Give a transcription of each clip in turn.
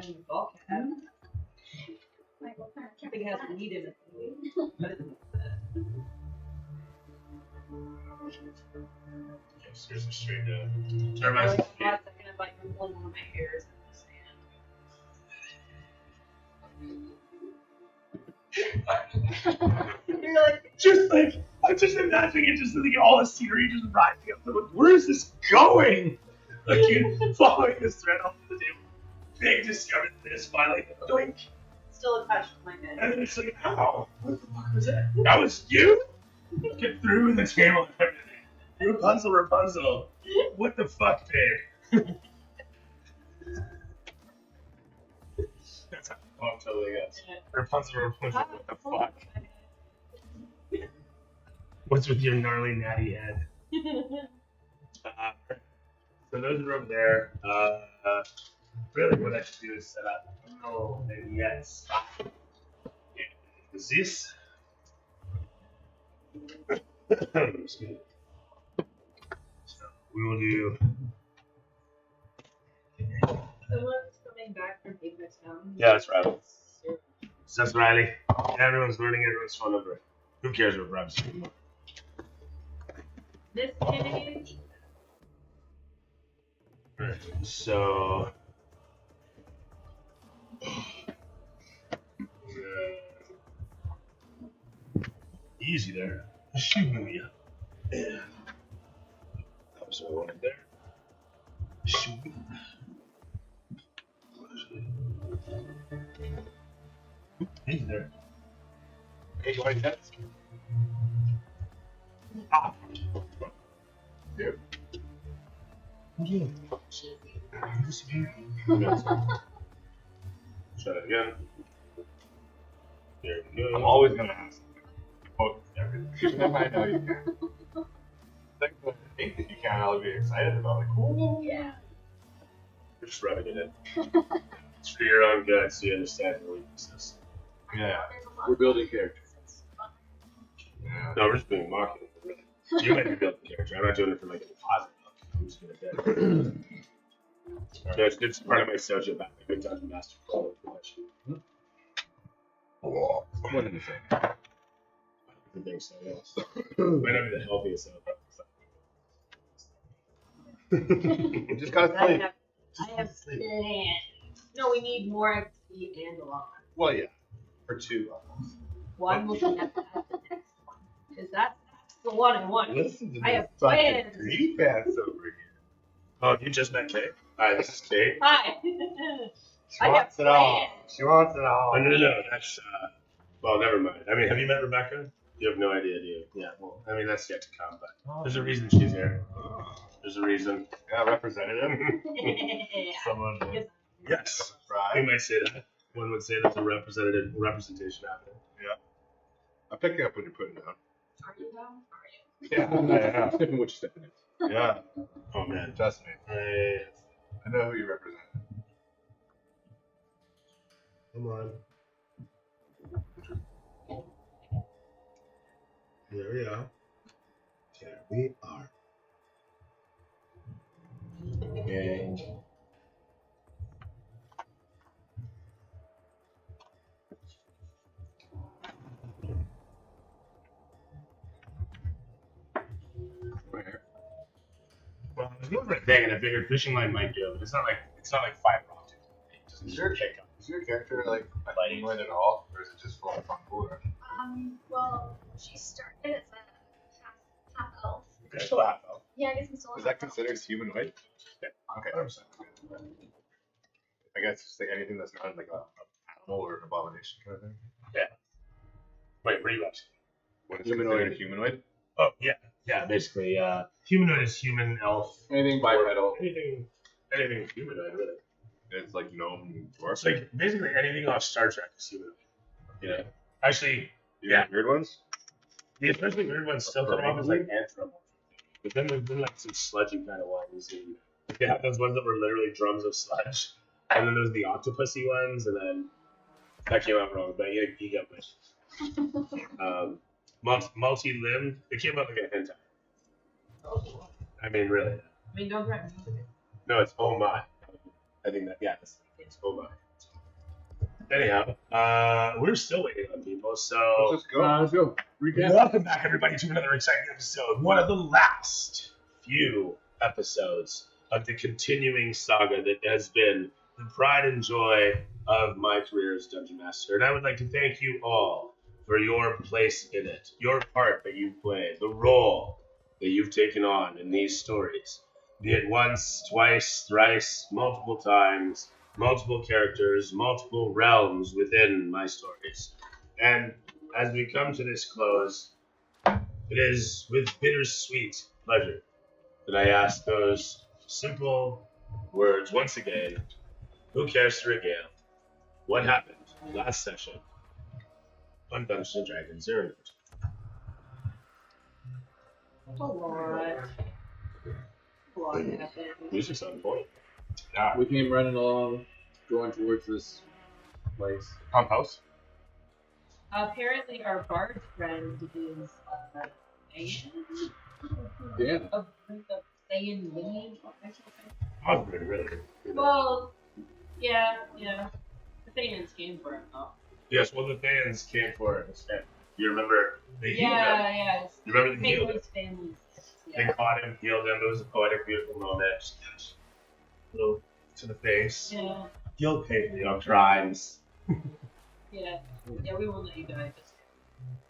in the bulkhead. Like, what kind of I think it has meat in it. But it's Yes, here's a straight really termites. hot. I'm gonna bite one of my hairs in the sand. You're like, Just like, I'm just imagining it, just like all the scenery just rising up. Like, where is this going? Like, you following this thread off the table. Big discovered this finally. Doink. still attached to my head. And then it's like, ow, what the fuck was that? That was you? Get through the table and everything. Rapunzel, Rapunzel. What the fuck, babe? That's how I'm totally gets. Rapunzel, Rapunzel, what the fuck? What's with your gnarly natty head? So those are over there. Really, what I should do is set up. Oh, and yes. Is this? Excuse me. So we will do. Someone's coming back from Town. Yeah, that's Riley. So that's Riley. Everyone's learning everyone's phone number. Who cares what Rob's anymore? This page. Right. So. Easy there. Shooting me up. Yeah. That was what I wanted there. Shooting. Easy there. Hey, you want to test? Ah. Yep. Yeah. Try it again. There we go. I'm always going to ask. Quote everything. Even if I know you can. Things that I think that you can't, I'll be excited about. Like, cool. Yeah. We're just rubbing it in. It's for your own good so you understand your weaknesses. Yeah. There's a lot We're of building characters. it's fun. Yeah. No, we're just being mocking. Really. You might be building character. I'm not doing it for like a positive. I'm just gonna get it. Yeah, it's part of my social back. I've been talking master pro profession. What did you say? I think so, yes. Might not be the healthiest of You just gotta I sleep. have no, we need more XP and a lot. Well, yeah. For 2 levels. One will be at the next one. Because that's the one I want. Listen to I have this fucking plans. creep ass over here. Oh, you just met Kate? Hi, this is Kate. Hi. She I wants have it all. plans. She wants it all. Oh, no, that's, well, never mind. I mean, have you met Rebecca? You have no idea, do you? Yeah, well, I mean, that's yet to come, but there's a reason she's here. There's a reason. Yeah, representative. Someone. Yes. We Right. might say that. One would say that's a representation happening. I'm picking up what you're putting down. Are you down? Yeah, I am. Sniffing what you're sniffing in. Yeah. Oh, man. Trust me. I know who you represent. Come on. There we are. There we are. Okay. Where? Well, I was looking for a thing, and I figured fishing line might do it, but it's not like fiber optic. It doesn't Is your kick up. Is your character like a humanoid at all, or is it just full of cooler? Well, she started as a half elf. Okay, still half elf. Yeah, I guess I'm still a Is half that considered humanoid? Yeah. Okay. 100%. I guess just like anything that's not like a animal or an abomination kind of thing. Wait, where are you actually? What is Humanoid. considered a humanoid? Oh, yeah. Yeah, basically, humanoid is human, elf. Anything bipedal. Anything humanoid, really. It's like gnome, dwarf. It's like basically anything off Star Trek is humanoid. You know? Actually, You yeah. got weird ones? the especially weird ones still come off as like anthropomorphic. But then there's been like some sludgy kind of ones. And they have those ones that were literally drums of sludge. And then there's the octopusy ones, and then that came out wrong, but you got my multi-limbed. It came out like a hentai. I mean, really. I mean, don't threaten me. No, it's oh my. I think that, yeah, that's Let's go back. Anyhow, we're still waiting on people, so Let's just go. Let's go. Recap. welcome back everybody to another exciting episode. One of the last few episodes of the continuing saga that has been the pride and joy of my career as Dungeon Master. And I would like to thank you all for your place in it, your part that you've played, the role that you've taken on in these stories. Be it once, twice, thrice, multiple times, multiple characters, multiple realms within my stories. And as we come to this close, it is with bittersweet pleasure that I ask those simple words once again. Who cares to regale what happened last session on Dungeons and Dragons Irungarten? A lot. A lot happened. Music's on point. Yeah. We came running along, going towards this place. Pump house. Apparently, our bard friend is Thayan. Yeah. Of the Thayan lineage or something. Oh, really. Well, yeah. The Thayans came for him, though. Yes, well, the fans came for it instead. You remember they healed him. Yeah. You remember they healed him. His family's. They Yeah. caught him, healed him. It was a poetic, beautiful moment. Just a little to the face. Yeah. You'll pay for your crimes. Yeah. Yeah, we won't let you die just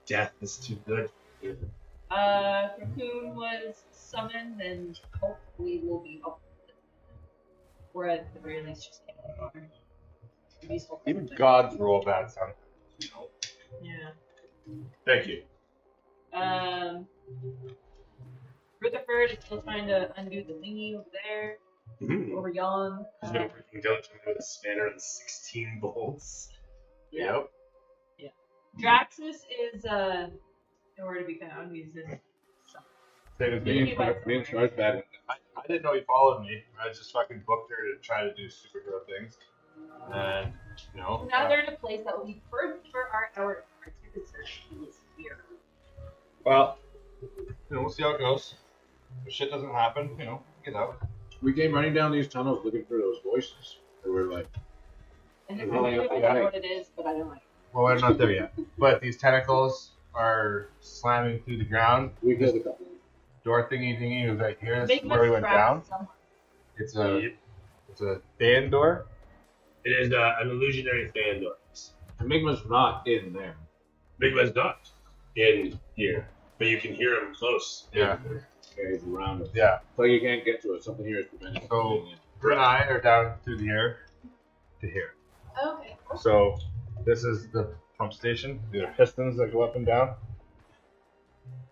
Death is too good. Cocoon was summoned, and hopefully we'll be helpful. Or at the very least, just get the water. Even gods roll bad son. Yeah. Thank you. Rutherford is still trying to undo the thingy over there, over yon. He's been working diligently with a spanner and 16 bolts. Yeah. Yep. Draxus is nowhere to be found. He's in. Same as Me me. and Char's bad. I didn't know he followed me. I just fucking booked her to try to do superhero things. And, you know. Now they're in a place that will be perfect for our research. He is here. Well, we'll see how it goes. If shit doesn't happen, get out. We came running down these tunnels looking for those voices. They were like, And Well, I don't yeah, know what it is, but I don't like it. Well, we're not there yet. But these tentacles are slamming through the ground. we killed a couple. Door thingy was right here. This Big is where we went down. somewhere. It's a fan door. It is an illusionary fan door. Enigma's not in there. Bigman's not in here, but you can hear him close. Yeah. Yeah, he's around us. Yeah. It's like you can't get to it. Something here is preventing us So- from getting in. Her and I are down through the air to here. Okay. So this is the pump station. These are pistons that go up and down.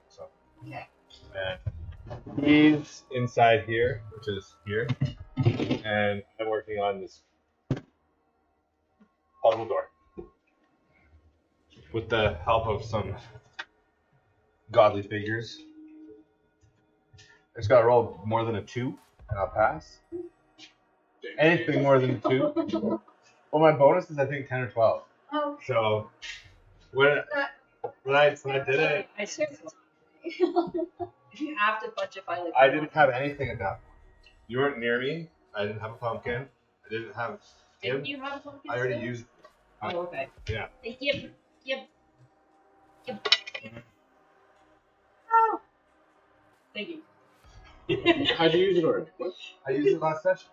So. Okay. And he's inside here, which is here, and I'm working on this puzzle door with the help of some godly figures. I just gotta roll more than a 2, and I'll pass. Anything more than a 2. Well, my bonus is I think 10 or 12. Oh, So when I did it, I swear if you have to budget by like. I didn't have anything at that point. You weren't near me. I didn't have a pumpkin. I didn't have. Didn't you have a pumpkin? I already still? used. Oh, okay. Yeah. Yep. oh. Thank you. How'd you use it already? What? I used it last session.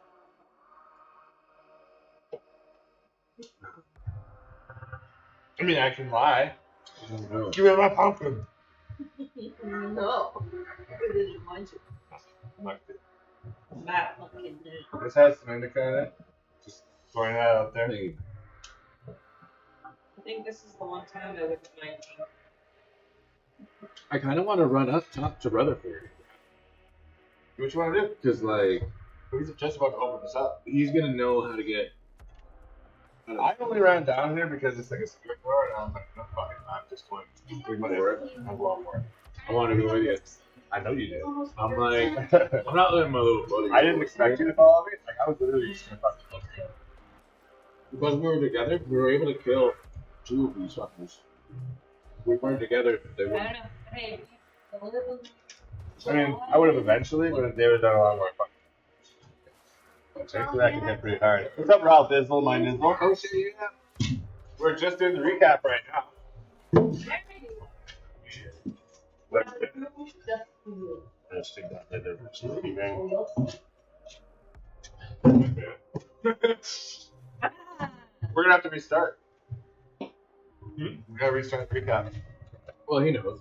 I mean, I can lie. I don't know. Give me my pumpkin. No. It didn't remind you. I'm not good. Matt pumpkin. This has some indica in it. Just throwing that out there. Hey, I think this is the one time I would remind you. I kind of want to run up top to Rutherford. What you want to do? Because, like, He's just about to open this up. he's going to know how to get. I only ran down here because it's like a secret door, and I'm like, no, fuck it. I'm just going to my work. I'm going for it. I want to go with you. I know you did. I'm like, I'm not letting my little buddy. I didn't expect you to follow me. Like, I was literally just gonna fucking look at you. Because we were together, we were able to kill 2 of these fuckers. If we weren't together, they I would. don't know. Hey, the little. I mean, I would have eventually, but they would have done a lot more fucking. Actually, that can hit pretty hard. What's up, Ralph Dizzle, my Nizzle? Oh shit, yeah. We're just doing the recap right now. Let's take that there for some evening. We're gonna have to restart. We gotta restart the recap. Well, he knows.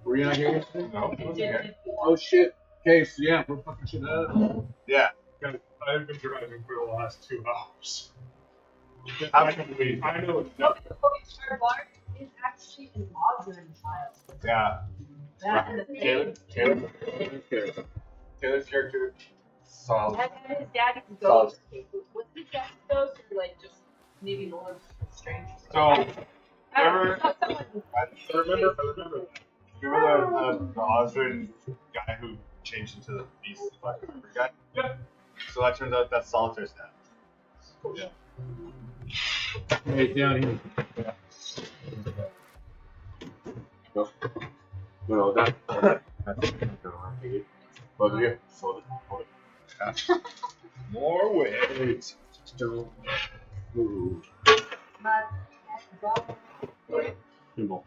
Were you not here yesterday? No, he wasn't here. Oh shit. Okay, so yeah, we're fucking shit up. Yeah. I've been driving for the last 2 hours. How can we? I know. Our bar is actually an modern child. Yeah. That and the Taylor's character. Solid. and his dad is ghost. What's his dad's ghost? Or like just maybe more strange. So, remember? I remember. Remember the Osmond guy who changed into the beast fucking guy? Yeah. So that turns out that's Solitaire's dad. Yeah. Hey, down here. Yeah. No, that's Both of you. hold it. More weight. Don't move. People.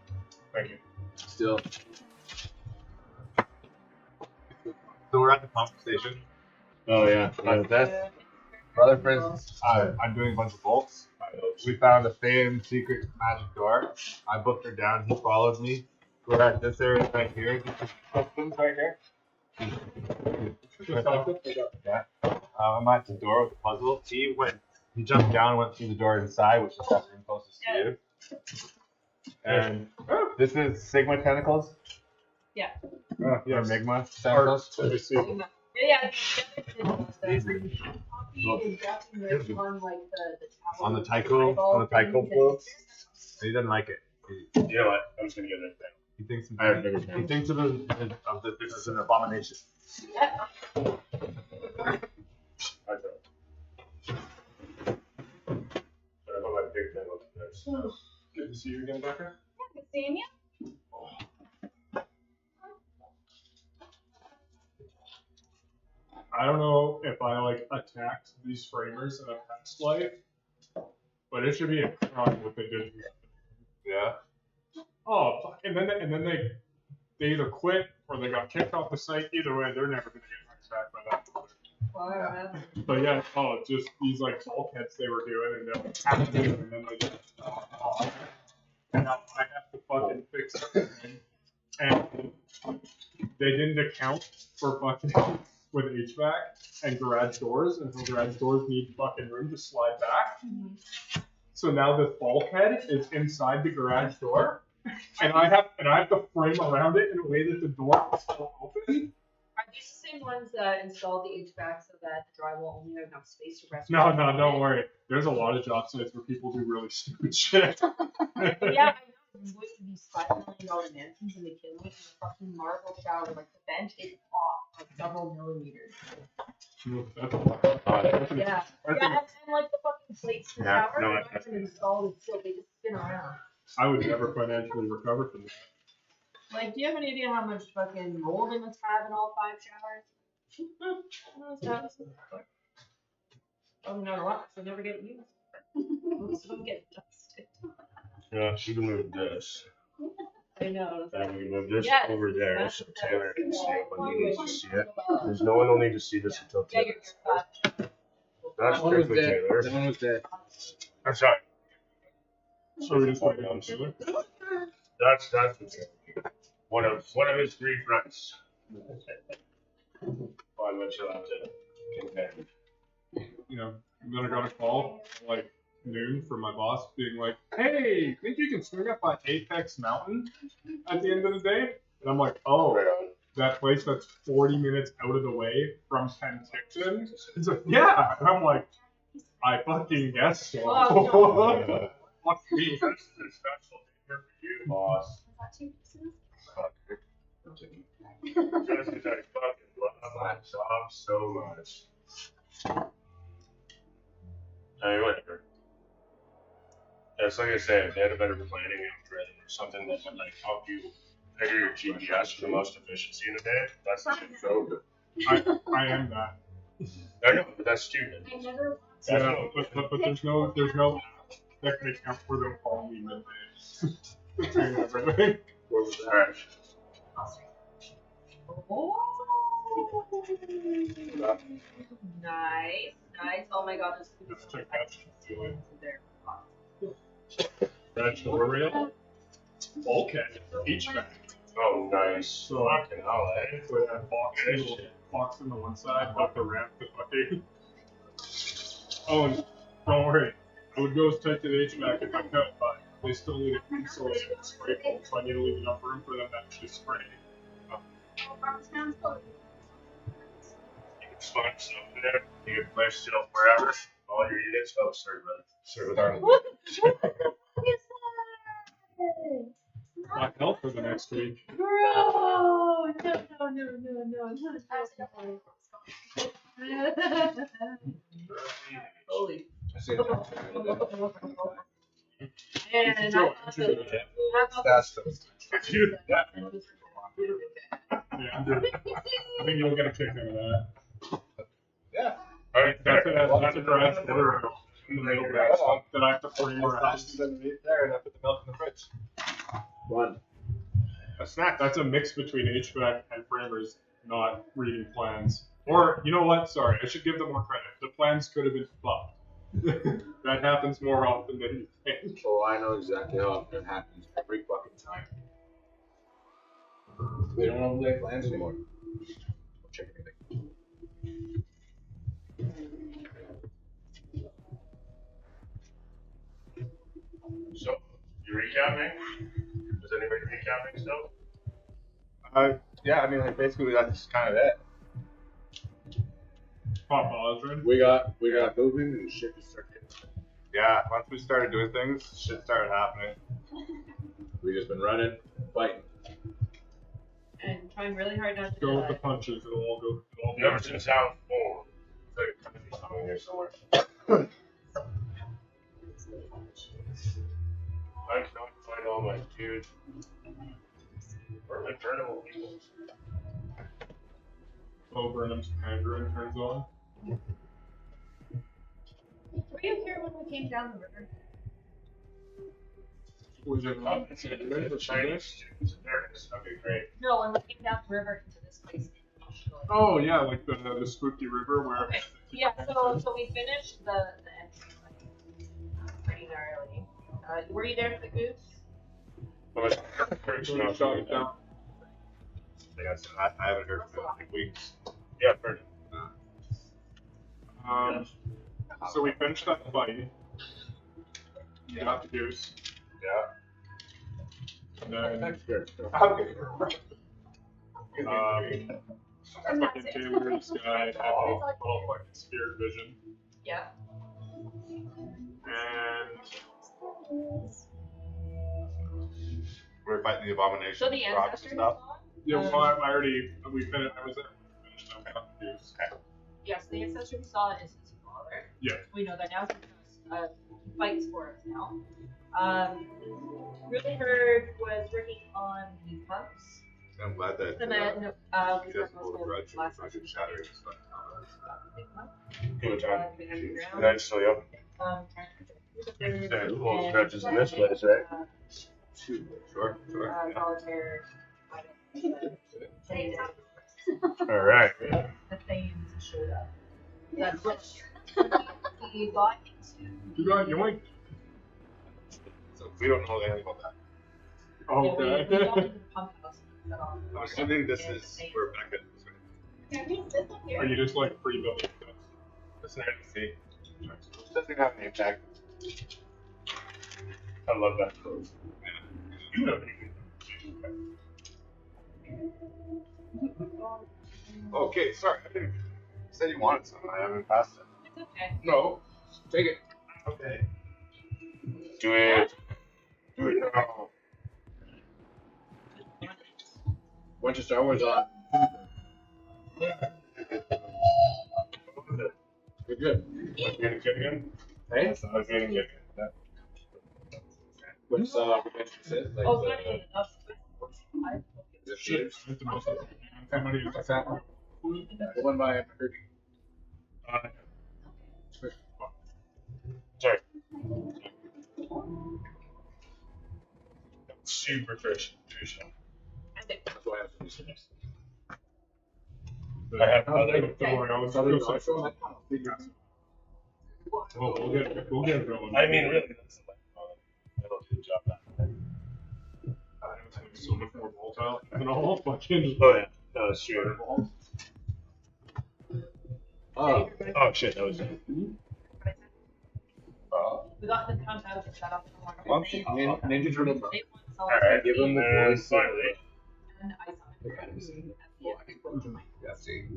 Thank you. Still. So we're at the pump station. Oh yeah. That's Rutherford's. I'm doing a bunch of bolts. We found a famed secret magic door. I booked her down. He followed me. We're at this area right here. This is customs right here. Yeah. I'm at the door with the puzzle. He jumped down, went through the door inside, which is that room closest to you. And this is Sigma tentacles. Yeah. Or Migma tentacles. Let me see. Yeah, on On the Tycho flow. He doesn't like it. You know what? I'm just gonna get it down. He thinks I have bigger he thinks of this as an abomination. Yeah. I don't. But I put my big thing up there. So. Good to see you again, Becca. Good seeing you. I don't know if I like attacked these framers in a past life, but it should be a crime what they did. Yeah. Oh, fuck. And then they either quit or they got kicked off the site. Either way, they're never gonna get hired back by that. But yeah, just these like bulkheads they were doing, and they'll have to do it, and then they just and now I have to fucking fix it, and they didn't account for fucking with HVAC and garage doors, and so garage doors need fucking room to slide back. Mm-hmm. So now this bulkhead is inside the garage door, and I have to frame around it in a way that the door is still open. Are these the same ones that installed the HVAC so that the drywall only had enough space to rest? No, don't worry. There's a lot of job sites where people do really stupid shit. Yeah, I know. There's going to these $5 million mansions and they kill me in the fucking marble shower. Like the bench is off like several millimeters. That's a lot. Yeah. And like the fucking plates in the Yeah, shower, no, they're not even installed. It's still they just spin around. I would never financially recover from that. Like, do you have any idea how much fucking mold they must have in all 5 showers? Oh, no, what? So never get used. Most of them get dusted. Yeah, she can move this. I know. And we can move this Yes, over there that's- so Taylor can see it when he needs to see it. Yeah, There's no one will need to see this until you're Taylor. fine. That's That one was strictly dead. Taylor. That one was dead. I'm sorry. So we just went on Taylor? That's the Taylor. One of his 3 friends. On which you'll have to contend. You know, and then I got a call like noon from my boss being like, "Hey, think you can swing up on Apex Mountain at the end of the day?" And I'm like, "Oh, Right on. that place that's 40 minutes out of the way from Penticton?" He's like, "Yeah," and I'm like, "I fucking guess so." Oh, Fuck me. That's the special dinner for you, boss. Fuck. Just because I fucking love my job so much. I mean, whatever. It's like I said, if they had a better planning algorithm or something that would like help you figure your GPS for the most efficiency in a day, that's the shit. So good. I am that. I know, but that's stupid. I never That's Yeah, no- but there's no app that can account for them calling me midday. Between everything. Where was that? Alright. Oh. Nice, nice. Oh my god, there's Let's check that shit. there. Vegetable rail. Bulkhead. HVAC. Oh, nice. So Fucking hell, eh? with that box on the one side, but the ramp to fucking. Oh, and don't worry. I would go as tight to the HVAC if I could, but they still need a insulated spray foam, so I need to leave enough room for them to actually spray. You can find stuff there. You can place stuff wherever. All your units. Oh, sorry, brother. Sorry, with our. Black health for the next week. Bro, no. Holy. I see it. And Joe, That's the. Yeah, I think you'll get a kick out of that. Yeah. Alright, That's a garage door in the middle that I have to pour more out. Underneath there, and I put the milk in the fridge. One. A snack. That's a mix between HVAC and framers not reading plans. Or, you know what? Sorry, I should give them more credit. The plans could have been fucked. That happens more often than you think. Oh, I know exactly how it happens every fucking time. They don't overlay plans anymore. Check anything. So, you recapping? Is anybody recapping still? Yeah, I mean, like, basically, that's kind of it. Pop Osrin. We got moving and shit just started. Yeah, once we started doing things, shit started happening. We just been running, fighting. And trying really hard not to Go with the die. punches. It'll all go. It'll all be Never since Town 4. It's like kind of something here somewhere. I cannot find all my dude. Where are my journal people? Bo Burnham's Mandarin turns on. Were you here when we came down the river? Was it Oh, it's a Chinese students. There it is. Okay, great. No, when we came down the river into this place. Oh yeah, like the spooky river where. Okay. Yeah, so we finished the entry like, pretty gnarly. Were you there for the goose? Well, it's not Shot it down. I haven't heard from him in like weeks. Yeah, pretty. So we finished that fight. You got the goose. Yeah. And then That's good. fucking Taylor and Sky had a little fucking spirit vision. Yeah. And We're fighting the abomination. So the rocks and ancestors stuff. saw? yeah, well, I already we finished. I was there. We finished. I got the goose. Yes, the ancestor we saw is his father. Yeah. We know that now because he fights for us now. Rutherford was working on the pumps. I'm glad that And then, he doesn't hold a grudge when last fucking shattering stuff. Good time. ground. Nice, so yeah. Who holds grudges in this place, right? Sure. Solitaire. Alright. The Thayans showed up. That's what he got into. You got yoinked. So we don't know anything about that. Oh, We got okay. into the pump house and set off. I'm assuming this is where Becca is. Are you just like pre-building stuff? That's nice to see. Doesn't have a name tag. I love that clothes. Okay, sorry. I didn't. You said you wanted some. I haven't passed it. It's okay. No, take it. Okay. Do it. Do it now. Bunch of Star Wars on. We're good. You're gonna kick again? Hey? I was gonna kick. What's Revenge of the Sith? Like, Oh, funny enough. the shooters. It's the most. Somebody who's The one by Kirby. Sorry. Super traditional. That's why I have to do this. I have Don't worry, I was Southern just Nitro, I don't think that's. we'll get it going. I mean, really, that's the that'll do the job that way. It's like so much more volatile than all fucking. Oh, yeah. No, that's true. Oh, Oh, shit, that was it. We got the compound set up for Monkey. Ninja Turtle. They want Alright, Give him the voice. finally. and ice on it. Yeah, see.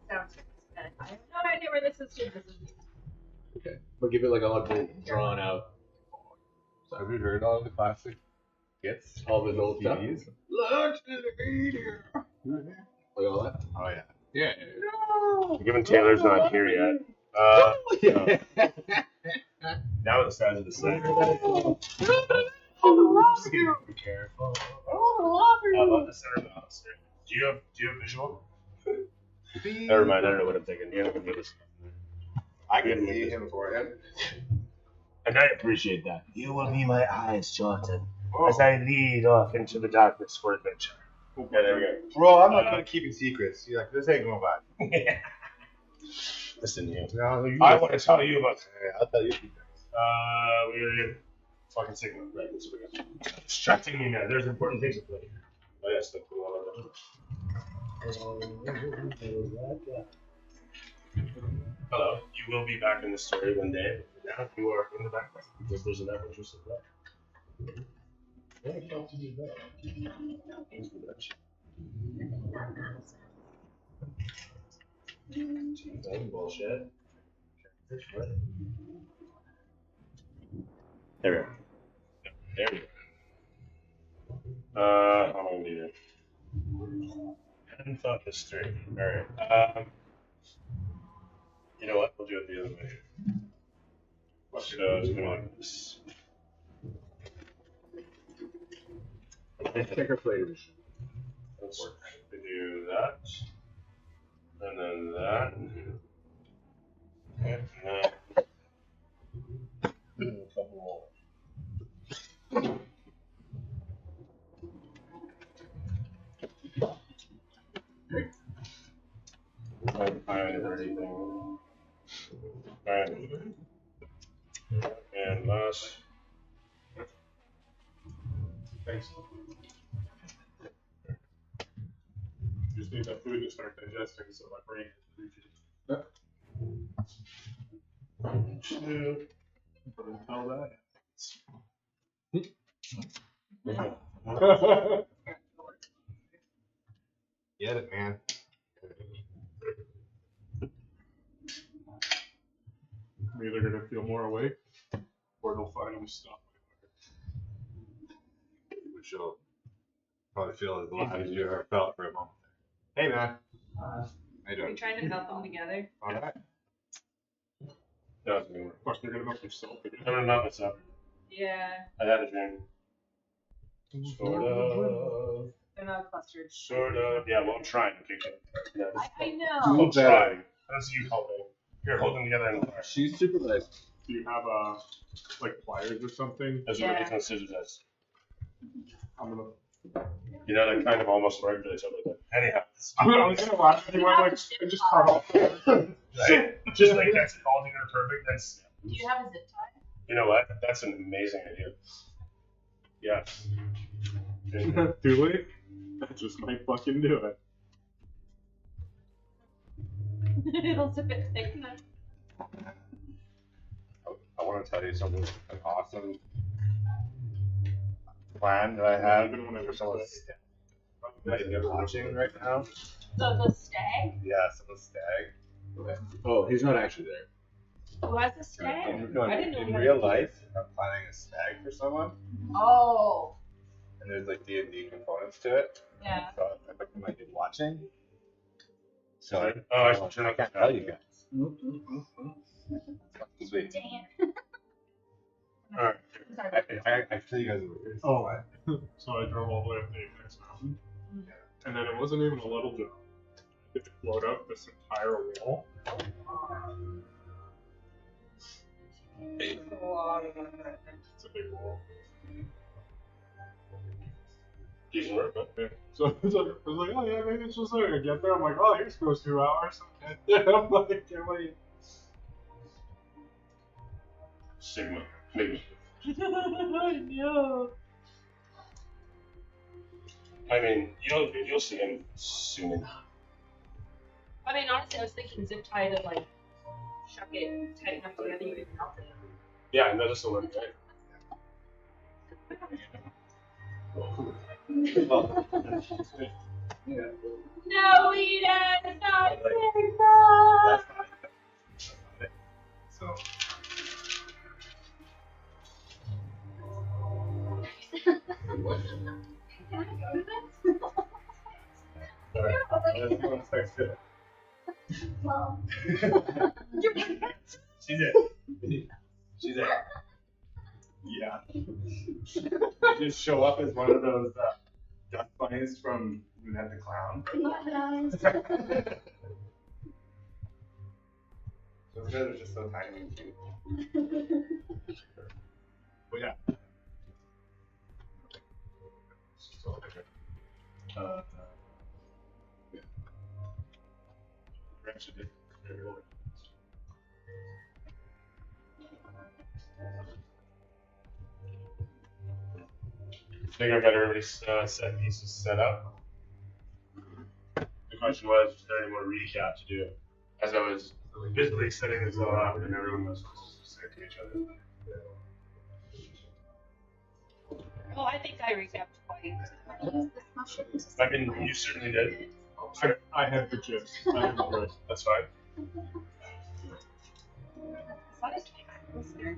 Sounds good. I have no idea where this is. Okay. But give it like a little drawn out. Have you heard all the classic hits? All of his old stuff. CDs? Let's media. Like all that? Oh yeah. Yeah. Given Taylor's not here yet. Now with the size of the set. Be careful. How about the center box? Do you have visual? Never mind, I don't know what I'm thinking. You're not gonna do this. I can see him for him. And I appreciate that. You will be my eyes, Jordan, as I lead off into the darkness for adventure. Yeah, there we go. Bro, I'm not good at keeping secrets. You're like, this ain't going back. Listen, you. No, you I want to tell you about. I'll tell you. We're fucking signal. Right, that's what we got. Distracting me now. There's important things to play. Oh yes, the cool one. Hello. You will be back in the story one day. But now you are in the background because there's enough interest in that. Yeah, I can't do that. Bullshit. There we go. There we go. How am I gonna do that? I hadn't thought this through. Alright. You know what? We'll do it the other way. Let's do something like this. Checker flavors. Let's we do that. And then that. And then. A couple more. Find everything. And last. Thanks. Just need that food to start digesting, so my brain is Two. but until that. Get it, man. I'm either gonna feel more awake, or it'll finally stop. Which you'll probably feel as alive as you ever felt for a moment. Hey, man. How you Are doing? you trying to help them together? All right. That's gonna work. Of course, you're gonna knock yourself again. I'm gonna knock myself. Yeah, I had a dream. Sort of. they're not clustered. Sort of. Yeah, well, I'm trying to kick it. Yeah, I know. I'm trying. That's you helping. You're holding together in the fire. She's super nice. Do you have like pliers or something? That's what ridiculous scissors is. I'm gonna. You know, that kind of almost worked, but it's something like that. Anyhow. I was gonna laugh at you, like, and just cut off. Right? Just like that's all together perfect. That's. Do you have a zip tie? You know what? That's an amazing idea. Yeah. Too late? That just might fucking do it. It'll zip it thick enough. I want to tell you something, an awesome plan that I have Even when I for was someone that you're watching right now. The stag? Yeah, someone's stag. Oh, he's not actually there. Who has a stag? No, I didn't know in we had real a- life, I'm planning a stag for someone, Oh, and there's like D&D components to it. yeah. So I think you might be watching. So Oh, I should turn I up can't the tell you guys. Sweet. Damn. Alright. I tell you guys. Oh. So I drove all the way up the Apex Mountain. And then it wasn't even a little job. I had to float up this entire wall. It's a lot of work right there. It's a big wall. Decent work, but Yeah. So I was like, oh yeah, maybe it's just like I get there. I'm like, oh, here's goes 2 hours. I'm like, can't wait. Sigma. Maybe. No. I mean, you'll see him soon enough. I mean, honestly, I was thinking zip tie to like chuck it tight enough together you can melt it. Yeah, and that is the one thing. No, Eden, stop Like, Sigma! That's not it. So. Well, She's it. She's it. Yeah. You just show up as one of those duck bunnies from Ned the Clown. Those guys are just so tiny and cute. But yeah. Yeah. Actually did very well. I think I got everybody's set pieces set up. The question was there any more recap to do? As I was busily setting this all up and everyone was supposed to say to each other. Oh, I think I recapped twice. use this mushroom to I mean, you certainly did. I had the gist. I had the gist. That's fine. What is listener?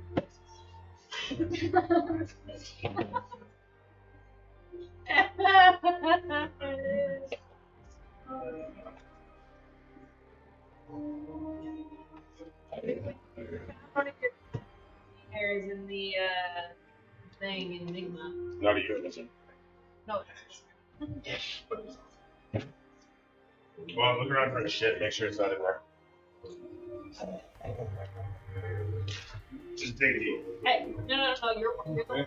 Hairs in the thing in Enigma. Not a euphemism. No. Well, look around for the shit. Make sure it's not in there. Just dig deep. Hey, no, you're the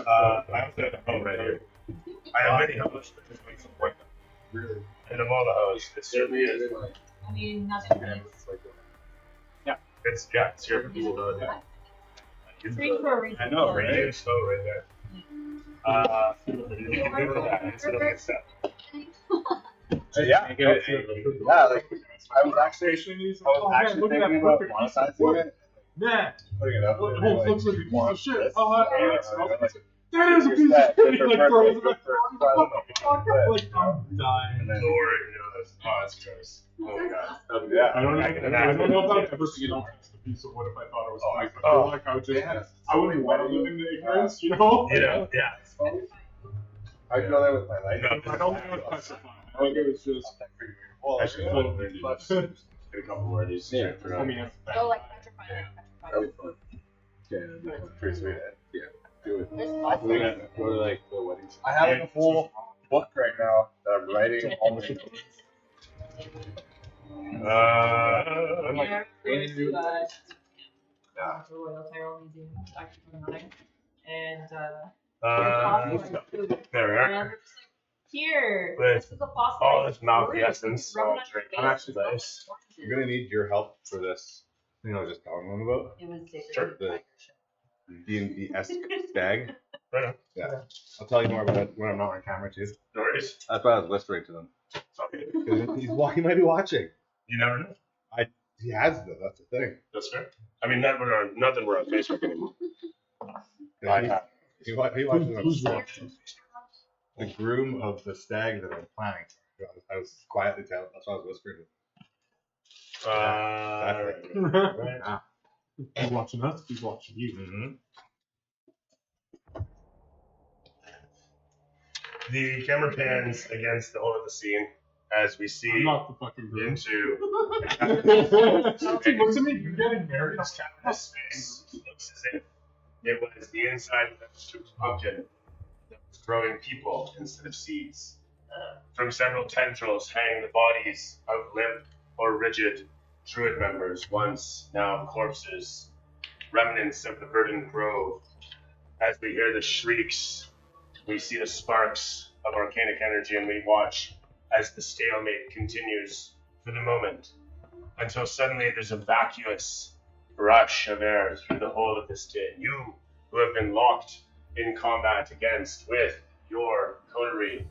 I also have a hoe right here. I have many hoes, but this makes some point. Really? And of all the hoes, it certainly is. I mean, nothing is. It's here for people to do. Free for a reason. I know, right? Huge hoe right there. You can do that and still get stuff. Yeah. Yeah, like I was actually thinking about monetizing it. Yeah. Putting it up Well, there. it looks like a piece of shit. Oh, Like, that is a piece of shit. He like throws it back. Like, and I'm dying. then, Lord knows. Oh, that's gross. Oh my god. yeah. I don't know if I'd ever see a piece of wood if I thought it was nice. I feel like I would just, Yeah. I wouldn't want to live in the ignorance, you know? You know, yeah. I'd go there with my life. No, I don't think it was specified. I think it was just, Well, I should go there and do this. Get a couple more of these. Yeah. For I now. mean, Oh, like petrified. That was fun. Yeah, That's pretty sweet. do it. There's Go lots of to like the weddings. I have like a full book right now that I'm writing all the I'm like, yeah, we went to Yeah. the Royal Tyrol Museum back in 2009, and there we are. and we're just like, here, With this is a fossil. all this mouth essence, Rub it I'll on your drink face. I'm actually nice. I'm gonna need your help for this thing I was just telling them about. It was different. Sure. The D&D-esque stag. Right on. Yeah. I'll tell you more about it when I'm not on camera too. No worries. That's why I was whispering to them. It's all good. He might be watching. You never know. He has though, that's the thing. That's fair. I mean, not that we're on Facebook anymore. He watches Who's on watching? the groom of the stag that I'm planning. I was quietly telling, that's why I was whispering to him. Right. Who's watching us? Who's watching you? Mm-hmm. The camera pans against the whole of the scene as we see I'm not the fucking groom. into He looks at me, you're getting married. this space. Looks as if it was the inside of the pumpkin that was growing people instead of seeds. From several tendrils hang the bodies of limp or rigid druid members, once now corpses, remnants of the verdant grove. As we hear the shrieks, we see the sparks of arcanic energy, and we watch as the stalemate continues for the moment, until suddenly there's a vacuous rush of air through the whole of this day. You, who have been locked in combat against with your coterie,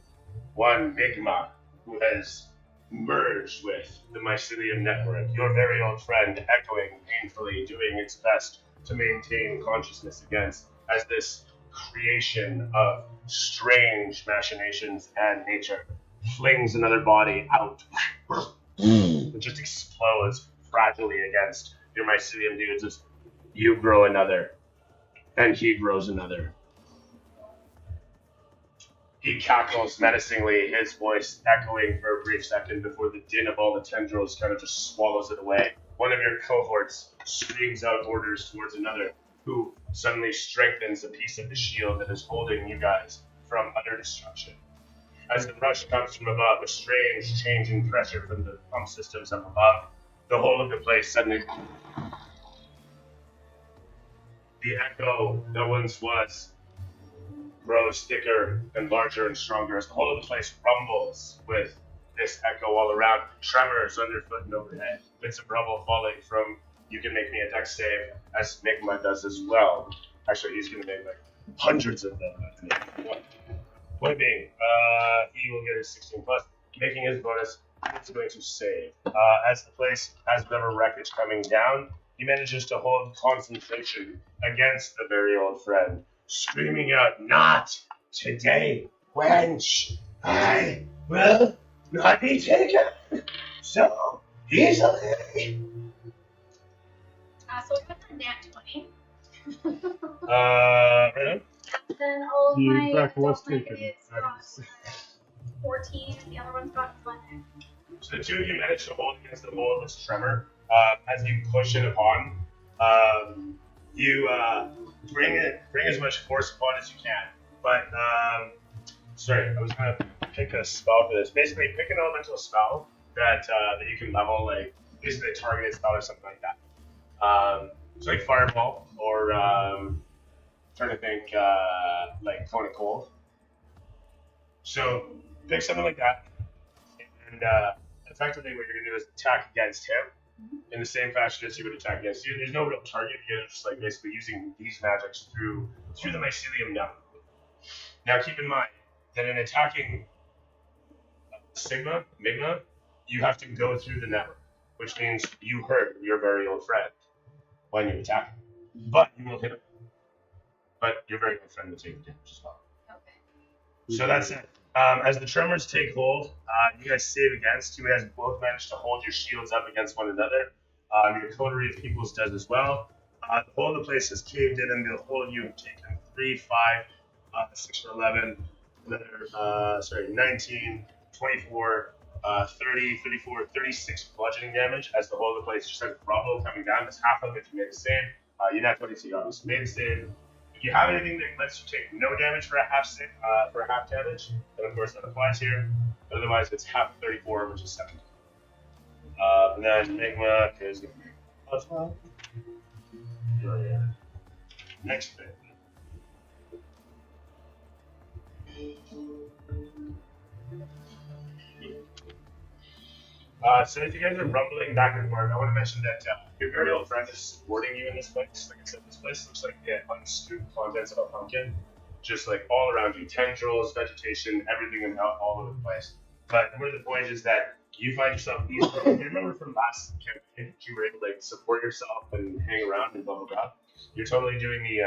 one Migma, who has merged with the mycelium network, your very old friend, echoing painfully, doing its best to maintain consciousness against, as this creation of strange machinations and nature flings another body out. It just explodes fragilely against your mycelium dudes as you grow another, and he grows another. He cackles menacingly, his voice echoing for a brief second before the din of all the tendrils kind of just swallows it away. One of your cohorts screams out orders towards another, who suddenly strengthens a piece of the shield that is holding you guys from utter destruction. As the rush comes from above, a strange change in pressure from the pump systems up above, the whole of the place suddenly... The echo that once was grows thicker and larger and stronger as the whole of the place rumbles with this echo all around. Tremors underfoot and overhead. Bits of rubble falling from... You can make me a dex save, as Migma does as well. Actually, he's going to make like hundreds of them. Point being, he will get his 16 plus. Making his bonus, he's going to save. As the place has whatever wreckage coming down, he manages to hold concentration against the very old friend, screaming out, "Not today, wench! I will not be taken so easily." So we got the nat 20. Right on. Then all of The my exact was adult taken. it's got 14, and the other one's got 20. So the two of you manage to hold against the wall of this tremor. As you push it upon, you bring as much force upon as you can. But sorry, I was gonna pick a spell for this. Basically, pick an elemental spell that you can level, like basically a targeted spell or something like that. So like fireball or trying to think like cone of cold. So pick something like that, and effectively what you're gonna do is attack against him in the same fashion as you would attack against you. There's no real target. You're just like basically using these magics through the mycelium network. Now keep in mind that in attacking Migma, you have to go through the network, which means you hurt your very old friend when you attack him. But you will hit him. But your very good friend will take the damage as well. Okay. So that's it. As the tremors take hold, you guys save against. You guys both manage to hold your shields up against one another. Your coterie of peoples does as well. The whole of the place is caved in, and the whole of you have taken 3, 5, 6 for 11, another, 19, 24, 30, 34, 36 bludgeoning damage as the whole of the place just has rubble coming down. That's half of it. You made a save. You not 22, you obviously made a save. If you have anything that lets you take no damage for a half save, for a half damage, then of course that applies here. But otherwise, it's half 34, which is 17. And then Migma is going to be plus 1. Next thing. So if you guys are rumbling back and forth, I want to mention that your very old friend is supporting you in this place. Like I said, this place looks like the unstewed contents of a pumpkin. Just like all around you, tendrils, vegetation, everything about all over the place. But one of the points is that you find yourself easily, you remember from last campaign, you were able to like support yourself and hang around and blah blah blah. You're totally doing the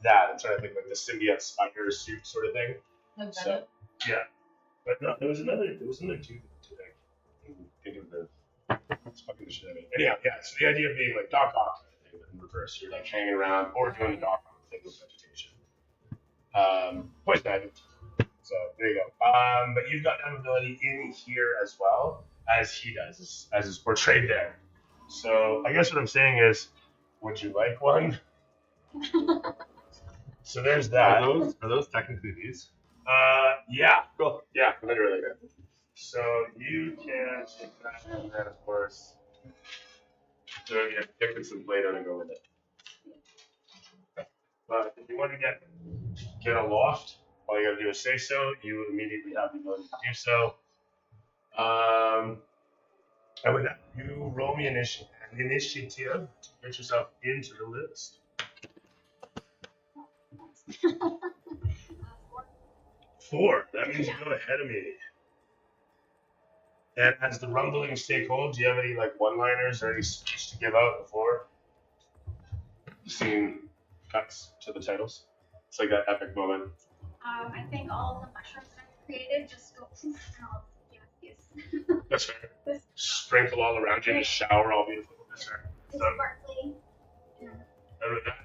that. I'm trying to think like the symbiote spider suit sort of thing. Like So that. yeah, but no, there was another two today. Think of the fucking shit out of me. Anyhow, yeah. So the idea of being like Doc Ock kind of thing, but in reverse, you're like hanging around or doing the Doc Ock thing with vegetation. Poison ivy. So there you go. But you've got that ability in here as well as he does, as is portrayed there. So I guess what I'm saying is, would you like one? So there's that. Are those technically these? Yeah. Cool. Yeah, literally. So you can take that and then of course throw your pick some plate on and go with it. But if you want to get a loft, all you gotta do is say so. You immediately have the ability to do so. And with that, you roll me an initiative to get yourself into the list. 4. That means you go ahead of me. And as the rumblings take hold, do you have any like one-liners or any speech to give out before the scene cuts to the titles? It's like that epic moment. I think all the mushrooms that I created just go poof and I'll yes. That's fair. Sprinkle all around you in the shower, all beautiful. That's fair. It's Done. sparkly. Yeah. Done with that.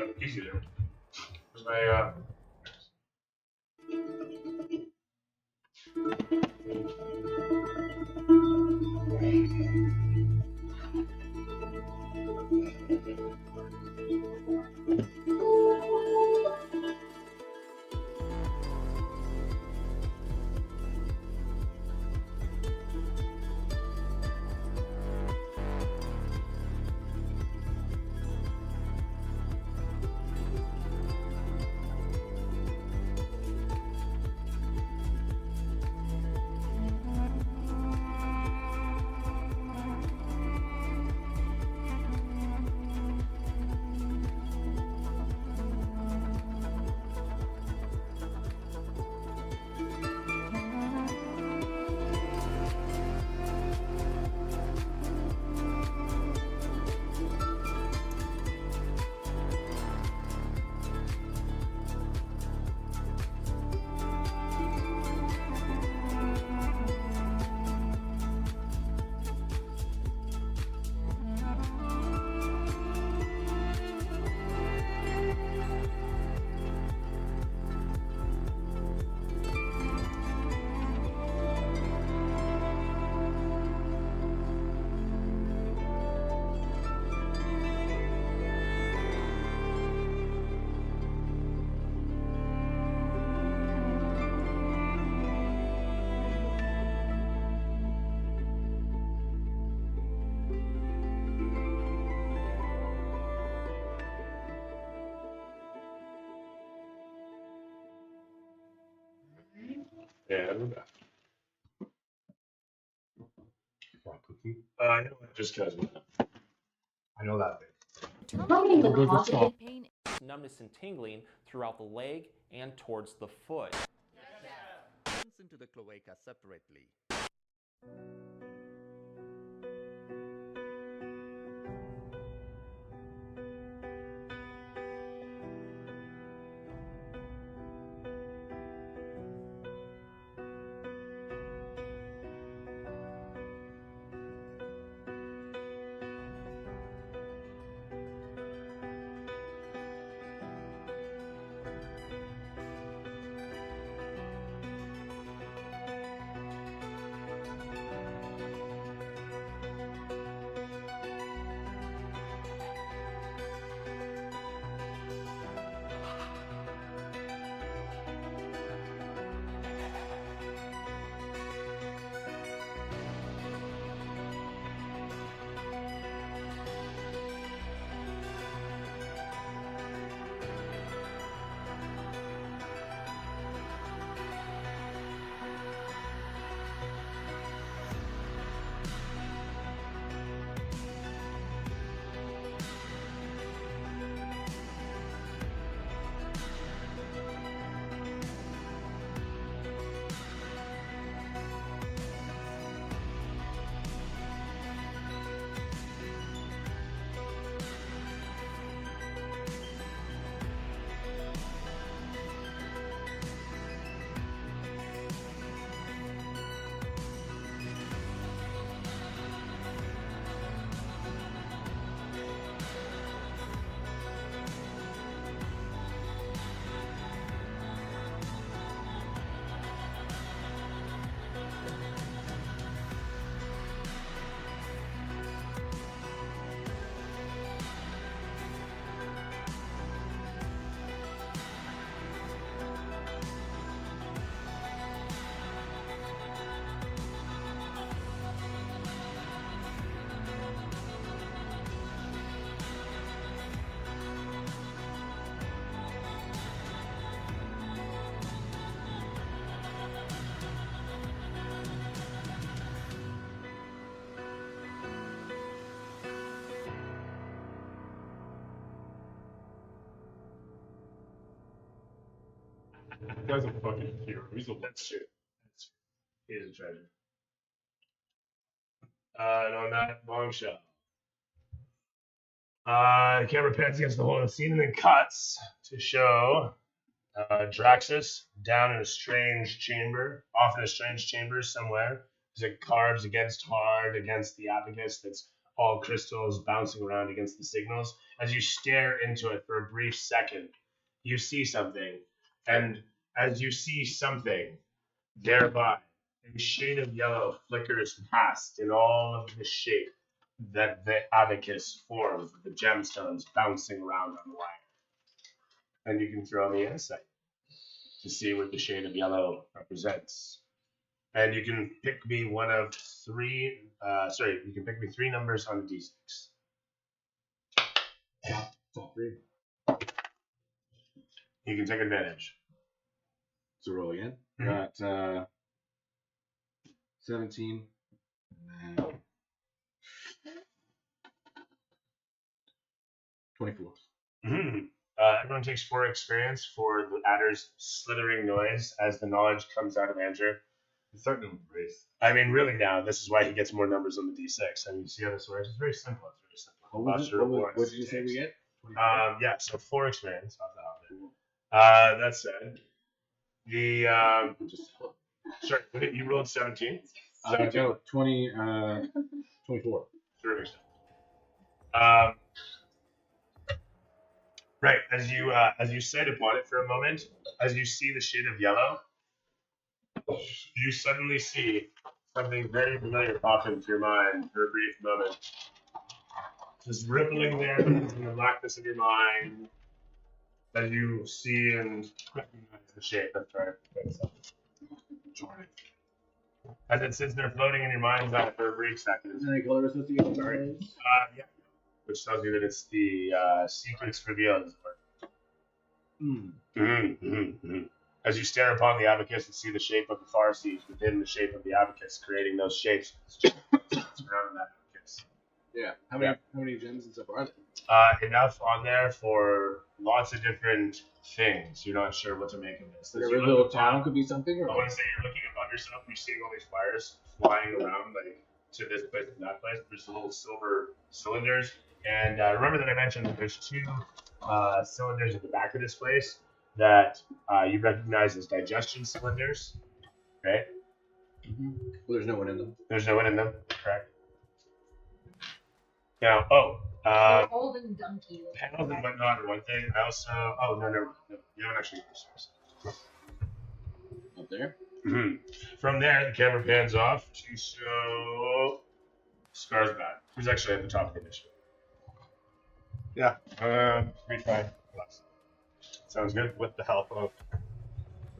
Oh, easy there. Where's my and we're back. Want cookie? You know what? Just because. I know that thing. Probably the positive. Pain, numbness and tingling throughout the leg and towards the foot. Into the cloaca separately. guy's a fucking hero. He's a That's true. He is a treasure. And on that bombshell, the camera pans against the whole of the scene and then cuts to show Draxus down in a strange chamber, off in a strange chamber somewhere. As it carves hard against the abacus that's all crystals bouncing around against the signals. As you stare into it for a brief second, you see something. And as you see something, thereby, a shade of yellow flickers past in all of the shape that the abacus forms, with the gemstones bouncing around on the wire. And you can throw me insight to see what the shade of yellow represents. And you can pick me one of three, you can pick me three numbers on a d6. Top three. You can take advantage. So roll again. Mhm. Got 17. And then 24. Mm-hmm. Everyone takes 4 experience for the adder's slithering noise as the knowledge comes out of Andrew. He's starting to embrace. I mean, really now, this is why he gets more numbers on the d6. I mean, you see how this works? It's very simple. It's very simple. What was it? What did you say we get? Yeah, so 4 experience off the that said, the sorry, you rolled 17. I got 20, 24. Terrific stuff. Right, as you sit upon it for a moment, as you see the shade of yellow, you suddenly see something very familiar pop into your mind for a brief moment. Just rippling there in the blackness of your mind as you see and recognize the shape. That's right. As it sits there floating in your mind's eye for a brief second. Is there any color associated? Sorry. Yeah. Which tells you that it's the secrets revealed. As you stare upon the abacus and see the shape of the Farsees within the shape of the abacus, creating those shapes around that abacus. Yeah. How many gems and stuff are there? Enough on there for lots of different things. You're not sure what to make of this. Every little town could be something? Or? I want to say you're looking above yourself, you're seeing all these wires flying around, like to this place and that place. There's little silver cylinders. And remember that I mentioned that there's 2 cylinders at the back of this place that you recognize as digestion cylinders, right? Mm-hmm. Well, there's no one in them. There's no one in them, correct? Now, Old and dunky. panels and whatnot are one thing. I also, no, you haven't actually got the source. Up there? Mm-hmm. From there, the camera pans off to show Scarsbat, who's actually at the top of the initiative. Yeah. Pretty fine. Sounds good. With the help of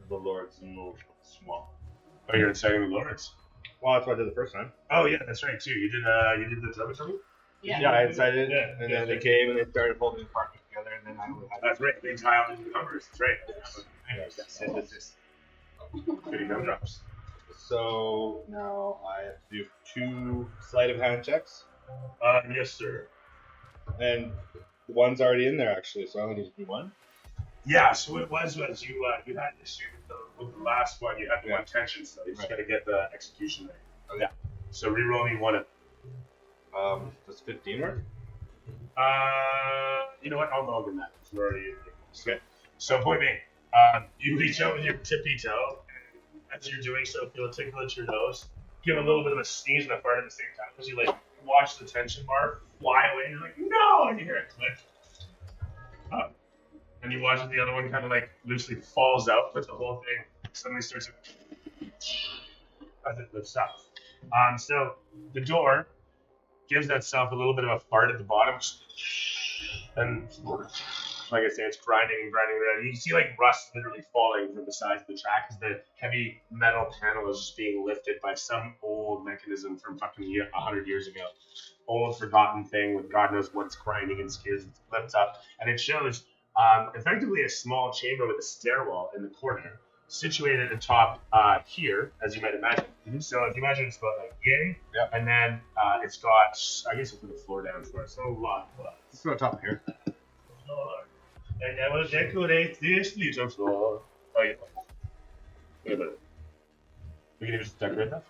the lords and the small. Oh, you're inciting the lords. Well, that's what I did the first time. Oh yeah, that's right too. You did the trouble trouble. Yeah, I incited it, and yeah, then they came and they started holding the partners together, and then I would have. That's right. They tie all the numbers. That's right. Anyways, Goody gumdrops. So now I have to do 2 sleight of hand checks, Yes, sir. and the one's already in there actually, so I only need to do 1. Yeah. So what it was you had issue with the last one. You had the one tension, so you just got to get the execution right. Oh yeah. So re-roll me one of. Does 15 work? You know what? I'll log in that. We're already in here. Okay. So point being, you reach out with your tippy toe, and as you're doing so, feel a tickle at your nose, give a little bit of a sneeze and a fart at the same time, as you like watch the tension bar fly away, and you're like, no, and you hear it click. And you watch the other one kind of like loosely falls out, but the whole thing suddenly starts to, as it lifts up. So the door gives that self a little bit of a fart at the bottom, and like I say, it's grinding there. You can see like rust literally falling from the sides of the track as the heavy metal panel is just being lifted by some old mechanism from fucking 100 years ago. Old forgotten thing with God knows what's grinding and skids. It lifts up, and it shows effectively a small chamber with a stairwell in the corner, situated at the top here, as you might imagine. Mm-hmm. So if you imagine it's about like in, and then it's got, I guess we'll put the floor down for it. So a lot. Let's go top here. And I will decorate this little floor. Oh yeah. Wait a minute. We can even just decorate that.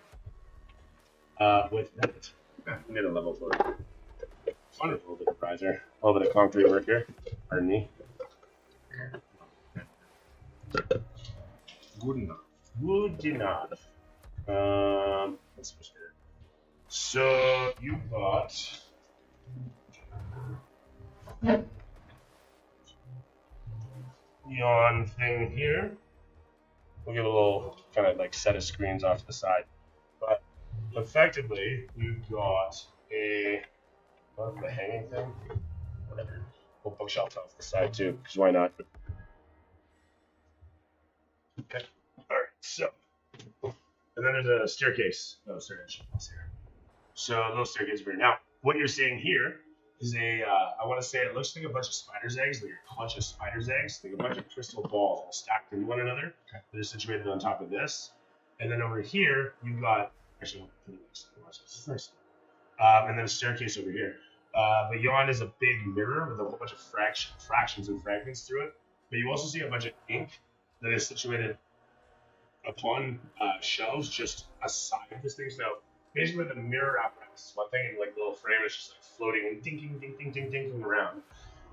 With that, we need a level for it. Wonderful bit of riser. A little bit of concrete work here. Pardon me. Good enough. Good enough. Let's push it. So you got yawn thing here. We'll give a little kind of like set of screens off to the side. But effectively, you've got a the hanging thing. Whatever. We'll bookshelf off the side too, because why not? Okay. Alright, so. And then there's a staircase. Oh, staircase here. So a little staircase over here. Now, what you're seeing here is I want to say it looks like a bunch of spider's eggs, like a clutch of spider's eggs, like a bunch of crystal balls all stacked into one another. Okay. They're situated on top of this. And then over here, you've got, actually, this is nice. And then a staircase over here. But yawn is a big mirror with a whole bunch of fractions and fragments through it. But you also see a bunch of ink that is situated upon shelves just aside of this thing. So basically the mirror apparatus, one thing, and like the little frame is just like floating and dinking around.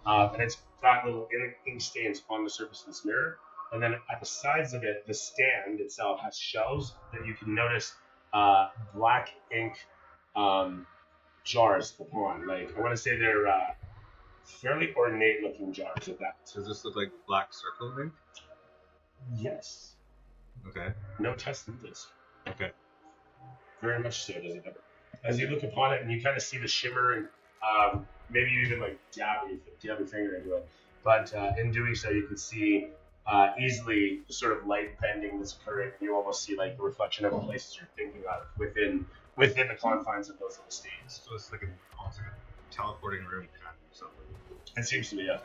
And it's got little ink stains on the surface of this mirror. And then at the sides of it, the stand itself has shelves that you can notice black ink jars upon. Like, I want to say they're fairly ornate looking jars at that. Does this look like black circle ink? Yes. Okay. No test of this. Okay. Very much so, does it ever. As you look upon it and you kind of see the shimmer and maybe you even like dab your finger into it. But in doing so, you can see easily the sort of light bending that's occurring. You almost see like the reflection of the places you're thinking of within the confines of those little stains. So it's like a teleporting room kind of something. It seems to be, yeah.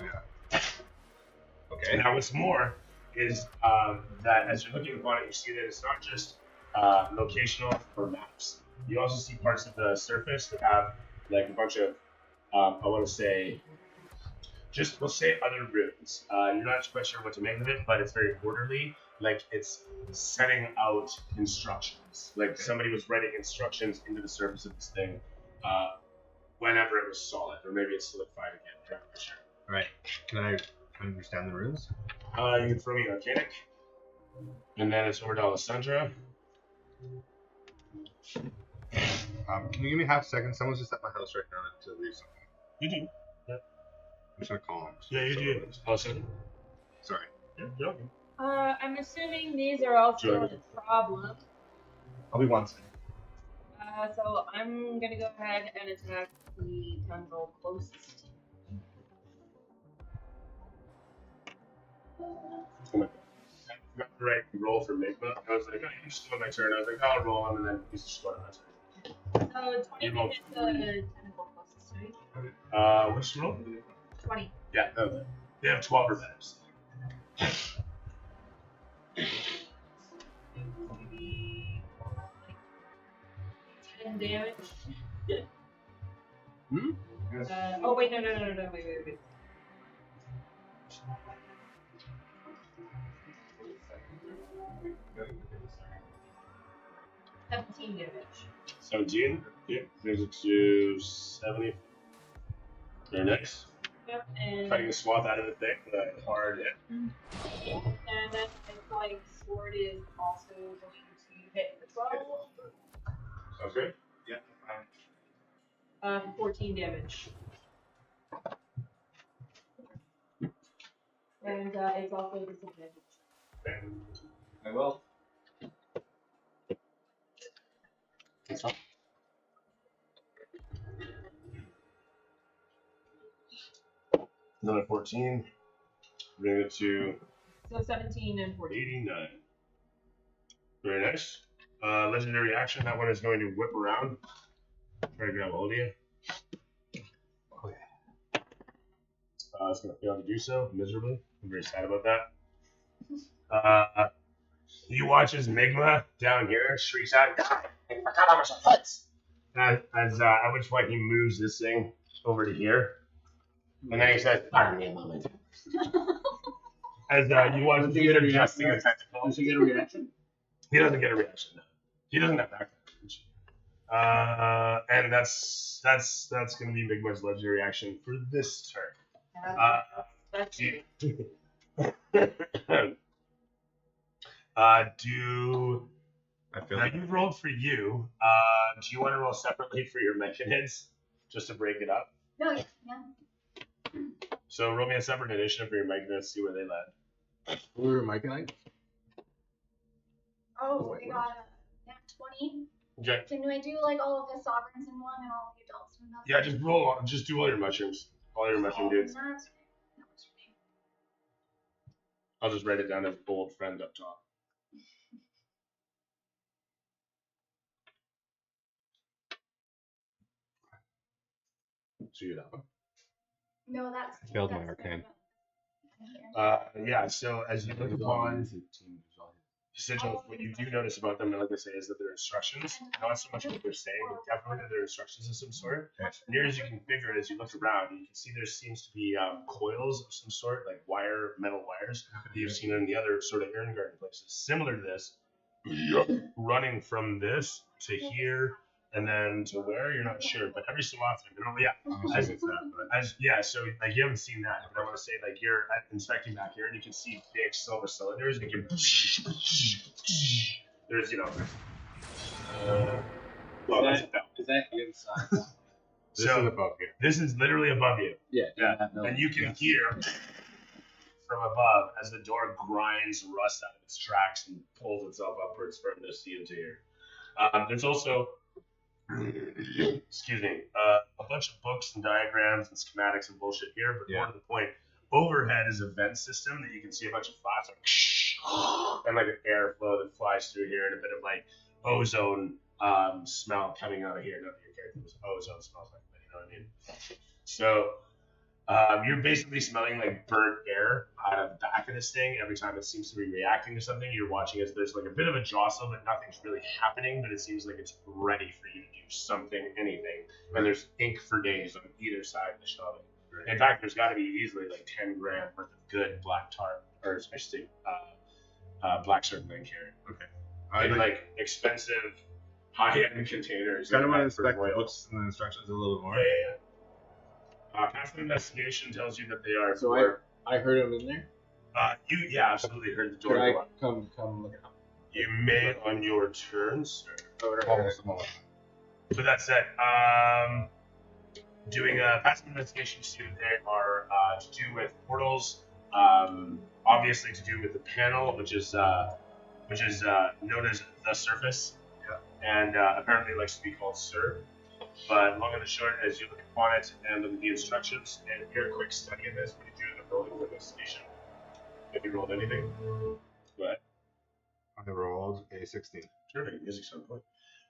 Okay. Now, what's more is that as you're looking upon it, you see that it's not just locational or maps. You also see parts of the surface that have like a bunch of, I want to say, we'll say other runes. You're not quite sure what to make of it, but it's very orderly. Like it's setting out instructions. Like somebody was writing instructions into the surface of this thing whenever it was solid, or maybe it's solidified again. I'm not sure. All right. Can I understand the runes? You can throw me Arcanic, and then it's over to Alessandra. Can you give me half a second? Someone's just at my house right now to leave something. You do. Yeah. I'm just gonna call him. Yeah, you do. Alessandra. Sorry. Yeah, you're okay. I'm assuming these are all still a problem. I'll be one second. So I'm gonna go ahead and attack the tundral closest. Oh my god. I got the right roll for Magma. I was like, oh, you just go on my turn. I was like, I'll roll him, and then he's just going on my turn. So 20 You minutes roll. the tentacle closest, right? Which roll? 20. Yeah, no, they have 12 or better. 10 damage. Hmm? Oh wait, no, wait. 17 damage. 17? Yeah, brings it to 70. Very nice. Yep, and Cutting the swath out of the thing with a hard hit. and then it's like sword is also going to hit for 12. Sounds good. Yeah, 14 damage. And it's also disadvantage. Okay. I will. That's all. Another 14. Bring it to So 17 and 14. 89. Very nice. Legendary action. That one is going to whip around. Try to grab a hold of you. Oh, yeah. It's going to fail to do so miserably. I'm very sad about that. You watch as Migma down here shrieks out, "God, I forgot how much it hurts." At which point he moves this thing over to here. And then he says, "Pardon me a moment." As you watch him adjusting a tentacle. Does he get a reaction? He doesn't get a reaction. He doesn't have back damage. And that's going to be Big Mud's legendary action for this turn. That's it. I feel Now you've rolled for you. Do you want to roll separately for your mechanids, just to break it up? No, yeah. So roll me a separate initiative for your mechanids, see where they land. We were Mike and I. Oh, Wait, we got a nat 20. Okay. Can I do like all of the sovereigns in one and all of the adults in another? Yeah, just do all your mushrooms. All your mushroom dudes. That's I'll just write it down as bold friend up top. So you're that one. No, that's. I failed my that's arcane. Yeah, so as you look upon sigils, what you do notice about them, like I say, is that they're instructions. Not so much what they're saying, but definitely that they're instructions of some sort. Near as you can figure it, as you look around, you can see there seems to be coils of some sort, like metal wires, that you've seen in the other sort of Irungarten places. Similar to this, running from this to here, and then to where, you're not sure, but every so often, so like you haven't seen that, but I want to say like you're inspecting back here and you can see big silver cylinders and you can there's Is that inside? This is above here. This is literally above you. Yeah. And you can hear from above as the door grinds rust out of its tracks and pulls itself upwards for him to see into here. There's also excuse me, a bunch of books and diagrams and schematics and bullshit here, but more to the point, overhead is a vent system that you can see a bunch of flaps like and like an airflow that flies through here and a bit of like ozone smell coming out of here. Not that your character was ozone smells like that, you know what I mean? So you're basically smelling like burnt air out of the back of this thing every time it seems to be reacting to something. You're watching as there's like a bit of a jostle, but nothing's really happening, but it seems like it's ready for you to do something, anything. And there's ink for days on either side of the shelving. In fact, there's got to be easily like 10 grand worth of good black tar, or I should say black circling here. Okay. In like expensive high-end containers. Kind of want to inspect the books and the instructions a little bit more. Yeah. Passive investigation tells you that they are. So I heard him in there. You absolutely heard the door Could I go up. come look at him? You may on your turn, sir. Almost a moment. With that said, doing a passive investigation, you see that they are to do with portals. Obviously to do with the panel, which is known as the surface, and apparently likes to be called Sir. But long and the short, as you look upon it and look at the instructions, and you're a quick study of this, what did you end up rolling for investigation? Have you rolled anything? Go ahead. I rolled a 16. Terrific, music's on point.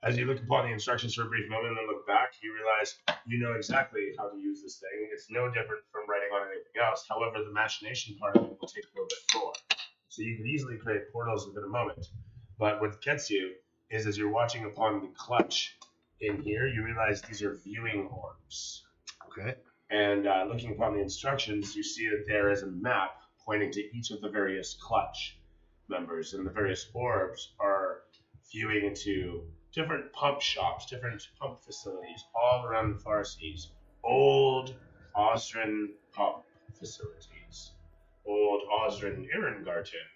As you look upon the instructions for a brief moment and then look back, you realize you know exactly how to use this thing. It's no different from writing on anything else. However, the machination part of it will take a little bit more. So you could easily create portals within a moment. But what gets you is as you're watching upon the clutch in here, you realize these are viewing orbs. Okay. And looking upon the instructions, you see that there is a map pointing to each of the various clutch members, and the various orbs are viewing into different pump shops, different pump facilities all around the far seas. Old Austrian pump facilities, old Austrian Irungarten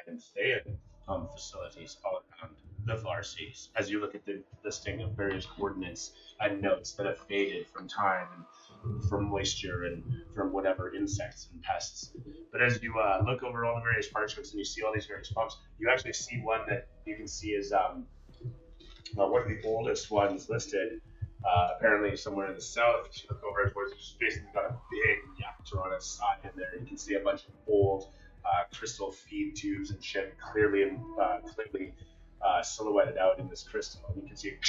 and Thayan pump facilities all around the far seas. As you look at the listing of various coordinates and notes that have faded from time and from moisture and from whatever insects and pests. But as you look over all the various parchments and you see all these various pumps, you actually see one that you can see is one of the oldest ones listed, apparently somewhere in the south. If you look over towards, it's basically got a big reactor on its side in there. You can see a bunch of old crystal feed tubes and shit clearly silhouetted out in this crystal. And you can see it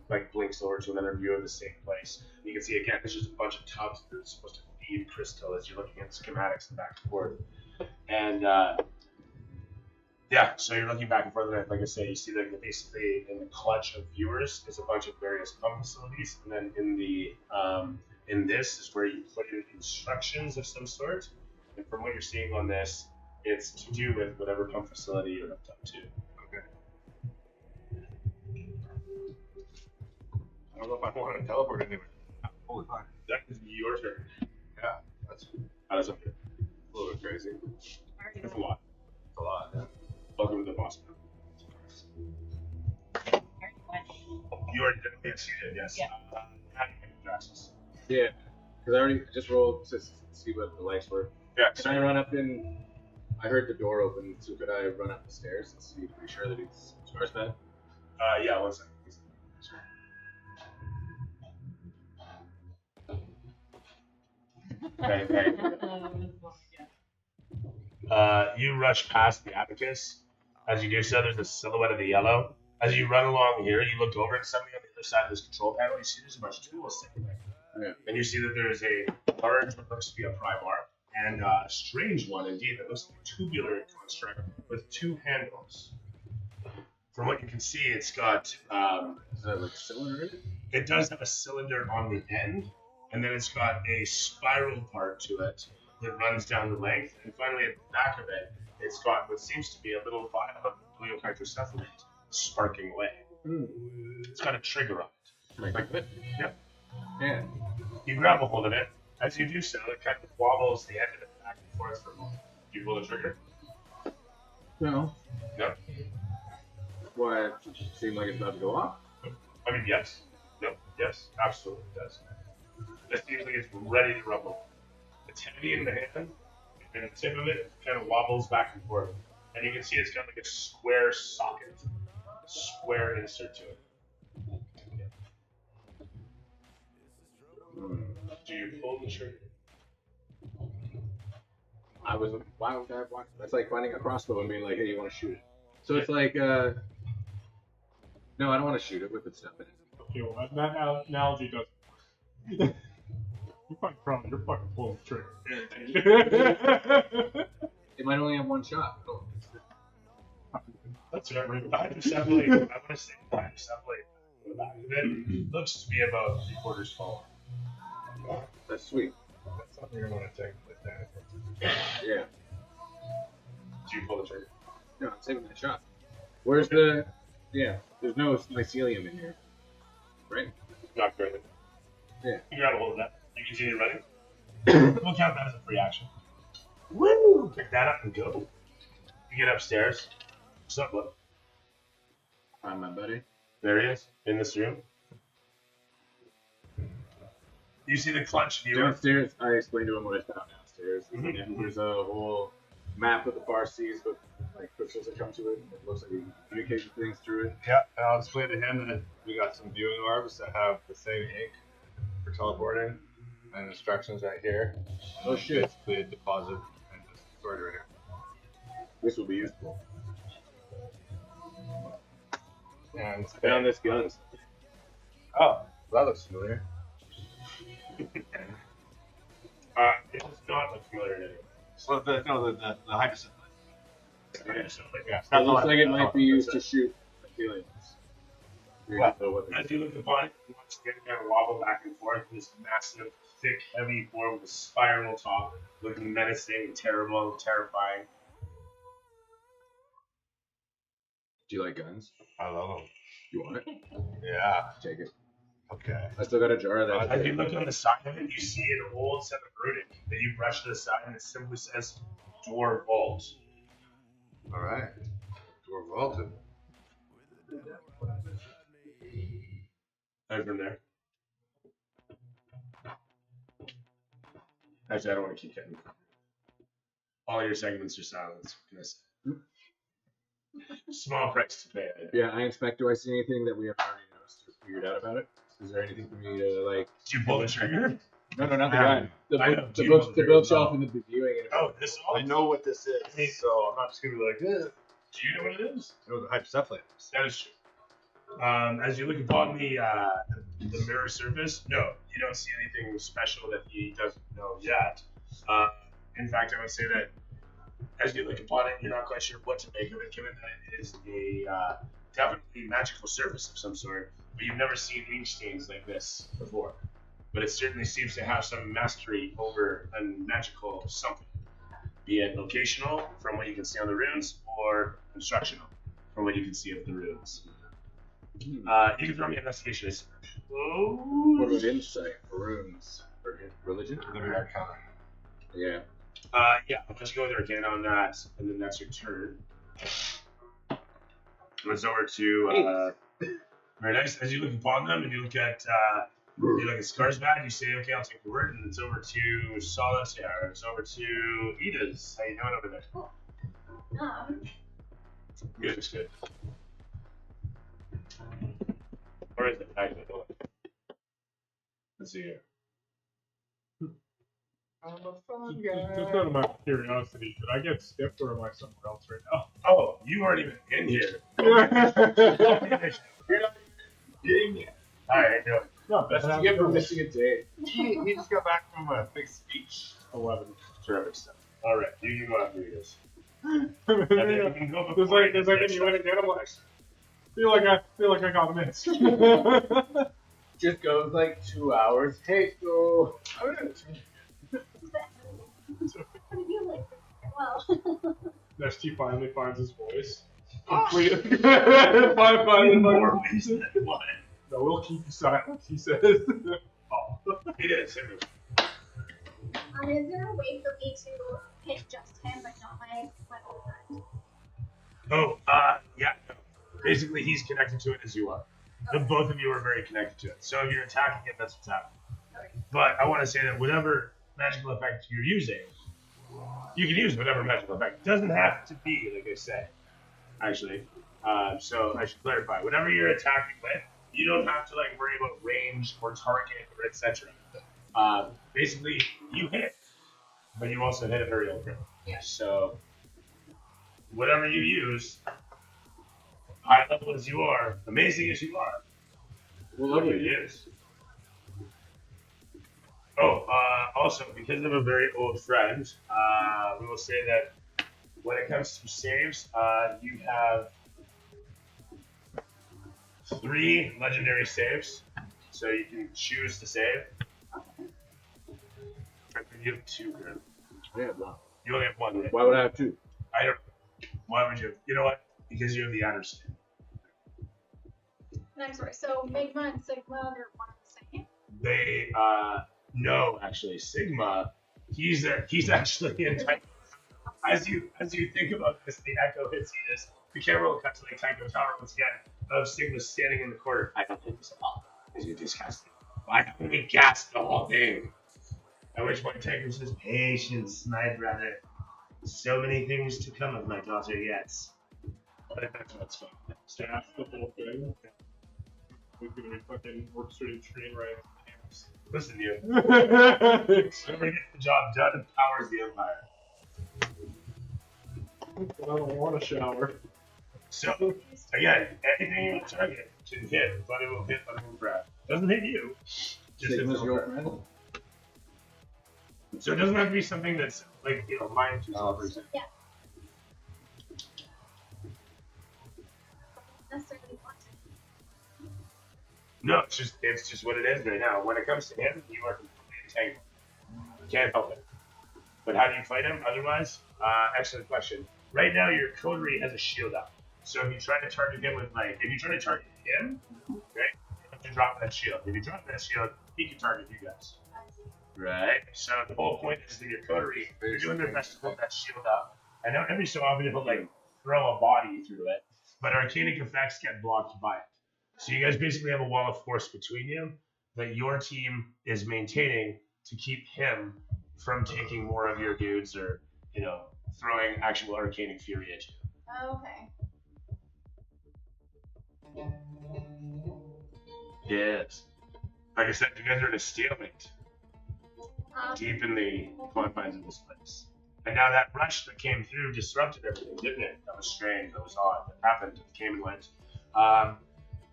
like blinks over to another view of the same place. And you can see again, there's just a bunch of tubs that are supposed to feed crystal as you're looking at schematics and back and forth. And so you're looking back and forth, and like I say, you see that basically in the clutch of viewers is a bunch of various pump facilities, and then in the in this is where you put in instructions of some sort. And from what you're seeing on this, it's to do with whatever pump facility you're hooked up to. Okay. I don't know if I want to teleport anywhere. Holy fuck. That is your turn. Yeah, that's How does it feel? a little bit crazy. It's a lot. It's a lot, yeah. Welcome to the boss. You are definitely exceeded, yes. Yeah. How do you make Jaxus? Yeah, because I just rolled to see what the lights were. Yeah, Can I run up in? I heard the door open, so could I run up the stairs and see to be sure that it's stars bad? Yeah, 1 second. Okay. You rush past the abacus. As you do so, there's a silhouette of the yellow. As you run along here, you look over and suddenly on the other side of this control panel, you see there's a bunch of tools sitting there. Yeah. And you see that there is a large, what looks to be a pry bar, and a strange one indeed that looks like a tubular construct with 2 handles. From what you can see, it's got, Is that like a cylinder in it? it does have a cylinder on the end, and then it's got a spiral part to it that runs down the length, and finally at the back of it, it's got what seems to be a little vial of bleocartocephalate sparking away. It's got a trigger on it. Like that? Yep. Yeah. You grab a hold of it. As you do so, it kind of wobbles the end of it back and forth for a moment. Do you pull the trigger? No. No. Why? It seemed like it's about to go off. I mean, yes. No. Yes. Absolutely does. It seems like it's ready to rumble. It's heavy in the hand, and the tip of it kind of wobbles back and forth. And you can see it's got like a square socket, square insert to it. Do you pull the trigger? Why would I want? That's like finding a crossbow and being like, hey, you want to shoot it? So it's like, no, I don't want to shoot it with its stuff in it. Okay, well, that analogy doesn't work. You're fucking probably, you're fucking pulling the trigger. It might only have one shot. Oh, That's right. The hydrocephalate, I want to say the hydrocephalate on the back of it looks to be about 3/4 full. that's sweet. That's something you're going to take with that. Yeah. Do you pull the trigger? No, I'm saving that shot. Where's the? Yeah. There's no mycelium in here, right? Not currently. Yeah. You grab a hold of that. You continue running. We'll count that as a free action. Woo! Pick that up and go. You get upstairs. What's up, bud? Find my buddy. There he is, in this room. You see the clutch viewer. Downstairs, I explained to him what I found downstairs. Mhm. And there's a whole map of the far seas with like crystals that come to it. It looks like you can communicate with things through it. Yeah, and I'll explain to him that we got some viewing orbs that have the same ink for teleporting and instructions right here. Oh shit. Basically a deposit and just stored right here. This will be useful. And I found this gun. oh, that looks familiar. It does not look familiar to anyone. So the hydrocephalate. Yeah, It looks like it might be used to shoot myceliums. Well, as you look upon it, you watch it kind of wobble back and forth. This massive, thick, heavy form with a spiral top, looking menacing, terrible, terrifying. Do you like guns? I love them. You want it? Yeah. Take it. Okay. I still got a jar of that. As you look on the side of it, you see an old set of runic that you brush to the side, and it simply says "Door Vault." All right. Door vaulted. And from there. Actually, I don't want to keep getting. All your segments are silent. What can I say? Small price to pay. Yeah, I inspect. Do I see anything that we have already noticed or figured out about it? Is there anything for me to like? Did you pull the trigger? No, not the I gun. The I book, know. the, You book, pulled the the bookshelf trigger. and the viewing. And Oh, this all? I know what this is, so I'm not just gonna be like, eh. Do you know what it is? I know the hydrocephalate is. That is true. As you look upon the mirror surface, no, you don't see anything special that he doesn't know yet. In fact, I would say that as you look upon it, you're not quite sure what to make of it, given that it is a definitely magical surface of some sort, but you've never seen ink stains like this before. But it certainly seems to have some mastery over a magical something, be it locational, from what you can see on the runes, or instructional, from what you can see of the runes. You can throw me an investigation. What about insight? Runes? Or religion? Go to Arcana. Yeah. Yeah, I'll let you go with Arcana on that, and then that's your turn. It's over to very nice. As you look upon them and you look at Skarsgård, you say, okay, I'll take the word, and it's over to Solitaire. It's over to Edith. How you doing over there? Cool. Good, it's good. Or is it? Actually, hold on. Let's see here. I'm a fun Just out of my curiosity, did I get skipped or am I somewhere else right now? Oh, you aren't even in here. Yeah. You're not in here. Alright, no. No, That's what you get for missing a day. He just got back from a big speech. 11. Terrific stuff. Alright, you can go after Edith. And There's then you can go before like, Edith. there's like, you went again, I'm like, feel like I got missed. Just goes like 2 hours. Hey, so. How do you like well? Next, he finally finds his voice. Complete. Finally, more ways than one. No, we'll keep you silent, he says. Oh, it is. Is there a way for me to hit just him, but not my old friend? Oh, yeah. No. Basically, he's connected to it as you are. Okay. Both of you are very connected to it. So if you're attacking it, that's what's happening. Okay. But I want to say that whatever magical effect you're using, you can use whatever magical effect. It doesn't have to be, like I said, actually. So I should clarify. Whatever you're attacking with, you don't have to like worry about range or target or etc. Basically, you hit, but you also hit a very old girl. Yeah. So whatever you use, high level as you are, amazing as you are, Well, what you use. Oh, also, because I'm a very old friend, we will say that when it comes to saves, you have 3 legendary saves, so you can choose to save. You have 2 here. I have one. You only have 1, right? Why would I have 2? I don't know. Why would you? You know what? Because you have the adder save. And I'm sorry, so Magma and Sigma are one and the same? They, no, actually, Sigma, he's actually in Tycho. As you think about this, the echo hits you. The camera will cut to like Tycho Tower once again of Sigma standing in the corner. I don't think this at all. Because you disgusting. Why haven't we gassed the whole thing? At which point Tycho says, patience, my brother. So many things to come of my daughter yet. But that's what's fun. Gas the whole thing. We're gonna be fucking orchestrating train rides. Listen to you. Whoever gets the job done empowers the empire. I don't want a shower. So, again, anything you target can hit, but it will hit on a grab. Doesn't hit you. Just Sigma's hits your on friend? So it doesn't have to be something that's like, you know, mine to for example. Yeah. Necessarily want to. No, it's just what it is right now. When it comes to him, you are completely entangled. You can't help it. But how do you fight him otherwise? Excellent question. Right now, your coterie has a shield up. So if you try to target him with like, if you try to target him, right, you have to drop that shield. If you drop that shield, he can target you guys. Right? So the whole point is that your coterie, they're doing their best to hold that shield up. I know every so often it'll like throw a body through it, but arcanic effects get blocked by it. So you guys basically have a wall of force between you that your team is maintaining to keep him from taking more of your dudes or, you know, throwing actual arcanic fury at you. Okay. Yes. Like I said, you guys are in a stalemate deep in the confines of this place. And now that rush that came through disrupted everything, didn't it? That was strange, that was odd, that happened, it came and went.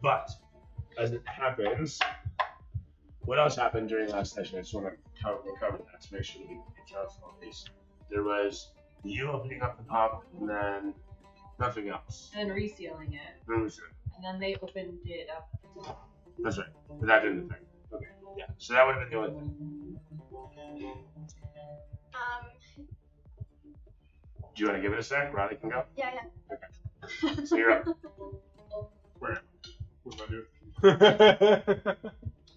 But as it happens, what else happened during last session? I just want to recover that to make sure that we count all these. There was you opening up the pump and then nothing else. And then resealing it. And then they opened it up. that's right. But that didn't affect it. Okay. Yeah. So that would have been the only thing. Do you want to give it a sec? Riley can go? Yeah. Okay. So you're up. Where? What am I doing?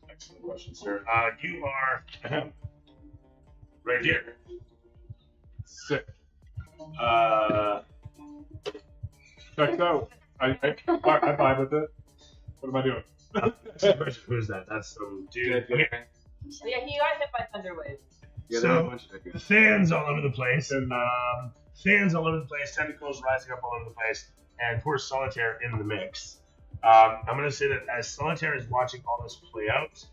Excellent question, sir. You are right here. Sick. Check out. I vibe with it. What am I doing? Who's that? That's some dude. Okay. Oh, yeah, he got hit by Thunderwave. Yeah, So, fans all over the place. Fans all over the place. Tentacles rising up all over the place. And poor Solitaire in the mix. I'm going to say that as Solitaire is watching all this play out,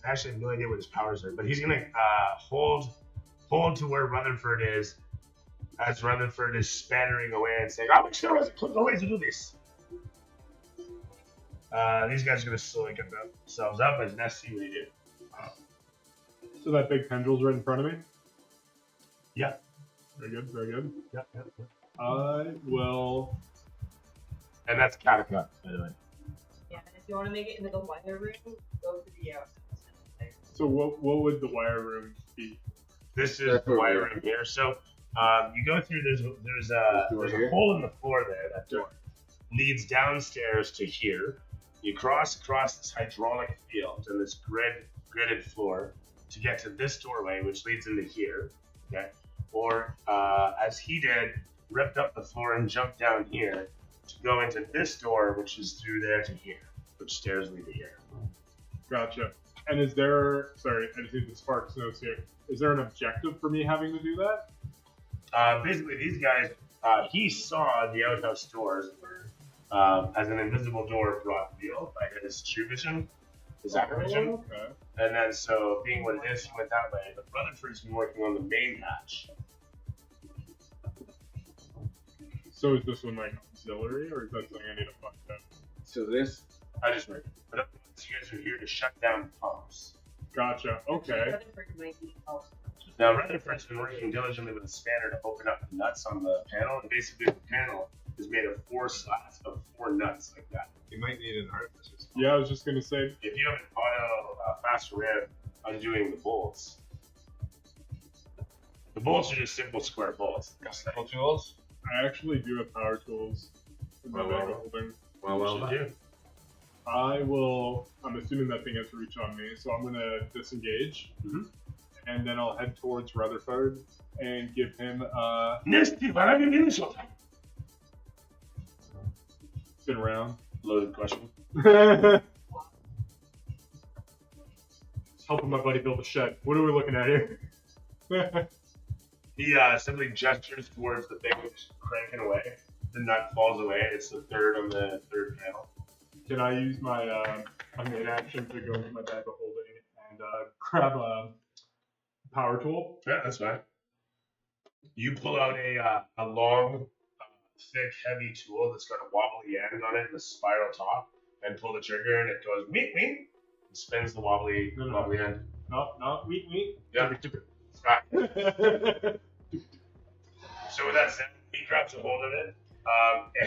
I actually have no idea what his powers are, but he's going to hold to where Rutherford is, as Rutherford is spattering away and saying, "I'm sure there's a clever way to do this." These guys are going to slowly get themselves up, and let's see what he do. So that big tendril's right in front of me? Yeah. Very good, very good. Yep. I will... And that's Kataka, by the way. Yeah, and if you want to make it into the weather room, go to the So what would the wire room be? This is the wire room here. So you go through, there's a hole in the floor there. That door leads downstairs to here. You cross across this hydraulic field and this gridded floor to get to this doorway, which leads into here. Okay. Or as he did, ripped up the floor and jumped down here to go into this door, which is through there to here, which stairs lead to here. Gotcha. And is there, sorry, I just need the Sparks notes here. Is there an objective for me having to do that? Basically, these guys, he saw the outhouse doors were as an invisible door brought real by his true vision, his apparition. Okay. And then, so being what it is, he went that way. But Rutherford's been working on the main hatch. So is this one like auxiliary, or is that something I need to find out? So this, I just read it. But you guys are here to shut down pumps. Gotcha. Okay. Now, Rutherford's been working diligently with a spanner to open up the nuts on the panel. And basically, the panel is made of 4 slats of 4 nuts like that. you might need an artificer. Yeah, I was just gonna say. If you have an auto faster way of undoing the bolts, the bolts are just simple square bolts. Simple tools. I actually do have power tools in my bag of holding. Well, do. I will. I'm assuming that thing has reach on me, so I'm gonna disengage, and then I'll head towards Rutherford and give him spin around. Loaded question. Helping my buddy build a shed. What are we looking at here? He simply gestures towards the thing which is cranking away. The nut falls away. It's the third on the third panel. Can I use my main action to go into my bag of holding and grab a power tool? Yeah, that's fine. You pull out a long, thick, heavy tool that's got a wobbly end on it and a spiral top, and pull the trigger, and it goes meet. It spins the wobbly end. No, meet. Yeah. So with that said, he grabs a hold of it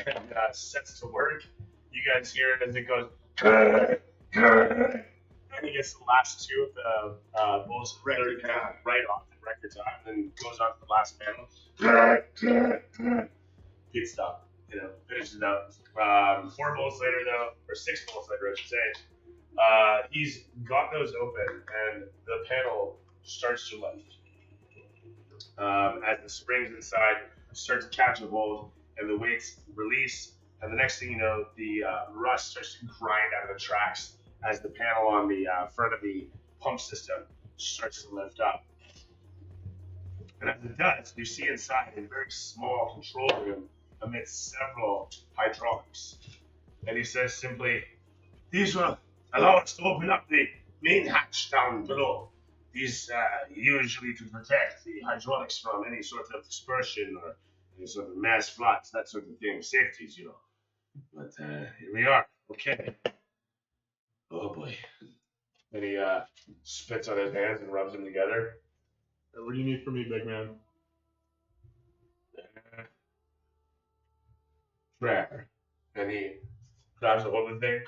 and sets to work. You guys hear it as it goes, and he gets the last 2 of the bolts right off the record time, and then goes on to the last panel. Good stuff. Finishes it up. 4 bolts later, though, or 6 bolts later, I should say, he's got those open, and the panel starts to lift. As the springs inside start to catch a hold, and the weights release, and the next thing you know, the rust starts to grind out of the tracks as the panel on the front of the pump system starts to lift up. And as it does, you see inside a very small control room amidst several hydraulics. And he says simply, "These will allow us to open up the main hatch down below. These usually to protect the hydraulics from any sort of dispersion or any sort of mass floods, that sort of thing, safeties, But here we are. Okay. Oh boy." And he spits on his hands and rubs them together. What do you need from me, big man? Prayer. And he grabs a hold of the thing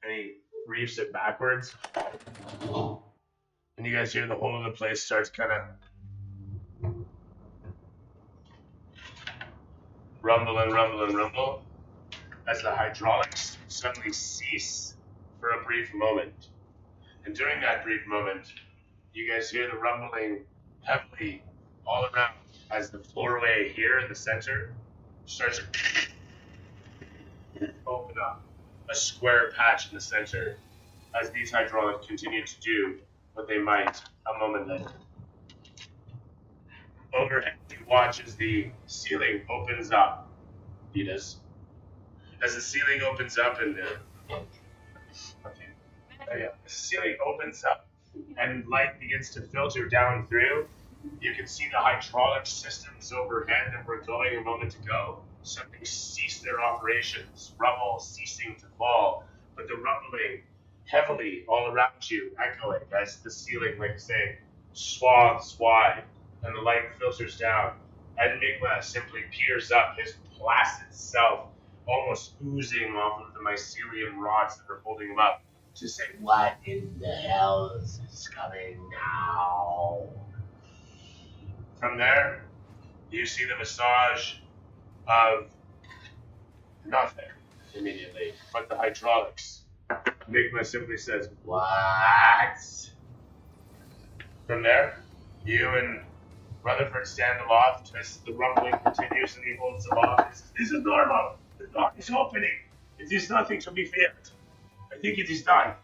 and he reefs it backwards. And you guys hear the whole of the place starts kind of rumble as the hydraulics suddenly cease for a brief moment. And during that brief moment, you guys hear the rumbling heavily all around as the floorway here in the center starts to open up a square patch in the center as these hydraulics continue to do what they might a moment later. Overhead, you watch as the ceiling opens up. As the ceiling opens up and the ceiling opens up and light begins to filter down through, you can see the hydraulic systems overhead that were going a moment ago suddenly cease their operations, rubble ceasing to fall, but the rumbling heavily all around you, echoing as the ceiling, like I say, swaths wide and the light filters down. And Migma simply peers up, his placid self almost oozing off of the mycelium rods that are holding him up, to say, "What in the hell is coming now?" From there, you see the massage of nothing immediately, but the hydraulics. Migma simply says, "What?" From there, you and Rutherford stand aloft as the rumbling continues and he holds aloft. He says, "This is normal. The door is opening. It is nothing to be feared. I think it is done.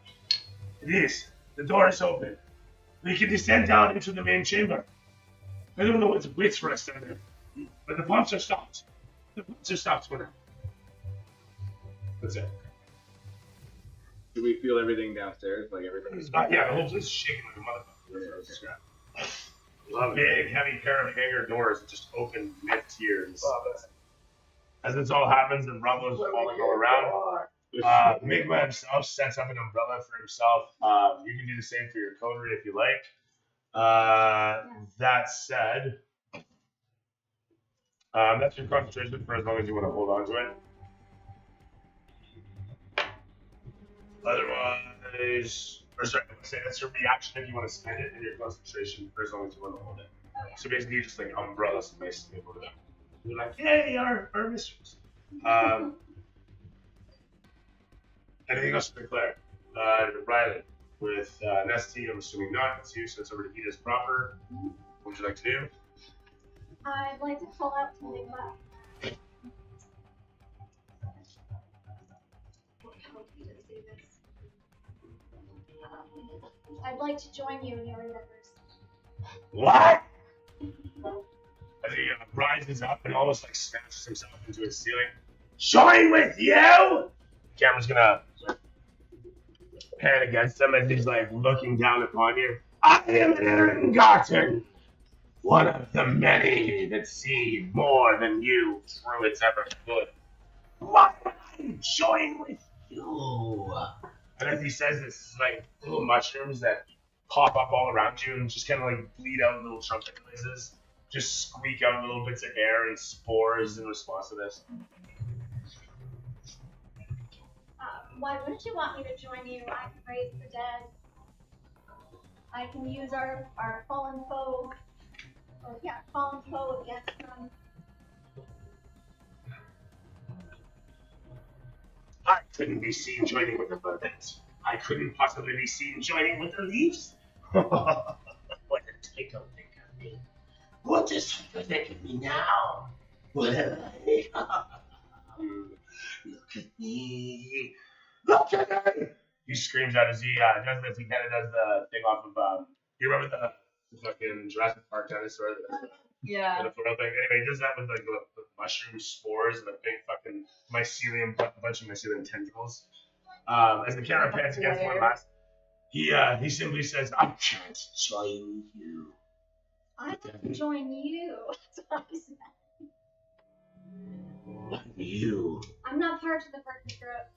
It is. The door is open. We can descend down into the main chamber. I don't know what waits for us down there, but the pumps are stopped. The pumps are stopped for now." That's it. Do we feel everything downstairs? Like everything's Yeah, the whole place is shaking like a motherfucker. A big, heavy pair of hangar doors that just open mid-tiers. As this all happens and rubble is falling all around, Migma himself sets up an umbrella for himself. You can do the same for your coterie if you like. That said, that's your concentration for as long as you want to hold on to it. Otherwise, or sorry, say that's your reaction if you want to spend it, and your concentration for as long as you want to hold it. So basically, you just like umbrella some basically over them. You're like, "Yay, our mistress." Anything else to declare? Riley, with Nesty, I'm assuming not. It's you, so it's over to Edith proper. What would you like to do? I'd like to call out to Migma. How do you say this? I'd like to join you in your endeavors. What? As he rises up and almost like smashes himself into his ceiling. "Join with you?" Cameron's gonna pan against him as he's like looking down upon you. "I am an Irungarten, one of the many that see more than you through its ever could. Why would I join with you?" And as he says this, like little mushrooms that pop up all around you and just kind of like bleed out little trumpet noises, just squeak out little bits of air and spores in response to this. Why wouldn't you want me to join you? I can raise the dead. I can use our fallen foe. Oh yeah, fallen foe against them. I couldn't be seen joining with the birds. I couldn't possibly be seen joining with the leaves. What a tickle think of me. What does you think of me now? Well, look at me. Look at me! He screams out as he does this. He kind of does the thing off of, you remember the fucking Jurassic Park dinosaur that does Yeah. the floral thing? Anyway, he does that with like the mushroom spores and a big fucking mycelium, a bunch of mycelium tentacles. As the camera pans against one last, he simply says, "I can't join you." I can join you. That's what I said. You. I'm not part of the forbidden grove.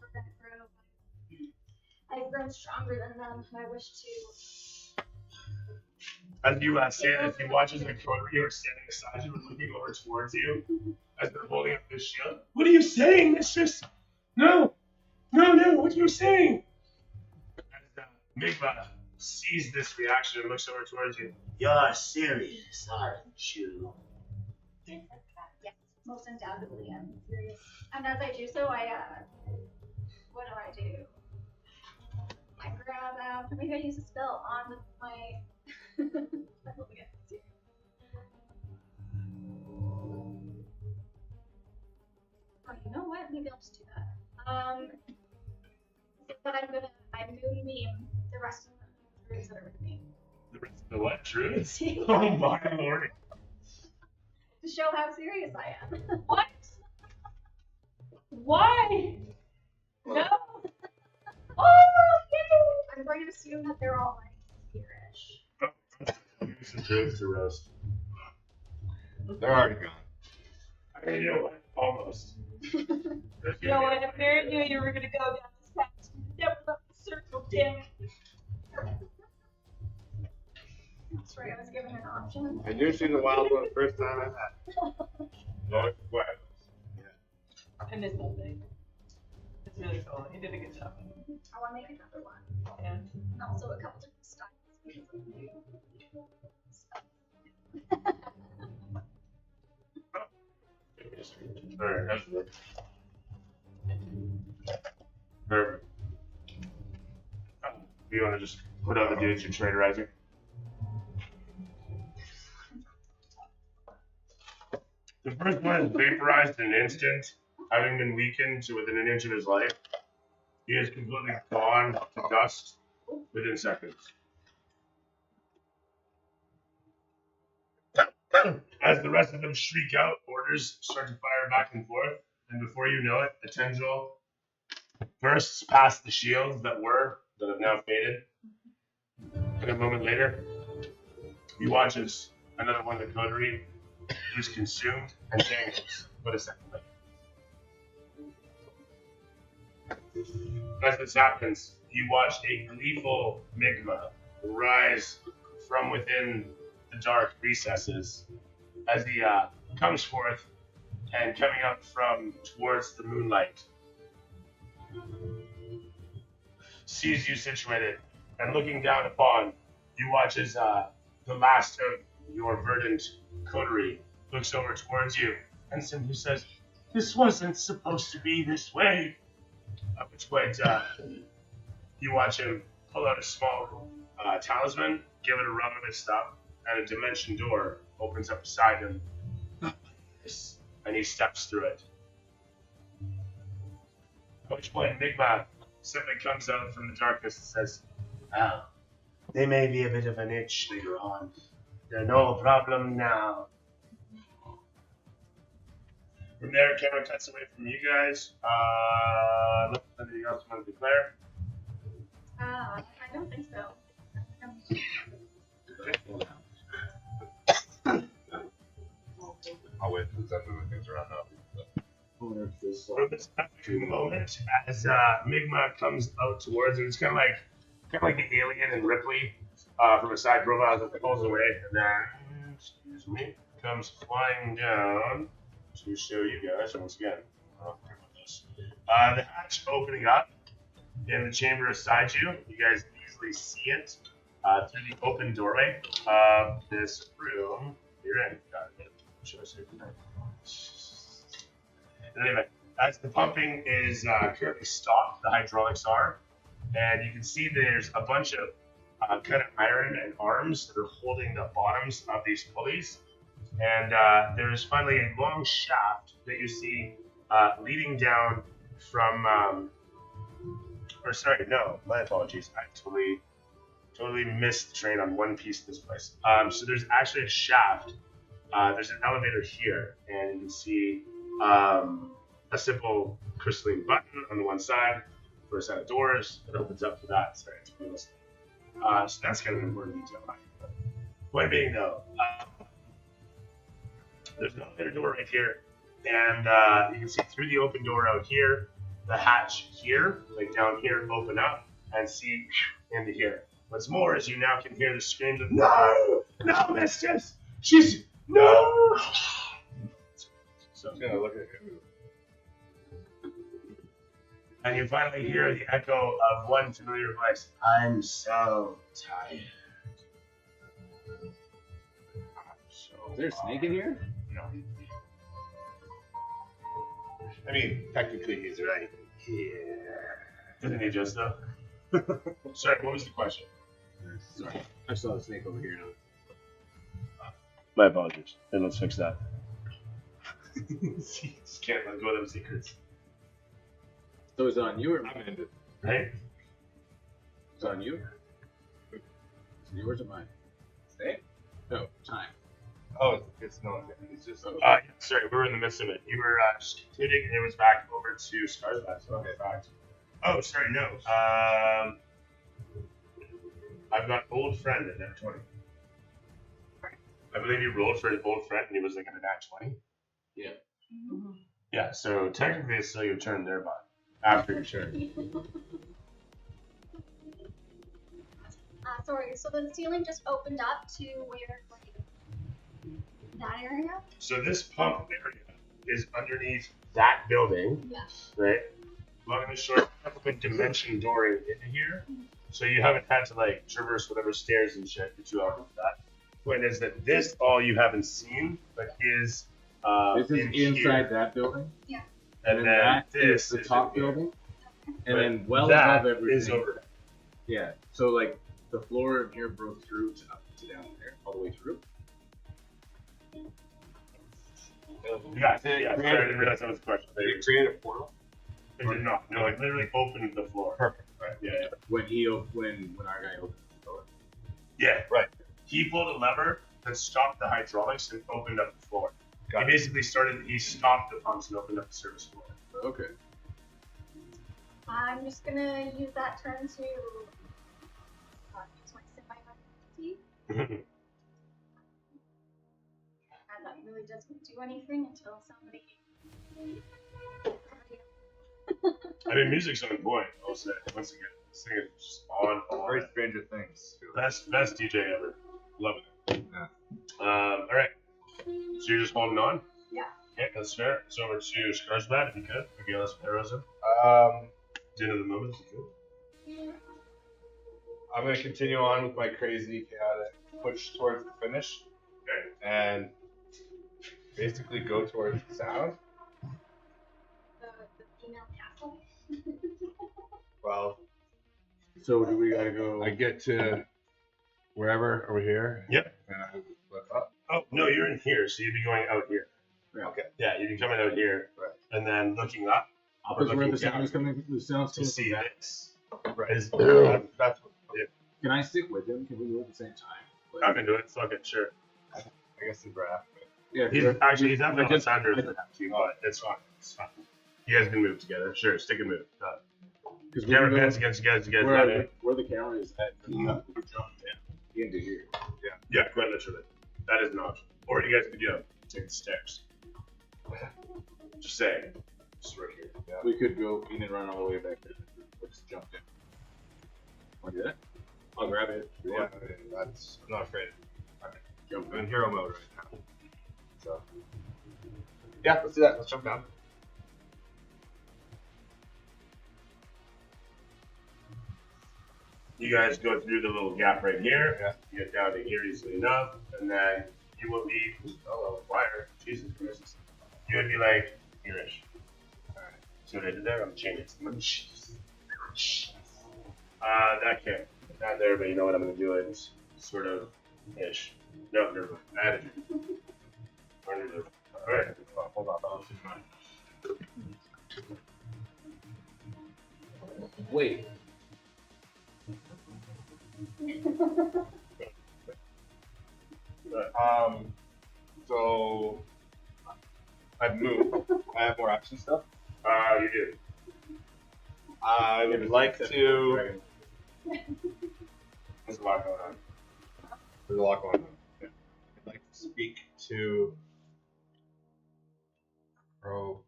I've grown stronger than them, and I wish to. As you say that, he watches the coterie are standing beside you and looking over towards you as they're holding up this shield. "What are you saying, mistress? No, what are you saying?" As Migma sees this reaction and looks over towards you. "You're serious, aren't you?" Yes, most undoubtedly, I'm serious. And as I do so, I what do? I grab out. Maybe I use a spell on my. Oh, you know what? Maybe I'll just do that. But I moonbeam the rest of the druids that are with me. The rest of the what? Druids? Oh my lord. To show how serious I am. What? Why? No. Oh, yay! I'm going to assume that they're all like here-ish. Use some druids to roast. They're already gone. I mean, you know what? Almost. You know what? I never knew you were gonna go down this path. Never left the circle, damn it. That's right, I was given an option. I knew she was a wild one the first time I met. No, what? I missed that thing. It's really cool. You did a good job. I want to make another one. Yeah. And also a couple different styles. Because of the stuff. Alright, that's good. Perfect. You want to just put out the dudes you're traitorizing? The first one is vaporized in an instant, having been weakened to within an inch of his life. He is completely gone to dust within seconds. As the rest of them shriek out, orders start to fire back and forth, and before you know it, a tendril bursts past the shields that have now faded. And a moment later, you watch as another one of the coterie is consumed and dangles, but a second later. As this happens, you watch a gleeful Migma rise from within the dark recesses as he comes forth and coming up from towards the moonlight, sees you situated and looking down upon, you watch as the last of your verdant coterie looks over towards you and simply says, "This wasn't supposed to be this way." At which point, you watch him pull out a small talisman, give it a rub of his stuff, and a dimension door opens up beside him, and he steps through it. At which point, Migma simply comes out from the darkness and says, "Oh, they may be a bit of an itch later on. They're no problem now." From there, camera cuts away from you guys. Anything else you want to declare? I don't think so. I'll wait for the second when things are wrapped up. For this epic moment, as Migma comes out towards him, it's kind of like the alien in Ripley from a side profile that pulls away, and then, excuse me, comes flying down to show you guys once again. The hatch opening up in the chamber beside you. You guys easily see it through the open doorway of this room. You're in. Got it. Should I say goodnight? Anyway, as the pumping is currently stopped, the hydraulics are, and you can see there's a bunch of kind of iron and arms that are holding the bottoms of these pulleys. And there's finally a long shaft that you see leading down from, my apologies. I totally missed the train on one piece of this place. So there's actually a shaft. There's an elevator here, and you can see a simple crystalline button on the one side for a set of doors that opens up to that. Sorry, it's pretty listening. So that's kind of an important detail. Point being, though, there's an elevator door right here, and you can see through the open door out here, the hatch here, like down here, open up and see into here. What's more is you now can hear the screams of "No! No, mistress! She's no!" So I'm gonna look at him. and you finally hear the echo of one familiar voice. "I'm so tired." Is there a snake in here? No. I mean, technically he's right here. Doesn't he just though? Sorry, what was the question? Sorry, I saw the snake over here now. My apologies. And let's fix that. Just can't let go of them secrets. So is it on you or I'm ended. Right? Is it on you? Is it yours or mine? Snake? No, time. Oh, it's not. It's just. Sorry, we were in the midst of it. You were just concluding, and it was back over to Skarsgård. So okay, fact. Oh, sorry, no. I've got old friend at net 20. I believe you rolled for his old friend, and he was like at a nat 20. Yeah. Yeah, so technically it's still your turn there, but after your turn. Sorry, so the ceiling just opened up to where, like, that area? So this pump area is underneath that building, Yes. right? Long and short, you have a dimension dooring into here, so you haven't had to like traverse whatever stairs and shit that you are with that. Point is that this all you haven't seen, but is This is in inside here. that building, Yeah. And then that this is the is top in here. building, Okay. and But then well that above everything. is over there. Yeah. So like the floor in here broke through to up to down there, all the way through. Yeah, sorry, I didn't realize that was the question. Did it create a portal? It did not. No, it literally opened the floor. Perfect. Right. Yeah, yeah. When our guy opened the door. Yeah. Right. He pulled a lever that stopped the hydraulics and opened up the floor. Got He basically he stopped the pumps and opened up the service floor. Okay. I'm just gonna use that turn to use my semi-ability. I And that really doesn't do anything until somebody. mean, music's on point. I'll say once again, this thing is just on. Very Stranger Things. Best DJ ever. Love it. Yeah. All right. So you're just holding on. Yeah. Okay, that's fair. It's over to Skarsgård if you could. Again, let's arrows him. Do another movement if you could. I'm gonna continue on with my crazy chaotic push towards the finish, Okay. and basically go towards the sound. The female castle. Well, So do we gotta go? I get to wherever over here. Yep. And I flip up. Oh no, you're in here, so you'd be going out here. Okay. Yeah, you'd be coming out here, Right. and then looking up. Because where looking the sound down is coming, the sound's to coming see from that. this. Right. Is That's Can I stick with him? Can we go at the same time? Like, I'm into it. Fuck it, sure. I guess the draft. yeah. He's having I just- Alessandro I- for that too, but it's fine. It's fine. You guys can move together. Sure, stick and move. Because Camera pans against you guys. You guys where, got it. where the camera is at, we could jump down into here. Yeah, quite literally. That is an option. Or you guys could take the stairs. Just saying. Just right here. We could go in and run all the way back there. Let's jump in. Want to do that? I'll grab it. if you Yeah, want. that's. I'm not afraid. Jump I'm in in. hero mode right now. So. Yeah, let's do that. Let's jump down. You guys go through the little gap right here. Yeah. You get down to here easily enough, and then you will be. Oh, wire. Jesus Christ. You would be like here-ish. Alright. See what I did there? I'm changing it. That can't. Not there, but you know what I'm gonna do? It's sort of ish. No, never mind. Added it. Alright. Hold on. Wait. So I've moved. I have more action stuff. You do. I would like to. There's a lot going on. There's a lot going on. I'd like to speak to Crocus.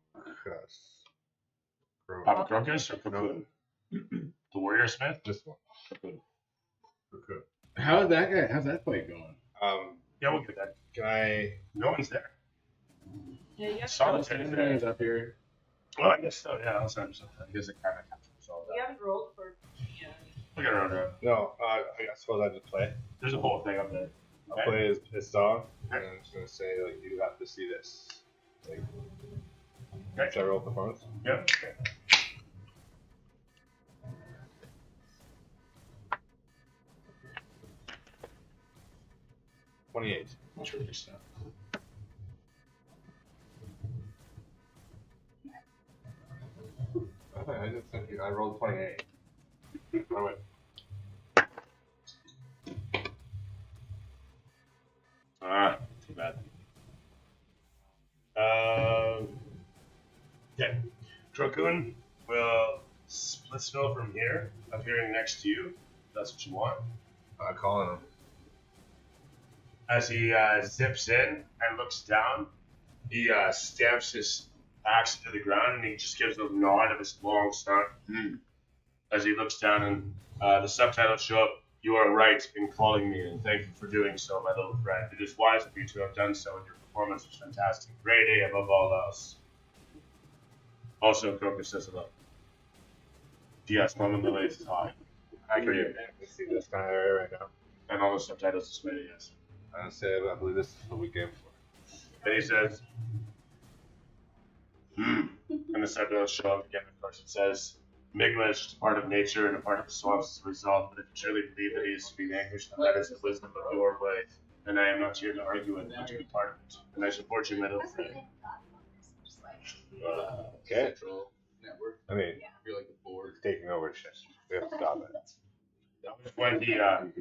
Papa Crocus or Cocoon? The Warrior Smith? This one. Cocoon. Cocoon. How's that fight going? Yeah, we'll get that. Can I? No one's there. Yeah, you have Solitaire is there. Is up here. Well, I guess so, yeah. I'll send something. I guess it kind of captures all You that. haven't rolled for. Yeah. Look at around there. No. I suppose I just play. There's a whole thing up there. I'll play his song, and I'm just gonna say like you have to see this. Like, Okay. should I roll performance? Yep. 28. Trigger stuff. I just think I rolled 28. Oh, wait. Too bad. Okay. Drokun will split snow from here, appearing next to you. If that's what you want. I'm calling him. As he zips in and looks down, he stamps his axe into the ground and he just gives a nod of his long snout. As he looks down and the subtitles show up. You are right in calling me, and thank you for doing so, my little friend. It is wise of you to have done so, and your performance was fantastic. Grade A above all else. Also, Coca says hello. Yes, Mama Lily is high. I can see this kind of area right now. And all the subtitles displayed, yes. I say I believe this is what we came for. And he says, and the subtitles show up again. Of course, it says, Migla is just a part of nature and a part of the swamps as a result, but if you truly believe that he is to be vanquished, then that is the wisdom of your way. And I am not here to argue it, but to be part of it. And I support you, my little friend. Okay. Central network. I mean, I feel like the board. it's taking over shit. We have to stop it. That was when he, and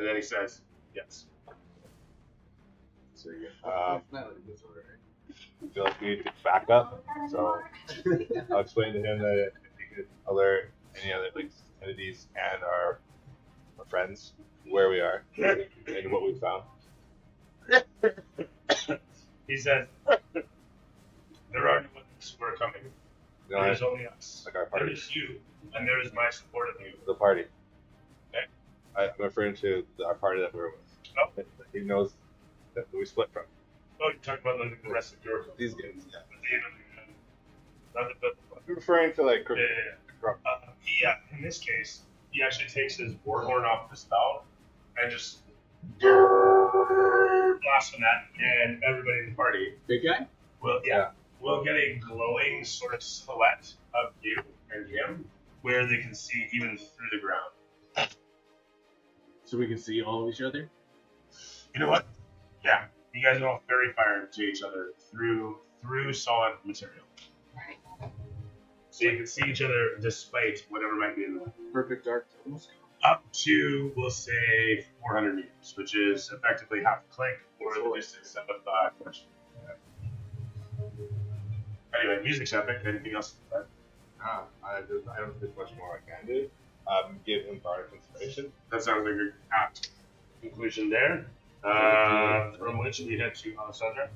then he says, yes. So, It's not like this order, right? I feel like we need to back up. So I'll explain to him that if he could alert any other like entities and our friends where we are and what we found. He says, there are no others who are coming. You know, There is only us. like our There party. is you, and there is my support of you. The party. Okay. I'm referring to our party that we were with. Oh. That he knows that we split from. Oh, you're talking about like, the rest of your These guys. Yeah. I'm referring to like. Yeah, in this case, he actually takes his warhorn off the spout and just blasts on that, and everybody in the party Big guy? will get a glowing sort of silhouette of you and him, where they can see even through the ground. So we can see all of each other? You know what? Yeah, you guys are all fairy fire to each other through solid material. Right. So you can see each other despite whatever might be in the way. Perfect dark tones. Up to, we'll say, 400 meters, which is effectively half a click or the distance of a question. Anyway, music's epic. Anything else? I don't think much more I can do. Give him bardic inspiration. That sounds like a apt conclusion there. From which we head to Alessandra.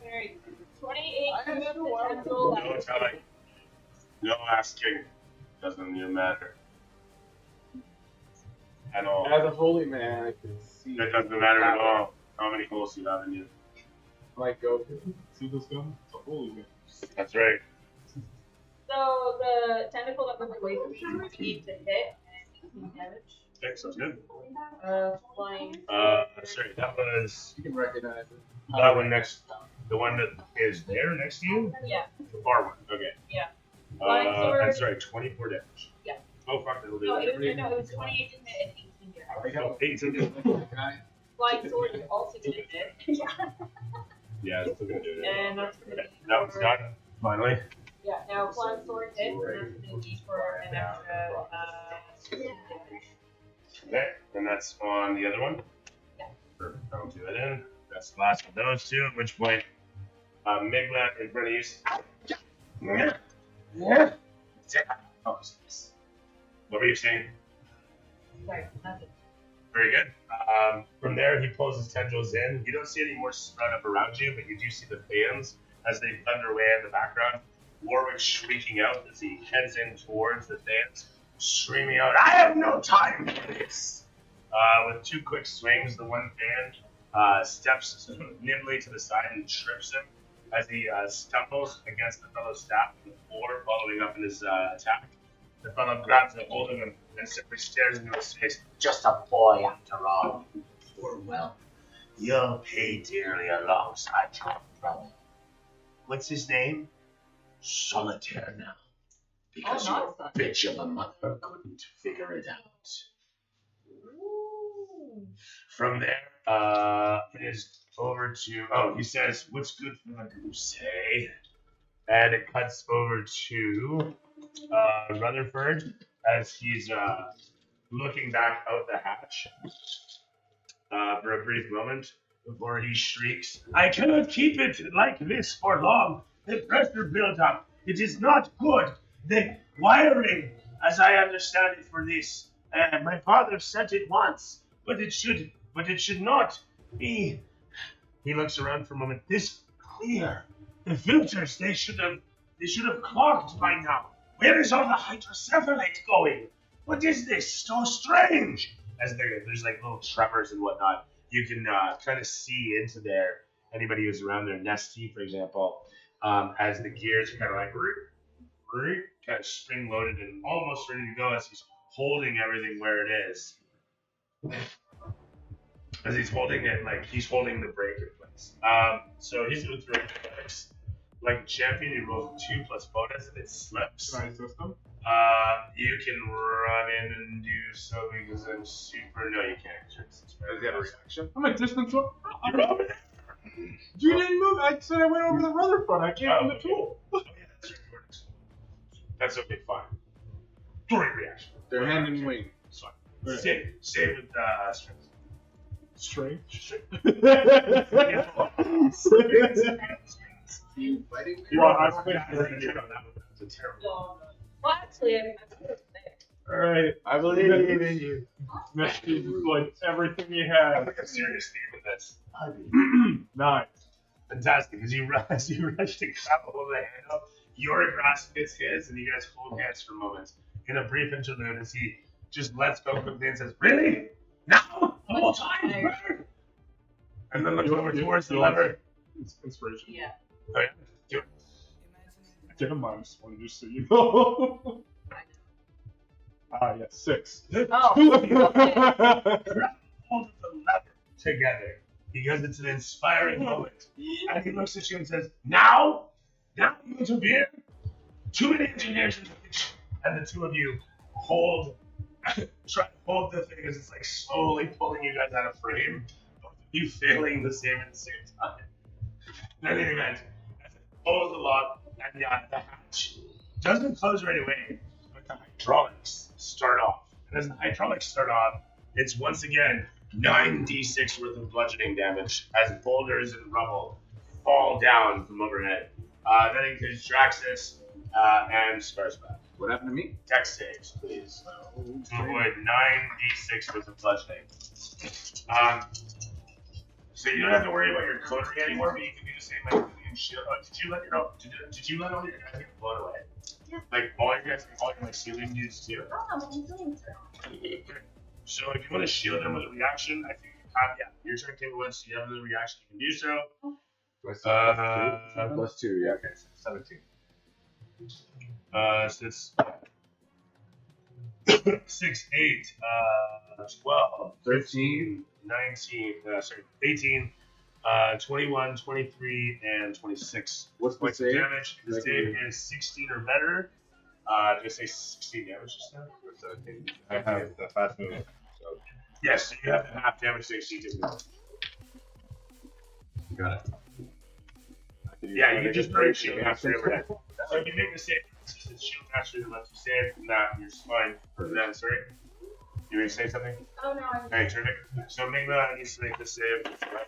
Alright, 28 I have never watched potential. No telling. No asking. Doesn't even matter. At all. As a holy man, I can see. It doesn't matter at all how many holes you have in you. Like go. See this gun? It's a holy man. That's right. So the tentacle that moved away from me is 8 to hit and 18 damage. Okay, sounds good. Flying. Sorry, that was You can recognize it. that one next. The one that is there next to you? Yeah. The far one. Okay. Yeah. Flying sword. I'm sorry, 24 damage. Yeah. Oh, fuck, that'll do No, that. it was 28 to hit and 18 damage. Oh, 18. Flying sword is also going to hit. Yeah, it's still gonna do it. And that's going to be That one's done. Finally. Yeah, now flying sword hits, and that's going to be for an extra 16 damage. Okay, and that's on the other one? Yeah. Perfect. I'll do it in. That's the last of those two, at which point, Migla in front of you. Oh, what were you saying? Sorry, nothing. Very good. From there, he pulls his tendrils in. You don't see any more spread up around you, but you do see the fans as they thunder away in the background. Warwick shrieking out as he heads in towards the fans, screaming out, "I have no time for this!" With two quick swings, the one fan steps nimbly to the side and trips him as he stumbles against the fellow's staff on the floor, following up in his attack. The fellow grabs a hold of him and simply stares into his face. "Just a boy after all. for well. You'll pay dearly alongside your brother. What's his name? Solitaire now. Because your not bitch of a mother couldn't figure it out. Ooh. From there, it is over to, he says, what's good for the goose, eh? And it cuts over to Rutherford as he's looking back out the hatch for a brief moment before he shrieks, I cannot keep it like this for long. The pressure built up. It is not good. The wiring, as I understand it for this, my father said it once, but it should not be. He looks around for a moment. This clear. The filters, they should have clogged by now. Where is all the hydrocephalate going? What is this? So strange. As there's like little tremors and whatnot, you can kind of see into there. Anybody who's around their Nestea, for example, as the gears are kind of like kind of spring loaded and almost ready to go as he's holding everything where it is. As he's holding it, like he's holding the brake in place. So he's going through athletics. Like a champion, he rolls 2 plus bonus and it slips. Nice system. You can run in and do so because I'm super. No, you can't. Does he have a reaction? I'm a distance. You're over there. You didn't move. I said I went over the Rutherford. I came from the tool. Oh, yeah, that's right. That's okay, fine. 3 reaction. They're hand and wing. It's fine. Save with strength. Strength. You fighting? You want I That's a terrible. Well, actually, I'm Alright. I believe in you. Next is like everything you I have. think I'm serious with this. 9. Fantastic. As you rush to grab hold of the handle, your grasp hits his, and you guys hold hands for a moment. In a brief interlude, as he just lets go quickly and says, "Really? Now? The whole time? And then looks over towards the lever. It's inspiration. yeah. Oh, yeah? Do it. Get a -1 just so you know. Yeah, 6. Oh. Hold of the lever together because it's an inspiring moment. And he looks at you and says, Now you interfere. 2 of the engineers in the kitchen, and the 2 of you try to hold the thing as it's like slowly pulling you guys out of frame. Both of you failing the same at the same time. In any event, as it pulls the lock, and the hatch doesn't close right away, but the hydraulics start off. And as the hydraulics start off, it's once again 9d6 worth of bludgeoning damage as boulders and rubble fall down from overhead. Then it distracts us and Scar's back. What happened to me? Dex saves, please. To avoid 9d6 worth of bludgeoning. So you don't have to worry about your coterie anymore, but you can do the same like with the shield. Did you let all your guys get blown away? Yeah. Like all your guys, all your like ceiling dudes too. Oh, I'm doing so. So if you want to shield them with a reaction, I think you have your turntable once you have the reaction, you can do so. Do I still have +2? Yeah, okay, so 17. So it's 6, 8, 12, 13, 19, 18, 21, 23, and 26. What's the points of save? damage. The save is 16 or better. Did I say 16 damage just now? Or 17? I have the fast move. So. Yes, so you have the half damage to exceed it. Got it. Yeah, you just break shield mastery overhead. So if you make the save, it's just a shield mastery that lets you save from that, and you're fine. For that, sorry. You ready to say something? Oh no, I'm. Alright, terrific. So Migma needs to make the save. I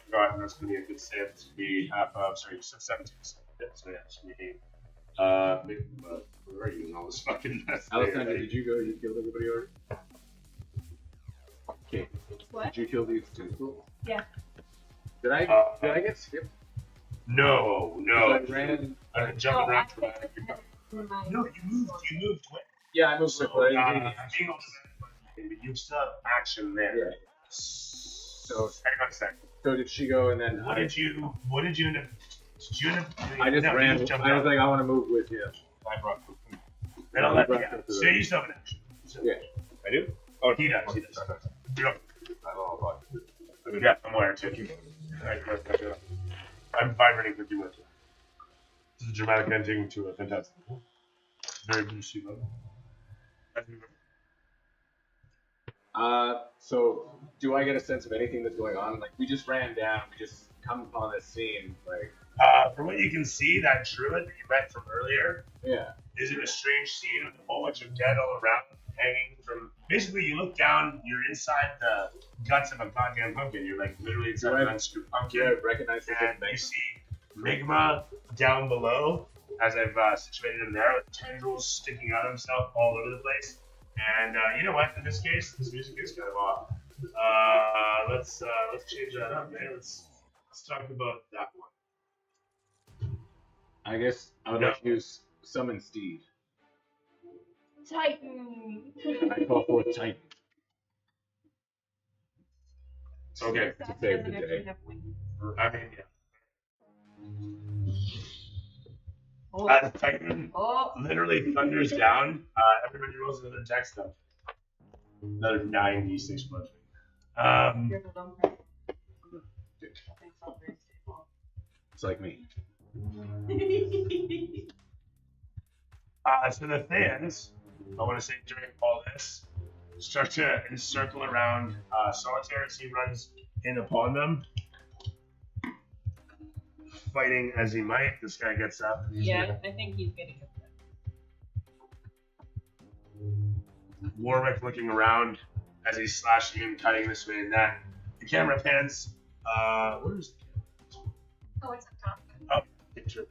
forgot, that's going to be a good save. It's going to be half of, sorry, 17. So yeah, it's going to be Migma, where are you in all this fucking mess? Alexander, did you go? You killed everybody already? Okay. What? Did you kill these two? Yeah. Did I get skipped? No. I ran. Jumping around. No, You moved quick. Yeah, I moved So, quickly. being able to but you still have action there. Yeah. So hang on a second. So did she go and then? What did you end up? Did you end up? I just ran. I was like, I want to move with you. I brought. Then I'll let you go. So you still have an action. So, Yeah. I do? Oh, he does. Sorry. You go. I don't know. I Yeah, I'm wired too. I'm vibrating with you. This is a dramatic ending to a fantastic. Very juicy level. So do I get a sense of anything that's going on? Like, we just ran down, we just come upon this scene, like. From what you can see, that druid that you met from earlier is in a strange scene with a whole bunch of dead all around, hanging from. Basically, you look down, you're inside the guts of a goddamn pumpkin. You're like literally inside an unscrewed pumpkin. Yeah, recognize the And you see Migma down below, as I've situated him there, with tendrils sticking out of himself all over the place. And you know what? In this case, this music is kind of off. Let's change that up, man. Let's talk about that one. I guess I would like to use Summon Steed. Titan. I call forth Titan. It's okay. To save the day. I mean, Oh. As Titan literally thunders down, everybody rolls another deck stuff. Another 96 plus. It's like me. So the Thayans, I want to say during all this, start to encircle around Solitaire as he runs in upon them. Fighting as he might, this guy gets up. Yeah, I think he's getting upset. Warwick looking around as he's slashing and cutting this way and that. The camera pans. Where is the camera? Oh, it's up top. Oh, picture.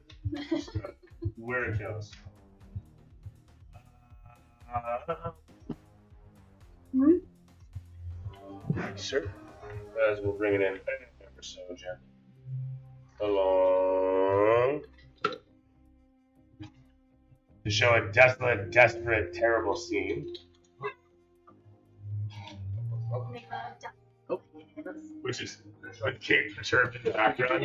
Where it goes. Sure. As we'll bring it in ever so gently. Along. To show a desolate, desperate, terrible scene. Which is like Kate perturbed in the background.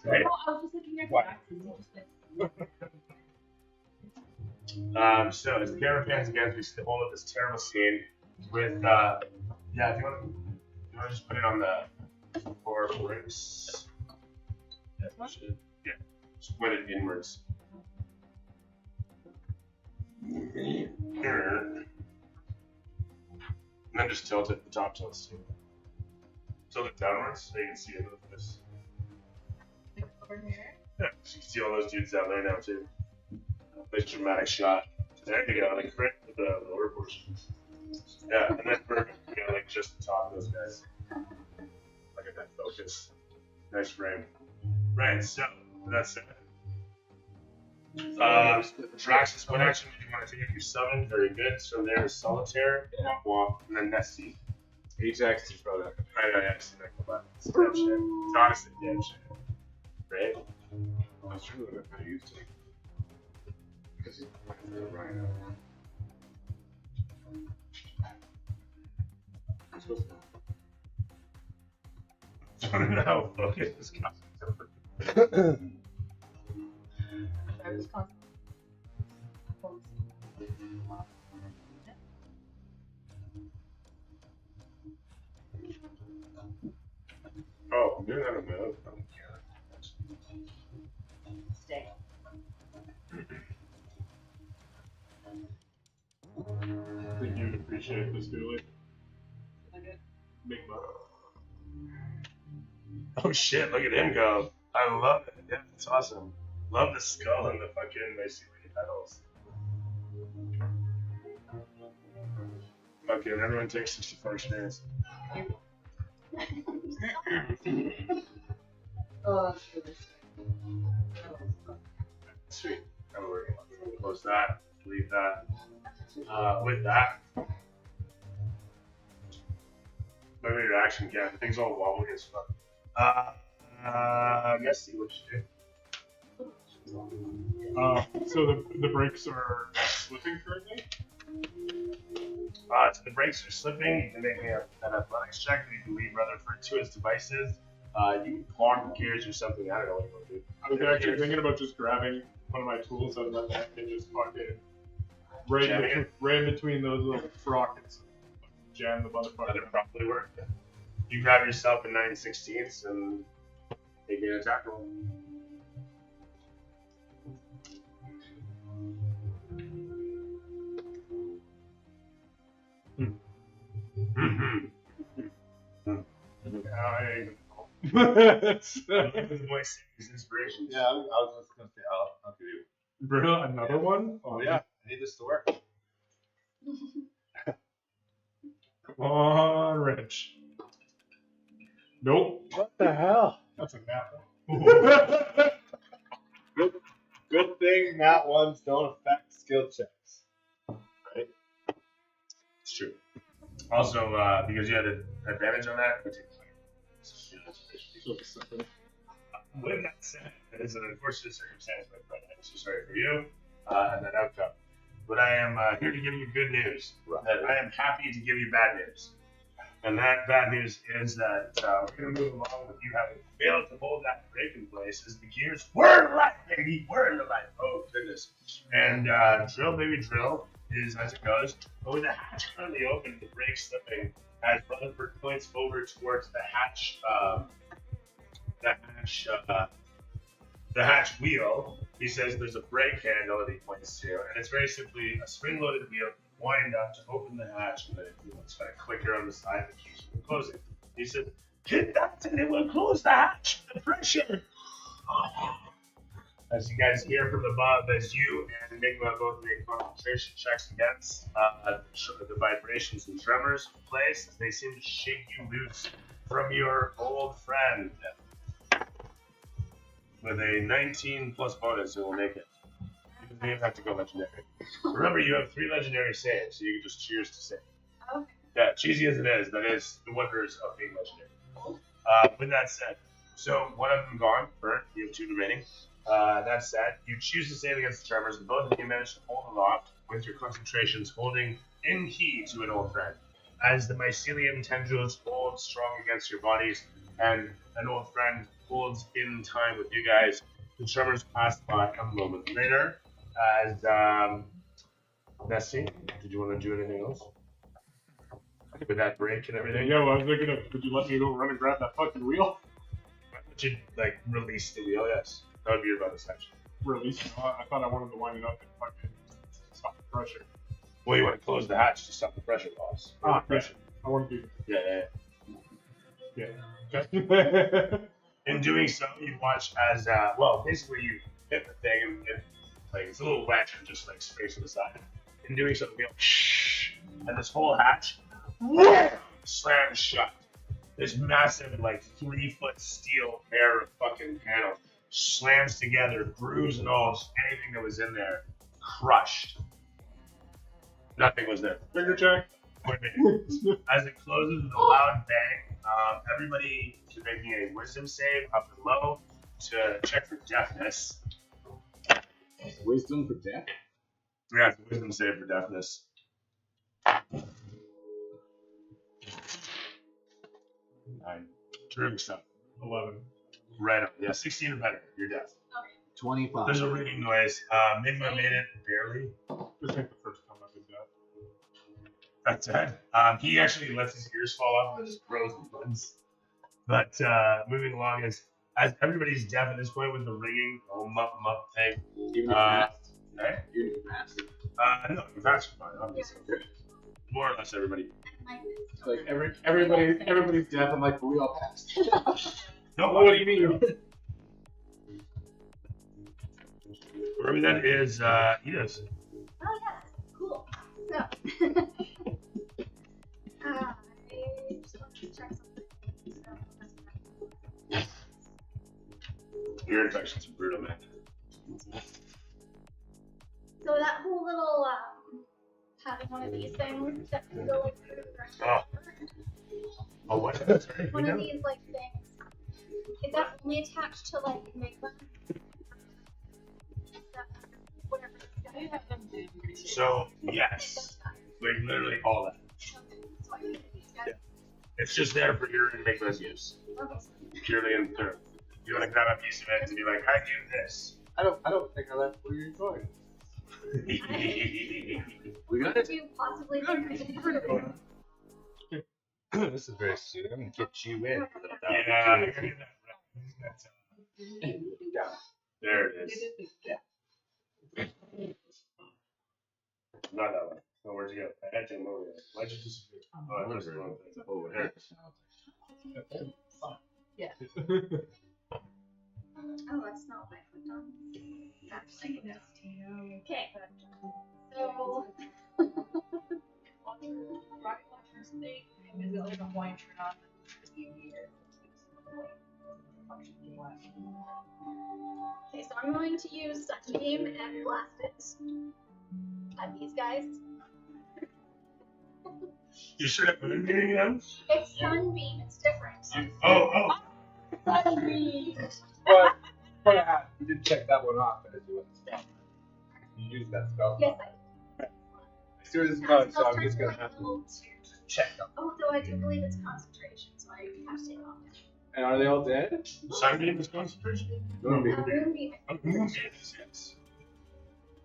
Right? Oh, I was just looking at What? the So as the camera pans again, we see the whole of this terrible scene with if you want to just put it on the 4 bricks. Yeah, just put it inwards. Here. And then just tilt it, the top tilts too. Tilt it downwards so you can see into this. over here. Yeah, so you can see all those dudes down there now too. Nice dramatic shot. There you go, like right with the lower portion. Yeah, and then perfect. You got like just the top of those guys. Look at that focus. Nice frame. Right, so that's it. Draxus, what action did you want to take if you summoned? Very good. So there's Solitaire, Walk, and then Nessie. Ajax is probably not I know, yeah, I've seen that come up. It's dead shit. It's honestly dead shit. Right? I was trying to look at how you used to. Because he's the rhino. I'm supposed to I don't know. Focus is constant. I was constantly. Oh, I'm doing that on my own. Stay. I think you'd appreciate this, Dooley. Big buck. Oh shit, look at him go. I love it. Yeah, it's awesome. Love the skull and the fucking mycelium petals. Fucking everyone takes 64 shares. Oh, that's really Sweet. I'm working. Close that. Leave that. With that. Maybe your action again. Things all wobbly as fuck. Let's see what you do. So the brakes are slipping currently? So the brakes are slipping. You can make me an athletics check. You can leave Rutherford to his devices. You can clog the gears or something. I don't know what you want to do. I was actually thinking about just grabbing one of my tools out of my bag and just fucking right in between those little sprockets. Jam the motherfucker. That'd probably work. You grab yourself a 9/16 and make an attack roll. The voice is inspiration. Yeah, I was just gonna say I'll give you. Bro, another one? Oh yeah, I need this to work. Come on, Rich. Nope. What the hell? That's a nap. Good thing that ones don't affect skill checks. Right? It's true. Also, because you had an advantage on that, we take with that said, it is an unfortunate circumstance, my friend. I'm so sorry for you and that outcome. But I am here to give you good news. That I am happy to give you bad news. And that bad news is that we're going to move along with you having failed to hold that break in place as the gears were in the light, baby. We're in the light. Oh, goodness. And drill, baby, drill is as it goes. But with the hatch currently open, the brake slipping as Rutherford points over towards the hatch. The hatch wheel, he says there's a brake handle that he points to, and it's very simply a spring-loaded wheel wind up to open the hatch, and then it's got a clicker on the side that keeps it from closing. He says, hit that and it will close the hatch. The pressure. As you guys hear from above, as you and Enigma both make concentration checks against the vibrations and tremors in place, as they seem to shake you loose from your old friend. With a 19 plus bonus, it will make it. You don't even have to go legendary. Remember, you have 3 legendary saves, so you can just cheers to save. Okay. Yeah, cheesy as it is, that is the wonders of being legendary. With that said, so one of them gone, burnt, you have 2 remaining. That said, you choose to save against the tremors, and both of you manage to hold aloft with your concentrations holding in key to an old friend. As the mycelium tendrils hold strong against your bodies, and an old friend holds in time with you guys, the tremors pass by a moment later. As Nessie, did you want to do anything else with that break and everything? Yeah, well, I was thinking of, could you let me go run and grab that fucking wheel? Would you like release the wheel? Yes, that would be your bonus action. Release? I thought I wanted to wind it up and fucking stop the pressure. Well, you want to close the hatch to stop the pressure loss. Pressure. I want to do. Yeah. Okay. In doing so, you watch as basically you hit the thing and like it's a little wedge and just like space to the side. In doing so, the wheel and this whole hatch slams shut. This massive like 3-foot steel pair of fucking panels slams together, grooves and all, just anything that was in there crushed. Nothing was there. Finger check. As it closes with a loud bang, everybody is making a wisdom save up and low to check for deafness. Wisdom for death? Yeah, it's a wisdom save for deafness. 9. Terrific stuff. 11. Right up. Yeah, 16 or better. You're deaf. 25. There's a ringing noise. Migma made it barely. This ain't the first time I've been deaf. That's it. He actually lets his ears fall off and just grows the buds. But moving along as everybody's deaf at this point with the ringing, mup thing. Even if fast. Eh? Even if fast. No, fast is fine, obviously. More or less everybody. It's like everybody's deaf. I'm like, but we all passed. No, what do you mean? Remember that is Edith. Oh yes, cool. So, I just want to check something. So, Your infections are brutal, man. so that whole little having one of these things that can go like through the ground. Oh, what? Sorry, One of these like things. Is that only attached to like Enigma? Whatever it's got. So, yes. Like, literally all that. Okay, so I need these guys. Yeah. It's just there for your Enigma's use. Okay. Purely and thoroughly. You want to grab a piece of it and be like, I do this. I don't think I left where you're going. We got Could you possibly This is very soon. I'm gonna get you in. Yeah, I heard that. That's, there it is. Not that one. No, where'd you go? I had you over there. Why'd you disappear? Oh, I pressed the wrong thing. Oh, There it is. Yeah. Oh, that's not what I clicked on. Actually, okay. So, Rocket launchers thing is it like a point turn on the TV or okay, so I'm going to use Sunbeam and blast it at these guys. You should have been doing them. It's Sunbeam, it's different. Oh. Sunbeam! But you did check that one off as you went to spell. You used that spell. Yes, I did. As soon as it's done, so I'm just gonna have to check them. Although I do believe it's concentration, so I have to take it off. And are they all dead? Sunbeam is concentration. Moonbeam. Moonbeam. Oh, Moonbeam is, yes.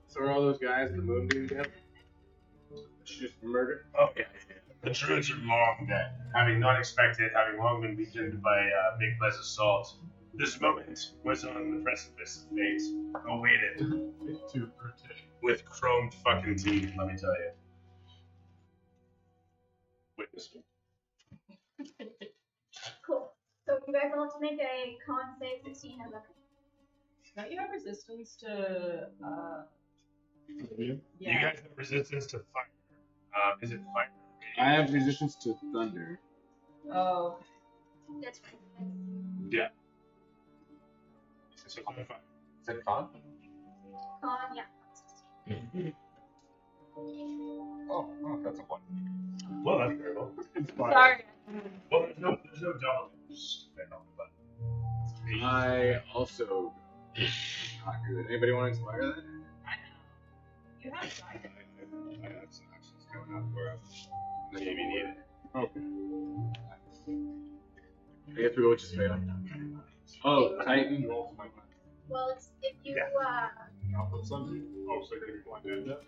So are all those guys in the Moonbeam dead? Just murdered? Oh, yeah. The druids are long dead. Having not expected, having long been weakened by Big Blaze assault, this moment was on the precipice of fate, awaited To protect. with chromed fucking teeth, let me tell you. Witness me. Cool. So you guys all have to make a con save 16 as a Don't you have resistance to You guys have resistance to fire. Is it fire? I have resistance to thunder. Oh. That's fine. Yeah. So fire. Is it con? Con, yeah. Oh, that's a one. Well, that's terrible. Sorry. Well, there's no double. I also not good. Anybody want to expire that? You have died. I have some actions going up where maybe need it. Okay. I guess we go with just straight up. Oh, Titan. Roll for my mind. Well, it's if you, I'll put something. Oh, so you're going to end up?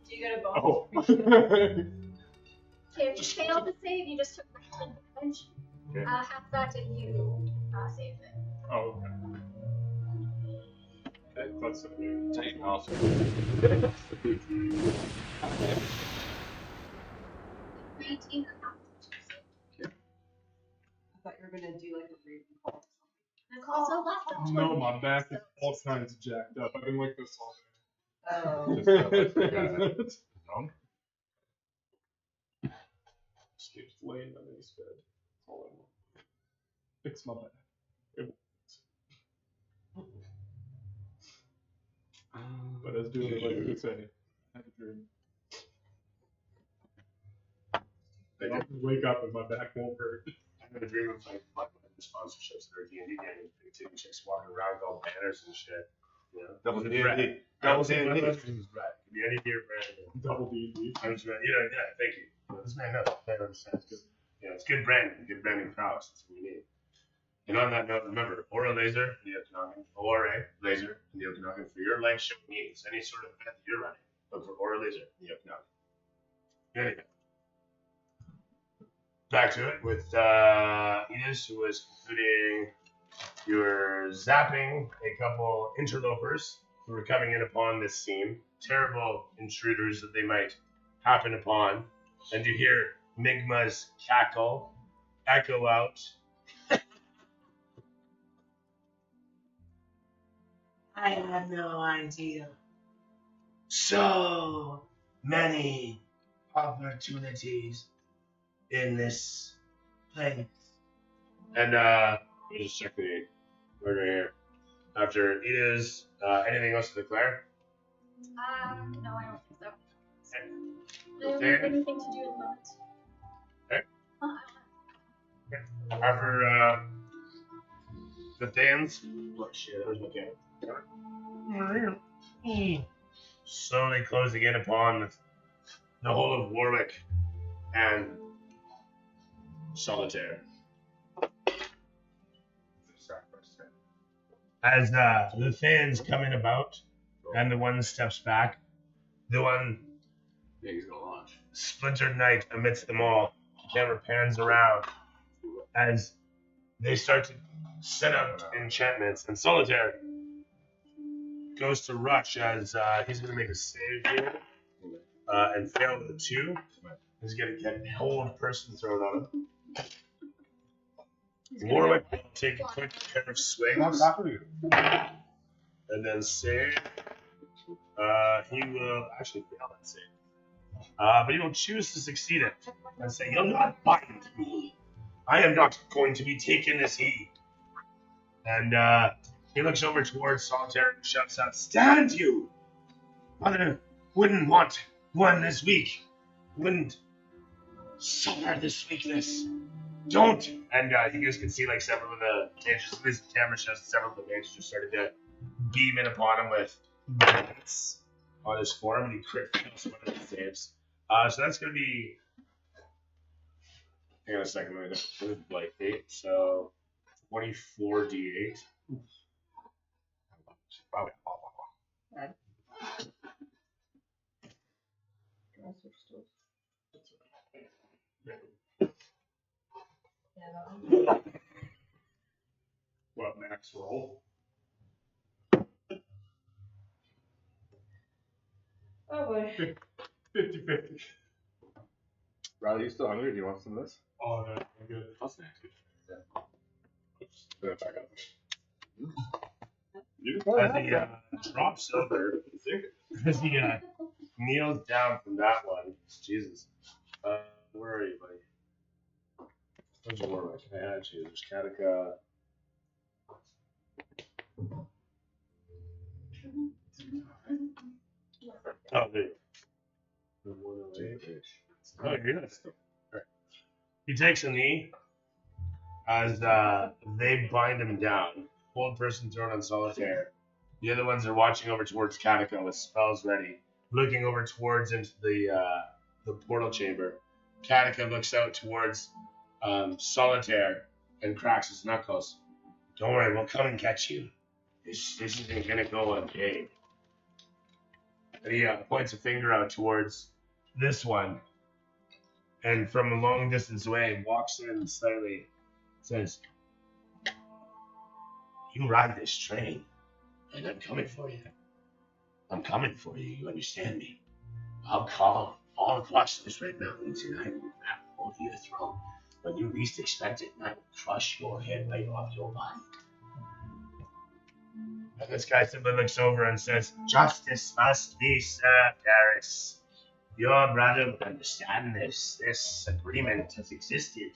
Do you get a bonus? Oh. okay, if you fail to save, you just took maximum damage. Okay. Half that if you save it. Oh, okay. That's something. Titan also. 19 or not. I thought you were gonna do like a raven call. And also last up. No, my back is all kinds jacked up. I've been like this all Oh. day. Just keeps laying on his bed. That's all I want. Fix my back. But as doing it like you say, I had a dream. I'll wake up and my back won't hurt. I had a dream of like sponsorships for a D&D game. Big titty chicks walking around with all banners and shit. You know? Double It's D&D. red. Double Double D&D. D&D. Could be any beer brand. Double D&D. I'm just, yeah, thank you. This man knows. This man understands. You know, it's good branding prowess. That's what we need. And on that note, remember, Aura Laser in the Okanagan, ORA Laser in the Okanagan for your live show needs. Any sort of event that you're running, look for Aura Laser in the Okanagan. Anyhow. Back to it with Edis, who was concluding you were zapping a couple interlopers who were coming in upon this scene. Terrible intruders that they might happen upon. And you hear Migma's cackle echo out. I had no idea. So many opportunities in this place. And let me just check the order here. After Edis, anything else to declare? No, I don't think so. Okay. I don't have anything to do at the moment. Okay. I After the Thayans, oh shit, where's my camera? Slowly closing in upon the whole of Warwick and Solitaire. As the fans come in about, and the one steps back, the one Yeah, he's gonna launch. splintered knight amidst them all camera pans around as they start to set up enchantments, and Solitaire goes to rush as he's going to make a save here and fail with a 2. He's going to get hold person thrown on him. Warwick will take a quick pair of swings and then save. He will actually fail that save. But he will choose to succeed it and say, "You'll not bind me. I am not going to be taken as he." And he looks over towards Solitaire and shouts out, "Stand you! Mother wouldn't want one this weak. Wouldn't suffer this weakness. Don't!" And you guys can see like several of the mages, this camera shows several of the mages just started to beam in upon him with bullets on his form, and he crit fails one of the saves. So that's going to be, hang on a second, let me do like 8, so 24d8. What, max roll? Oh boy. 50-50. Riley, you still hungry? Do you want some of this? Oh, no, I'm good. I'll snack you. Put it back up. As he drops over, as he kneels down from that one, Jesus. Where are you, buddy? Where's your Warwick? I had you. There's Katika. Oh, there you go. Oh, you're not still. Right. He takes a knee as they bind him down. One person thrown on Solitaire. The other ones are watching over towards Katika with spells ready, looking over towards into the portal chamber. Katika looks out towards Solitaire and cracks his knuckles. "Don't worry, we'll come and catch you. This isn't gonna go unpaid." And he points a finger out towards this one, and from a long distance away, walks in slightly, says, "You ride this train, and I'm coming for you. I'm coming for you, you understand me? I'll call all across those red mountains, and I will grab hold of your throat when you least expect it, and I will crush your head right off your body." And this guy simply looks over and says, "Justice must be served, Eris. Your brother would understand this. This agreement has existed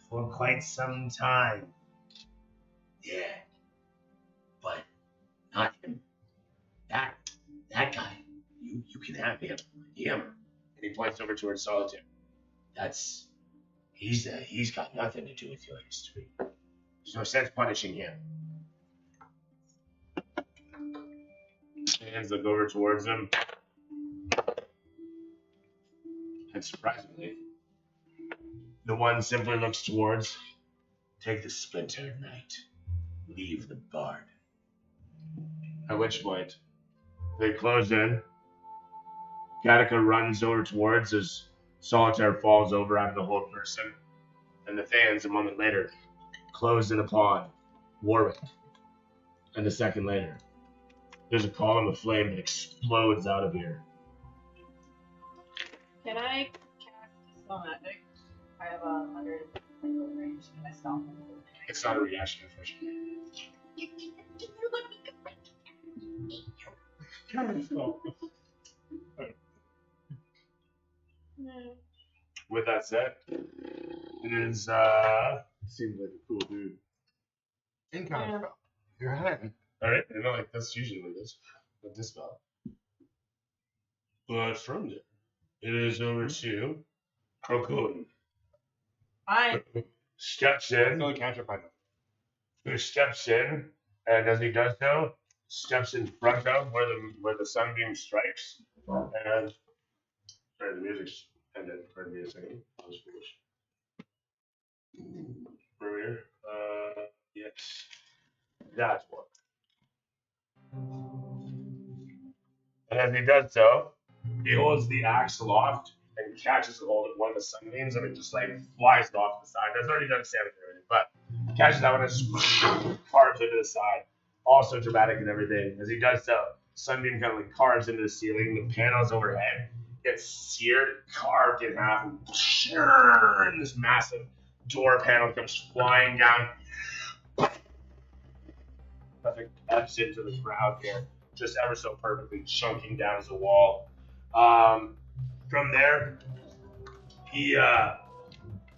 for quite some time." "Yeah, but not him. That guy. You can have him. And he points over towards Solitaire. He's got nothing to do with your history. There's no sense punishing him." Hands look over towards him. And surprisingly, the one simply looks towards, "Take the splintered knight. Leave the bard." At which point, they close in. Katika runs over towards as Solitaire falls over out of the hold person. And the Thayans, a moment later, close in upon Warwick. And a second later, there's a column of flame that explodes out of here. Can I cast Dispel Magic? I have 100 range. Can I stop him? It's not a reaction, unfortunately. With that said, it is Seems like a cool dude. Encounter spell. Your hand. alright, I know like that's usually what it is. With this spell. But from there, it is over to Crocodile. Fine. Steps It's in, only cantrip I know. who steps in, and as he does so, steps in front of where the sunbeam strikes, and sorry, the music's ended. Pardon me a second. I was foolish. Earlier, yes, that's one. And as he does so, he holds the axe aloft and it catches hold of one of the sunbeams and it just like flies off the side. It's already done its damage and everything, but catches that one and just carves into the side. Also dramatic and everything. As he does so, sunbeam kind of like carves into the ceiling. The panels overhead get seared, carved in half, and this massive door panel comes flying down. Nothing ebbs into the crowd here, just ever so perfectly chunking down as a wall. From there, he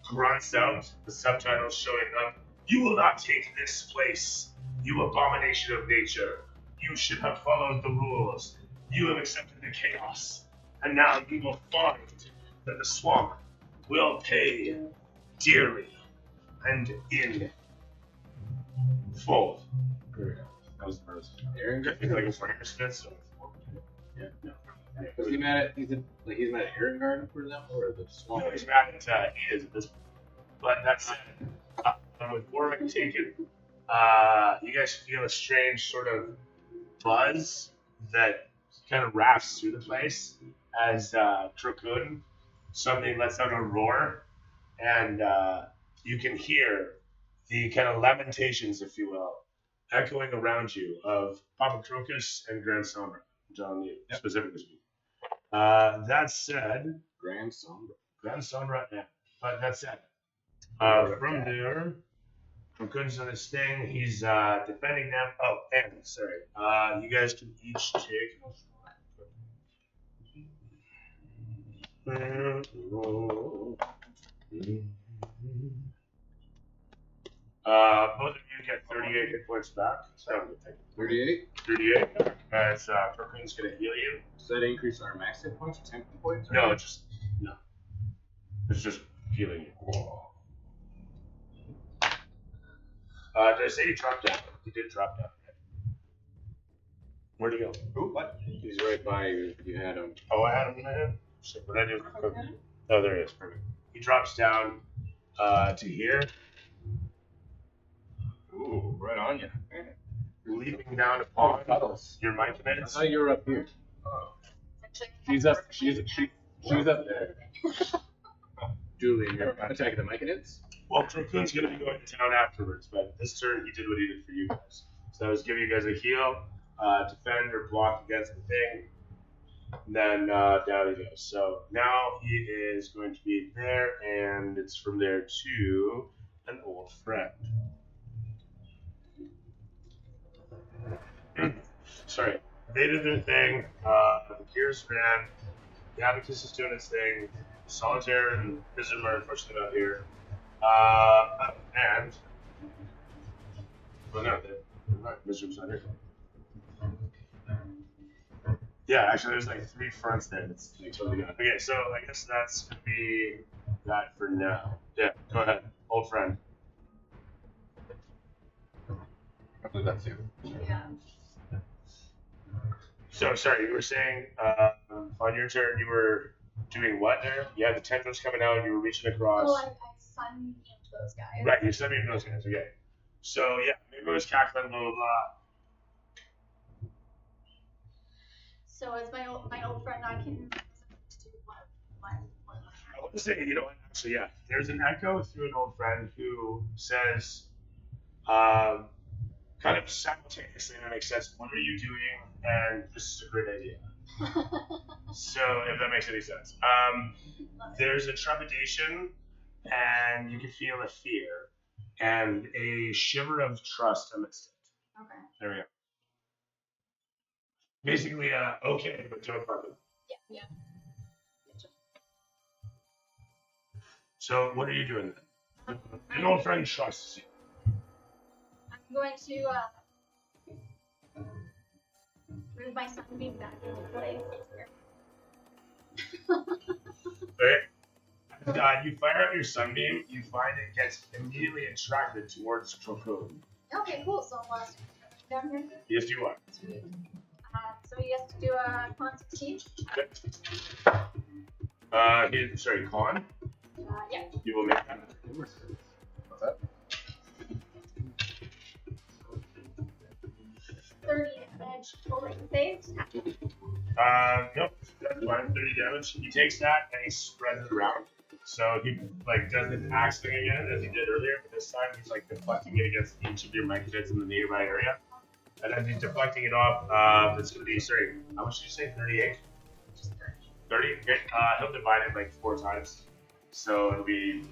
grunts out, the subtitles showing up. You will not take this place, you abomination of nature. You should have followed the rules. You have accepted the chaos. And now you will find that the swamp will pay dearly and in full. That was the first. It's like a fire spit, so yeah, no. Was he mad at he's mad at Irungarten for them or the swamp? No, he's mad at he is at this point. But that said, with Warwick taken, you guys feel a strange sort of buzz that kind of rafts through the place as Trokun suddenly lets out a roar, and you can hear the kind of lamentations, if you will, echoing around you of Papa Crocus and Grand Sombra, John Lee, specifically speaking. That said, Grand Sombra. Grand Sombra, yeah. But that said, from there, Trokun's on his thing. He's defending them. Oh, and sorry, you guys can each take. Both of you get 38 hit points back. So 38? 38 back. As Trokun's going to heal you. Does that increase our max hit points to 10 points? No, it's just healing you. Did I say he dropped down? He did drop down. Where'd he go? Ooh, what? He's right by you. You had him. Oh, I had him in my head? Shit, what did I do? Oh, there he is. Perfect. He drops down to here. Ooh, right on you. Leaping down upon your machinations. I thought you were up here. Oh. She's up. She's up there. Julie, you're attacking the machinations? Well, Trokun's going to be going to town afterwards, but this turn he did what he did for you guys. So I was giving you guys a heal, defend or block against the thing, and then down he goes. So now he is going to be there, and it's from there to an old friend. Sorry, they did their thing. The Gears ran. The Abacus is doing its thing. Solitaire and Prism are unfortunately not here. And well, no, they're not. Prism's not here. Yeah, actually, there's like 3 fronts there. That's totally gone. Okay, so I guess that's gonna be that for now. Yeah, go ahead, old friend. I believe that's you. Yeah. So sorry, you were saying on your turn you were doing what there? You had the tendrils coming out, you were reaching across. Oh, I sunbeamed those guys. Right, you sunbeamed those guys, okay. So yeah, maybe it was cackling, blah blah blah. So as my old friend, I can do what? I want to say, you know what, actually, yeah, there's an echo through an old friend who says, kind of simultaneously, and it makes sense, what are you doing? And this is a great idea. So, if that makes any sense. There's a trepidation, and you can feel a fear, and a shiver of trust amidst it. Okay. There we go. Basically, okay, but don't fuck it. Yeah. So, what are you doing then? An old friend trusts you. I'm going to move my sunbeam back into place here. Okay. You fire out your sunbeam, you find it gets immediately attracted towards Trokun. Okay, cool. So down here. Yes, you are. Sweet. So he has to do a con 16. Okay. Sorry, con? Yeah. You will make that. What's that? 30 damage. Holding saved. Nope, that's fine. 30 damage. He takes that and he spreads it around. So he like does his axe thing again as he did earlier, but this time he's like deflecting it against each of your machinations in the nearby area. And as he's deflecting it off, it's gonna be how much did you say? 38? 30? Okay. He'll divide it like 4 times. So it'll be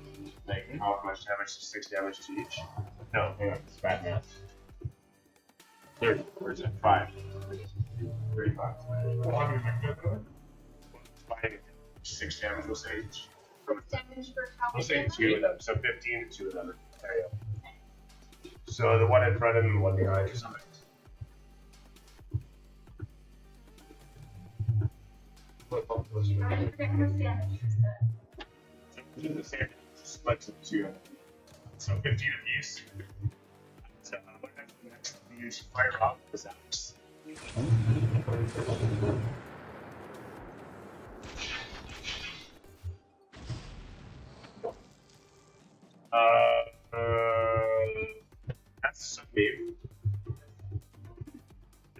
like how much damage? 6 damage to each. No, hang on, it's bad math. 30. Or is it 5? 35. 6 damage, we'll say each. Damage for how We'll much say damage? 2 of them. So 15 to 2 of them. There you go. So the one in front of him and the one behind or something. I forget how much damage you said. Do the same. Split into 2 of them. So 15 apiece. So next you fire off this axe. That's me.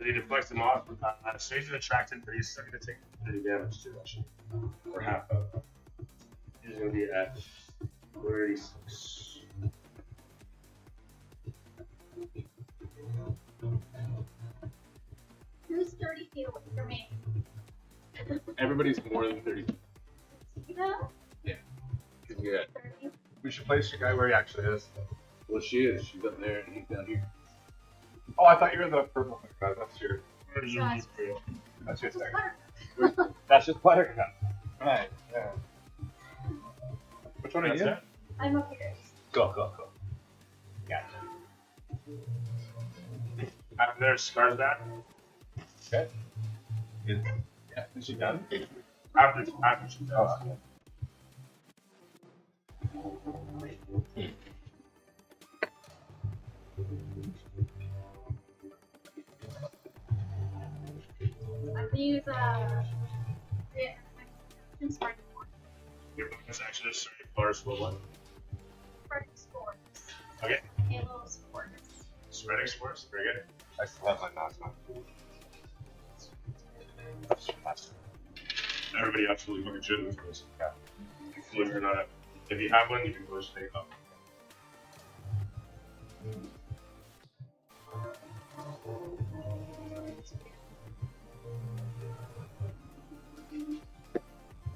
He deflects him off. So he's attracted, but he's still going to take 30 damage too, actually. Or half of it. He's going to be at 36. Who's 30 feet away from me? Everybody's more than 30. You know? Yeah. 30. We should place your guy where he actually is. Well, she is. She's up there and he's down here. Oh, I thought you were the purple guy. That's your Guys, second. just water. That's just Buttercup. Right. Yeah. Which one are That's you? it? I'm up here. Go. Gotcha. There's Scar's back. Okay. Yeah. Is she done? After she does. Oh, I'm gonna use Spartan Your bonus action is sorry, Flores will what? spores. Okay. Halo spores. Spreading spores, very good. I still have my mask on. Everybody absolutely fucking should in this place. Yeah. Believe it or not, if you have one, you can go take it off.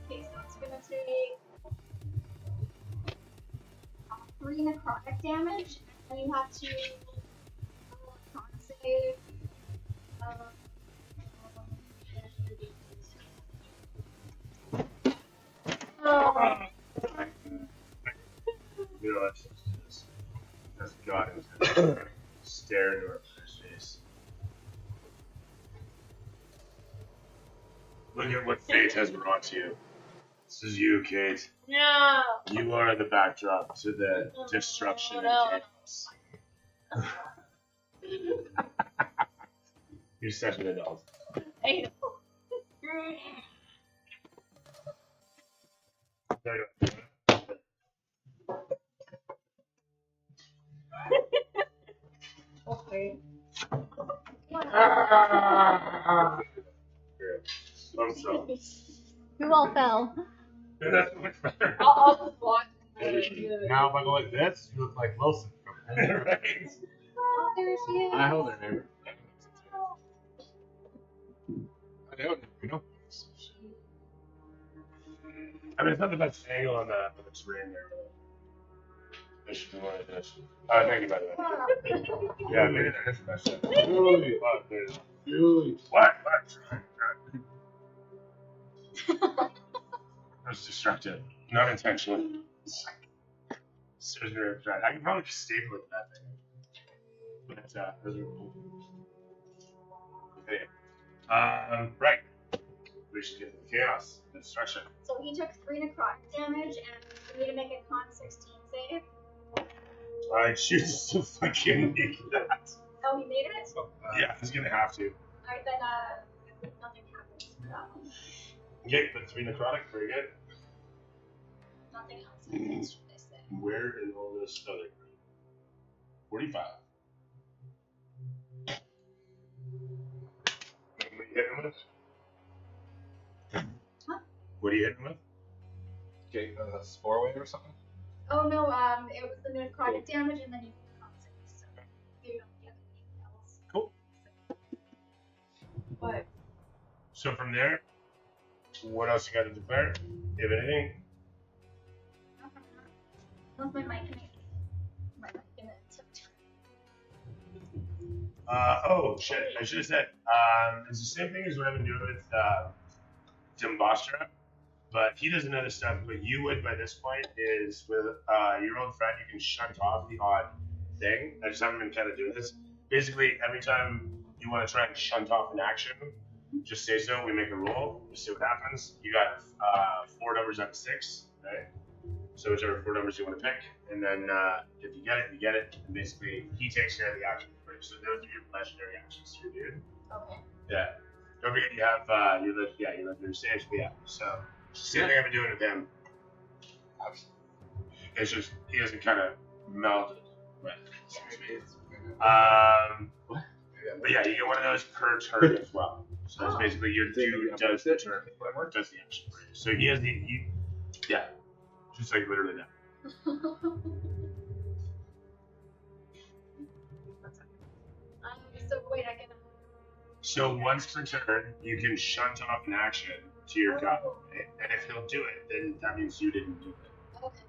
Okay, so it's gonna take 3 necrotic damage, and you have to roll a con save. You know, that's God who's stare into our face. Look at what fate has brought you. This is you, Kate. No! You are the backdrop to the destruction and chaos. You're such an adult. I know. There you go. Okay. I'm sorry. Who all fell? That's much better. I'll just watch. Now if I go like this, you look like Wilson from Right. Oh, there she is. I hold her, neighbor. I know. You know? I mean, it's not the best angle on the terrain there. This should be one of this. Thank you, by the way. Yeah, maybe that is the best shot. Julie. What? There's- Julie. What? I was distracted. Not intentionally. Seriously, right. I can probably just staple it to that thing. But, those are cool. Okay. Right. We should get the chaos. Destruction. So he took 3 necrotic damage, and we need to make a con 16 save. I choose to fucking make that. Oh, he made it? Yeah, he's gonna have to. Alright, then, nothing happens for that one. Okay, but 3 necrotic, very good. Nothing else happens for this thing. Where in all this other? 45. What are you hitting with? What are you hitting with? Okay, spore wave or something? Oh no, it was the necrotic damage and then you toxic, so you don't get anything else. Cool. What? So from there, what else you got to declare? If anything? Unless my machinations. My machinations. Oh shit! I should have said. It's the same thing as what I've been doing with Dimbostra, but he doesn't know this stuff. But you would by this point is with your old friend. You can shunt off the odd thing. I just haven't been kind of doing this. Basically, every time you want to try and shunt off an action, just say so. We make a roll. We see what happens. You got 4 numbers out of 6, right? So whichever 4 numbers you want to pick, and then if you get it, you get it. And basically, he takes care of the action for you. So those are your legendary actions, here, dude. Okay. Yeah. Don't forget you have your legendary stage. But yeah. So same thing I've been doing with him. It's just he hasn't kind of melded with. But yeah, you get one of those per turn as well. So it's basically your dude does the turn, does the action for you. So he has yeah, just like literally that. So wait, I can. So once per turn, you can shunt off an action to your guy, right? And if he'll do it, then that means you didn't do it. Okay.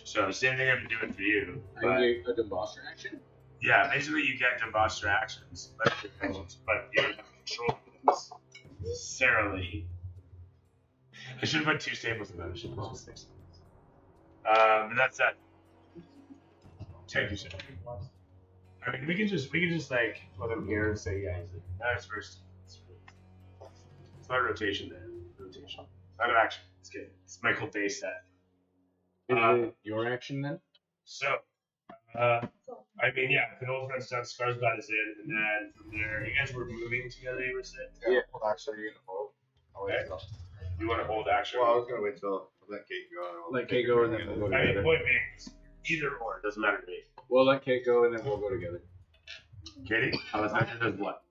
So same thing I've been doing for you. I can do a Dimbostra action? Yeah, basically you get Dimbostra actions, but you don't have control of them necessarily. I should have put 2 staples in that. I should have put 6. But that's that. Thank you, sir. I mean, we can just like put them here and say, yeah, he's like, that's first. It's not a rotation there. Rotation. Not an action. It's good. It's Michael Bay set. Your action then? So, I mean, yeah, if an old friend's done, Scar's got us in, and then from there, you guys were moving together, you were saying? Yeah. Hold action. Are you gonna hold? I'll wait Okay. till. You want to hold action? Well, I was gonna wait till let Kate go. And Let Kate go and then we'll go I mean, together. point being, either or, it doesn't matter to me. We'll let Kate go and then we'll go together. Katie, Alexander does what?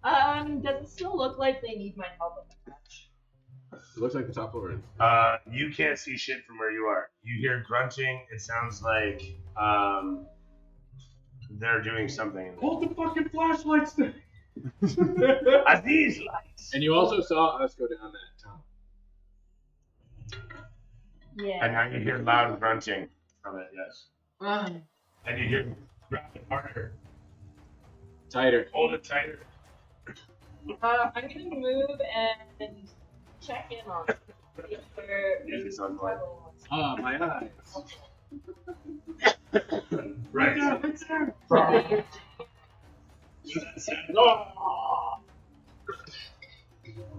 Does it still look like they need my help with the hatch? It looks like the top floor is. You can't see shit from where you are. You hear grunting. It sounds like they're doing something. Hold the fucking flashlights there. Are these lights? And you also saw us go down that tunnel. Yeah. And now you hear loud grunting from it. Yes. And you hear grab it harder. Tighter. Hold it tighter. I'm gonna move and check in on it. If they're Yes, it's on fire. Ah, my eyes. Right.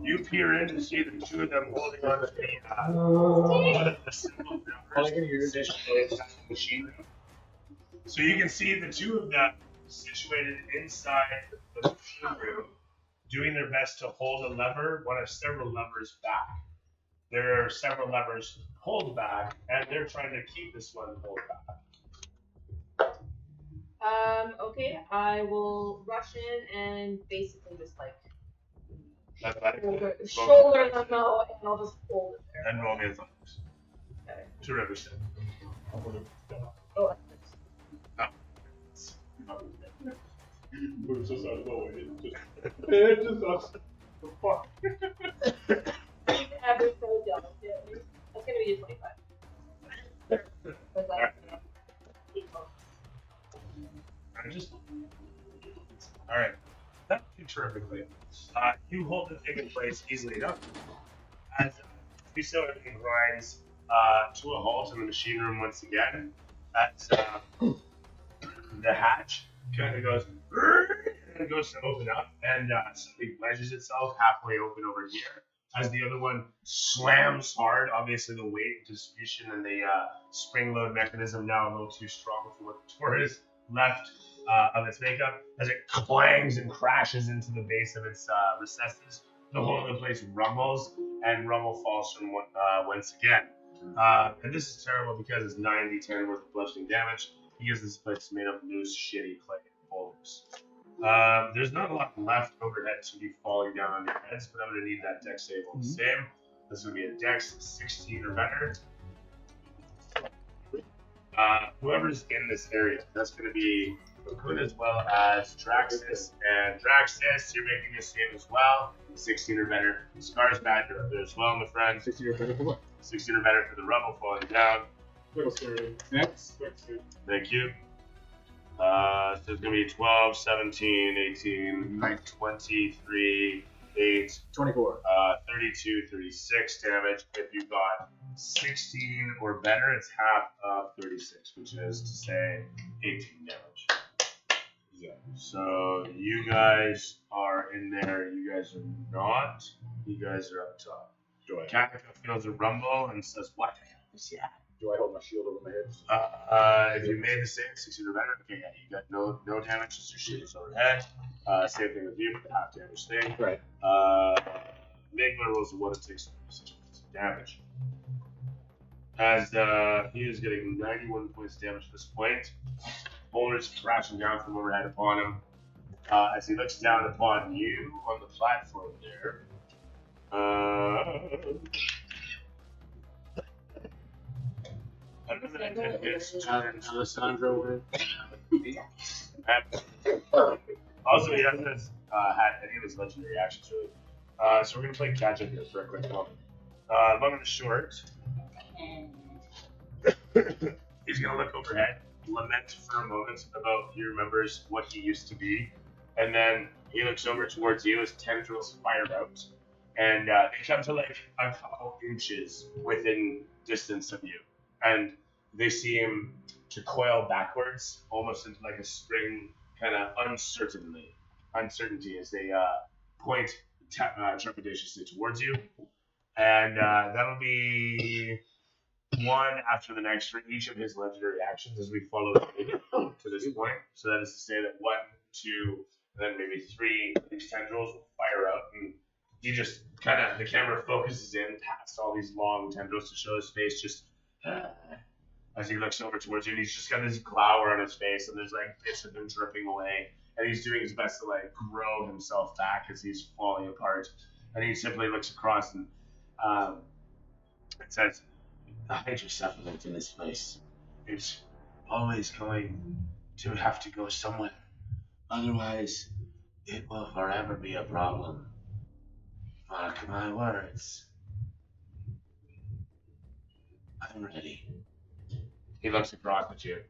You peer in to see the 2 of them holding on to one of the simple numbers situated inside the machine room. So you can see the 2 of them situated inside the machine room, doing their best to hold a lever, one of several levers back. There are several levers pulled back, and they're trying to keep this one pulled back. Okay, I will rush in and basically just like shoulder them out, and I'll just hold it there. And roll me a thumbs. Okay. To Riverstone. Oh, Moves us out of the way. It's just us. The fuck? average pro delicate. That's gonna be a 25. Alright. Not too terrifically. You hold the thing in place easily enough. As you see everything grinds to a halt in the machine room once again. As the hatch kind of goes and it goes to open up and suddenly wedges itself halfway open over here. As the other one slams hard, obviously the weight and distribution and the spring load mechanism now a little too strong for what the door is left of its makeup. As it clangs and crashes into the base of its recesses, the whole of the place rumbles and rubble falls from once again. And this is terrible because it's 9d10 worth of bludgeoning damage because this place is made of loose, shitty clay boulders. There's not a lot left overhead to be falling down on your heads, but I'm going to need that dex save all the same. This is going to be a dex 16 or better. Whoever's in this area, that's going to be Bakun as well as Draxus. And Draxus, you're making this save as well. 16 or better. Scar's bad, you're up there as well, my friend. 16 or better for what? 16 or better for the rubble falling down. Next. Thank you. So it's going to be 12, 17, 18, 23, 8, 24. 32, 36 damage. If you got 16 or better, it's half of 36, which is to say 18 damage. Yeah. So you guys are in there. You guys are not. You guys are up top. Katika feels a rumble and says, "What the hell is that?" Do I hold my shield over my head? If you made the save, 16 or better, okay, yeah, you got no damage, just your shield is overhead. Same thing with you, but the half damage thing. Right. Migler rolls a 1 and takes 6 points of damage. As he is getting 91 points of damage at this point. Boulders crashing down from overhead upon him. As he looks down upon you on the platform there. Alessandro win. Also, he has this had any of his legendary actions really. So we're gonna play catch up here for a quick moment. Long and the short. He's gonna look overhead, lament for a moment about he remembers what he used to be, and then he looks over towards you as tendrils fire out, and they come to like a couple inches within distance of you, and they seem to coil backwards, almost into like a spring kind of uncertainty as they point trepidatiously towards you, and that'll be one after the next for each of his legendary actions as we follow to this point. So that is to say that 1, 2, and then maybe 3 of these tendrils will fire out, and he just kind of, the camera focuses in past all these long tendrils to show his face just as he looks over towards you, and he's just got this glower on his face, and there's like bits of him dripping away, and he's doing his best to like grow himself back as he's falling apart, and he simply looks across and it says, "The hydrocephalus in this place. It's always going to have to go somewhere. Otherwise, it will forever be a problem. Mark my words. I'm ready." He looks across at you.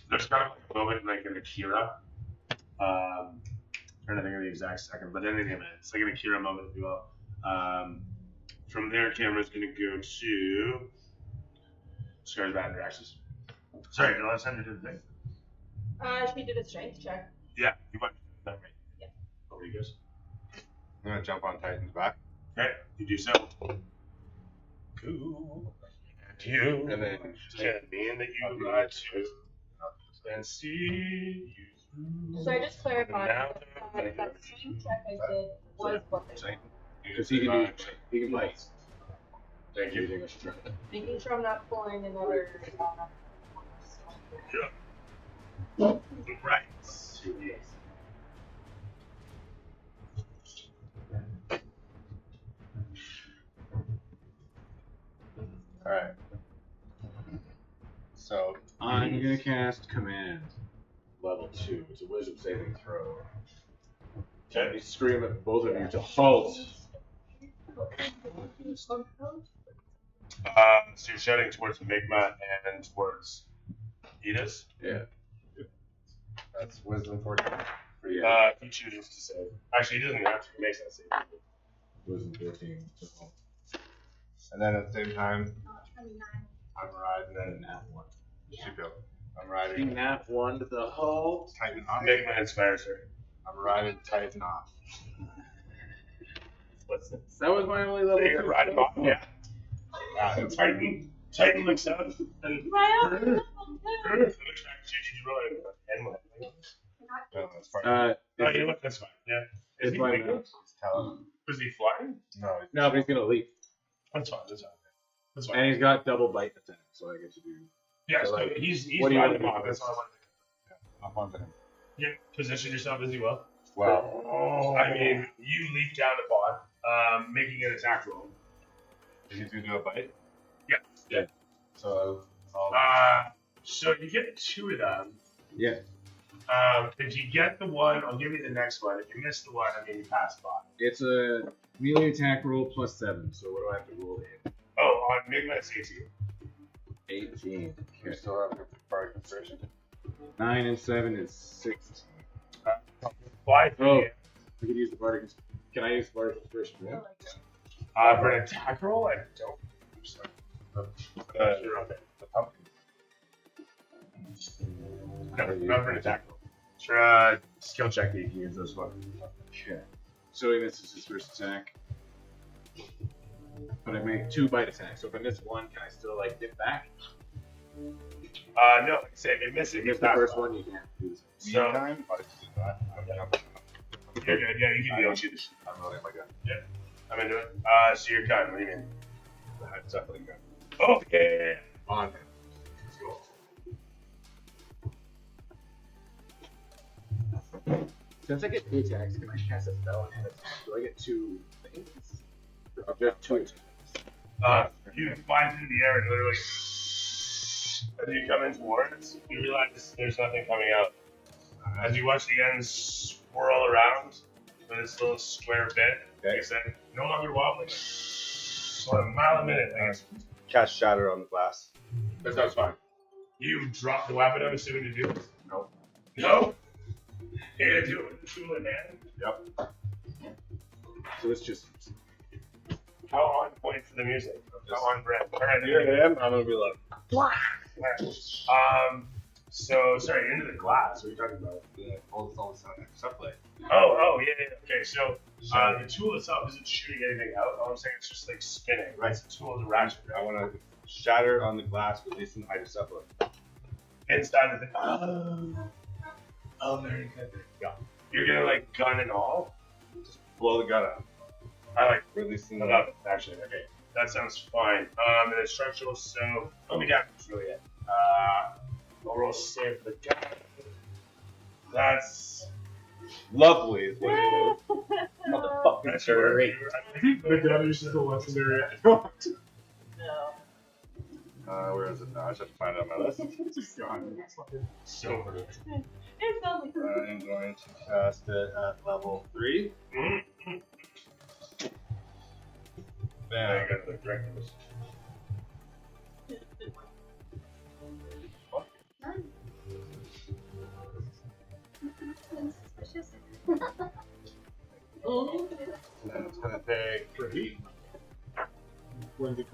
There's kind of like a moment like an Akira. Trying to think of the exact second, but in any event, it's like an Akira moment, if you will. From there, camera's going to go to Scar's bad interactions. Sorry, did I send her to the thing? She did a strength check. Yeah, you went that right. Yeah. Over you goes. I'm gonna jump on Titan's back. Okay, you do so. Cool. And you. And then can mean that you got to and see you. So I just clarified Now that strength check I did was what they Because he can fight. Thank you. making sure I'm not pulling another. Yeah. Right. alright. So I'm gonna cast command. Level 2. It's a wisdom saving throw. Okay. I scream at both of you to halt. So you're shouting towards Migma and towards Edis? Yeah. that's wisdom 14 for you. He chooses to save. Actually, he doesn't have to. He makes that save. Wisdom 13. And then at the same time, 29. I'm riding Nat 1. Should go. I'm riding Nat 1 to the halt. Titan off. Migma inspires her. I'm riding Titan off. What's that? That was my only level You're 2. right about yeah. Titan looks out and looks back at you. Did you roll an N1? No, that's part No, you look. That's fine. Yeah. Is It's he my winged? mouse. Is he flying? No, No, but he's gonna leap. That's fine. That's fine. That's fine. And he's got double bite attack, so I get to do. Yeah, So, so like, he's what do you riding want him to off. do? That's all I want to I'm onto him. Yeah, position yourself as you will. Wow. I mean, you leap down upon, making an attack roll. He's gonna do a bite? Yeah. So I'll So you get 2 of them. Yeah. If you get the one, I'll give you the next one. If you miss the one, I mean you pass by. It's a melee attack roll +7. So what do I have to roll to hit? Oh, on make my 18. 18. you Okay. still have your bardic inspiration. 9 and 7 is 16. Fly through Oh. the I could use the bardic. Can I use the bardic inspiration? Yeah. for an attack roll, I don't think so. You're on there. The pumpkin. No, not for an attack roll. For a skill check, you can use this one. Okay. So he misses his first attack. But I make 2 bite attacks. So if I miss 1, can I still like dip back? No, like I said, if you miss it, If you you miss the pass first by. one, you can't do this. So, Meantime, but it's just not. you're good. Yeah, you can deal with it. I'm loading my gun. I'm into it. So you're gun. What do you mean? It's definitely gun. Oh, yeah. On him. Let's go. Since I get 2 attacks, can I cast a spell on him? Do I get 2 things? Or just 2 attacks? You fly through the air and literally, as you come in towards, you realize there's nothing coming out. As you watch the ends swirl around with this little square bit, like I said, no longer wobbling. About a mile a minute. I guess. Cast shatter on the glass. That sounds fine. You drop the weapon, I'm assuming, to do it? No. No? You're gonna do it with the tool in hand? Yep. So it's just. How on point for the music? How on brand? Alright, Here I am. I'm gonna be like. So, sorry, into the glass. What are you talking about? All the stuff like. Yeah. Okay, so the tool itself isn't shooting anything out. All I'm saying is just like spinning. Right, it's a tool to ratchet. I want to shatter on the glass, releasing hydrocephalus. Inside of the. Oh, very good. Yeah. You're gonna like gun and all. Blow the gun out. I like. Releasing I love it. Actually, okay, that sounds fine. And it's structural, so only damage is really it. I'll roll save for the gun. That's lovely. Is what it is. Not the fucking that's sure. great. The gun is just a legendary. No. Where is it now? I just have to find it on my list. Just gone. It's fucking So good. It sounds like I'm going to cast it at level 3. Now Bam. you got the directors. suspicious. Oh. And it's going to take when the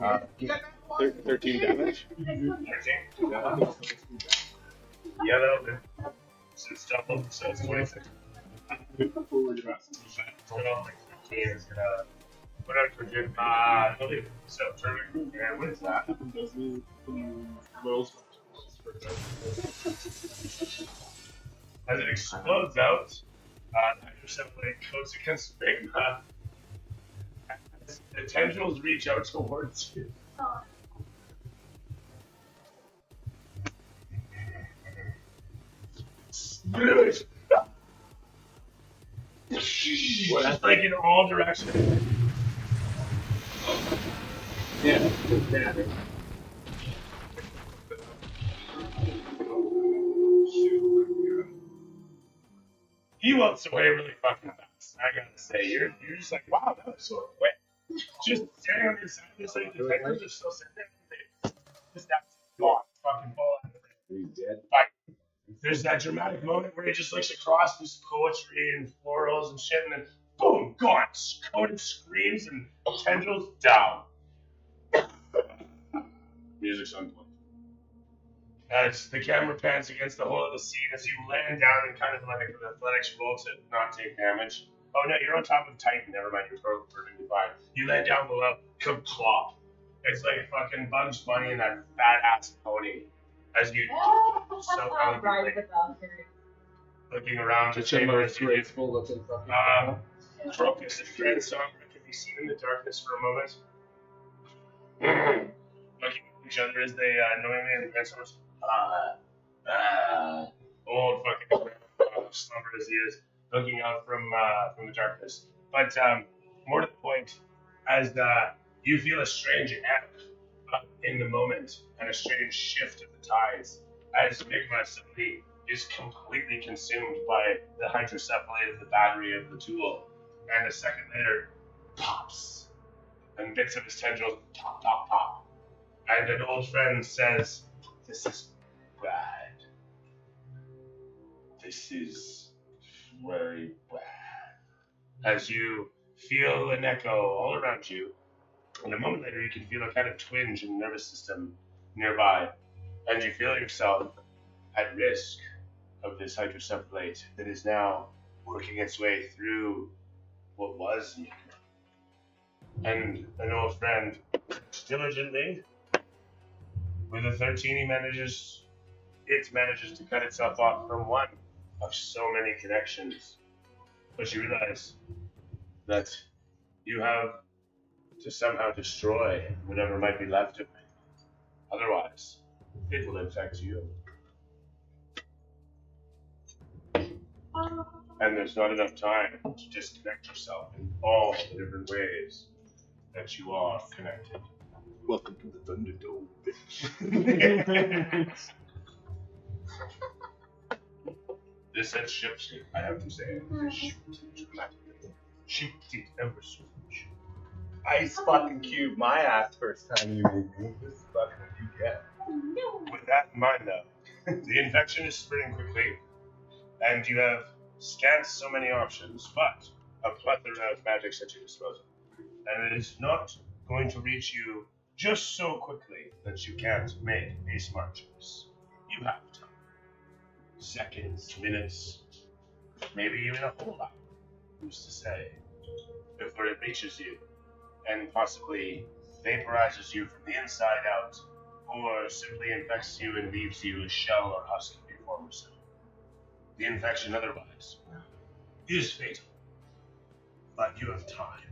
13 damage. Yeah, that'll do. So it's double, so it's 26. So like 15 is gonna put out for good. It'll do. So turn it. And what is that? As it explodes out, the hydrocephalus coats against Bigma. As the tendrils reach out towards you. Oh, That's like in all directions. Yeah. He walks away really fucking fast. I gotta say, you're just like, wow, that was so quick. Just standing on the side, just like the tendrils are still sitting there. Just that gone, fucking fall out of there. He's dead. Like, there's that dramatic moment where he just looks across this poetry and florals and shit, and then boom, gone. Coated screams and tendrils down. Music's on point. As the camera pans against the whole of the scene as you land down and kind of like an athletics roll to not take damage. Oh no, you're on top of Titan. Never mind, you're perfectly fine. You land down below, clop. It's like fucking Bugs Bunny and that fat ass pony. As you so Ride elegantly the Valkyrie. looking around the The chamber chamber as is you graceful looking fucking. Crocus and Dread Sombra can be seen in the darkness for a moment. Looking at each other as they knowingly and the Grand Sombras Old fucking slumber as he is, looking out from the darkness. But more to the point, as you feel a strange ebb in the moment and a strange shift of the tides, as Migma suddenly is completely consumed by the hydrocephalate of the battery of the tool, and a second later pops, and bits of his tendrils pop, and an old friend says, "This is bad. This is very bad." As you feel an echo all around you, and a moment later you can feel a kind of twinge in the nervous system nearby, and you feel yourself at risk of this hydrocephalate that is now working its way through what was me. And an old friend, diligently, with a 13, it manages to cut itself off from one of so many connections. But you realize that you have to somehow destroy whatever might be left of it. Otherwise, it will infect you. And there's not enough time to disconnect yourself in all the different ways that you are connected. Welcome to the Thunderdome, bitch. This said ships, I have to say, this shipped it dramatically. Shipped it ever so much. Ice fucking cube my ass first time you made me. This is fucking what you get. With that in mind, though, the infection is spreading quickly, and you have scant so many options, but a plethora of magics at your disposal. And it is not going to reach you just so quickly that you can't make a smart choice. You have time. Seconds, minutes, maybe even a whole hour, who's to say, before it reaches you and possibly vaporizes you from the inside out, or simply infects you and leaves you a shell or husk of your former self. The infection otherwise is fatal, but you have time.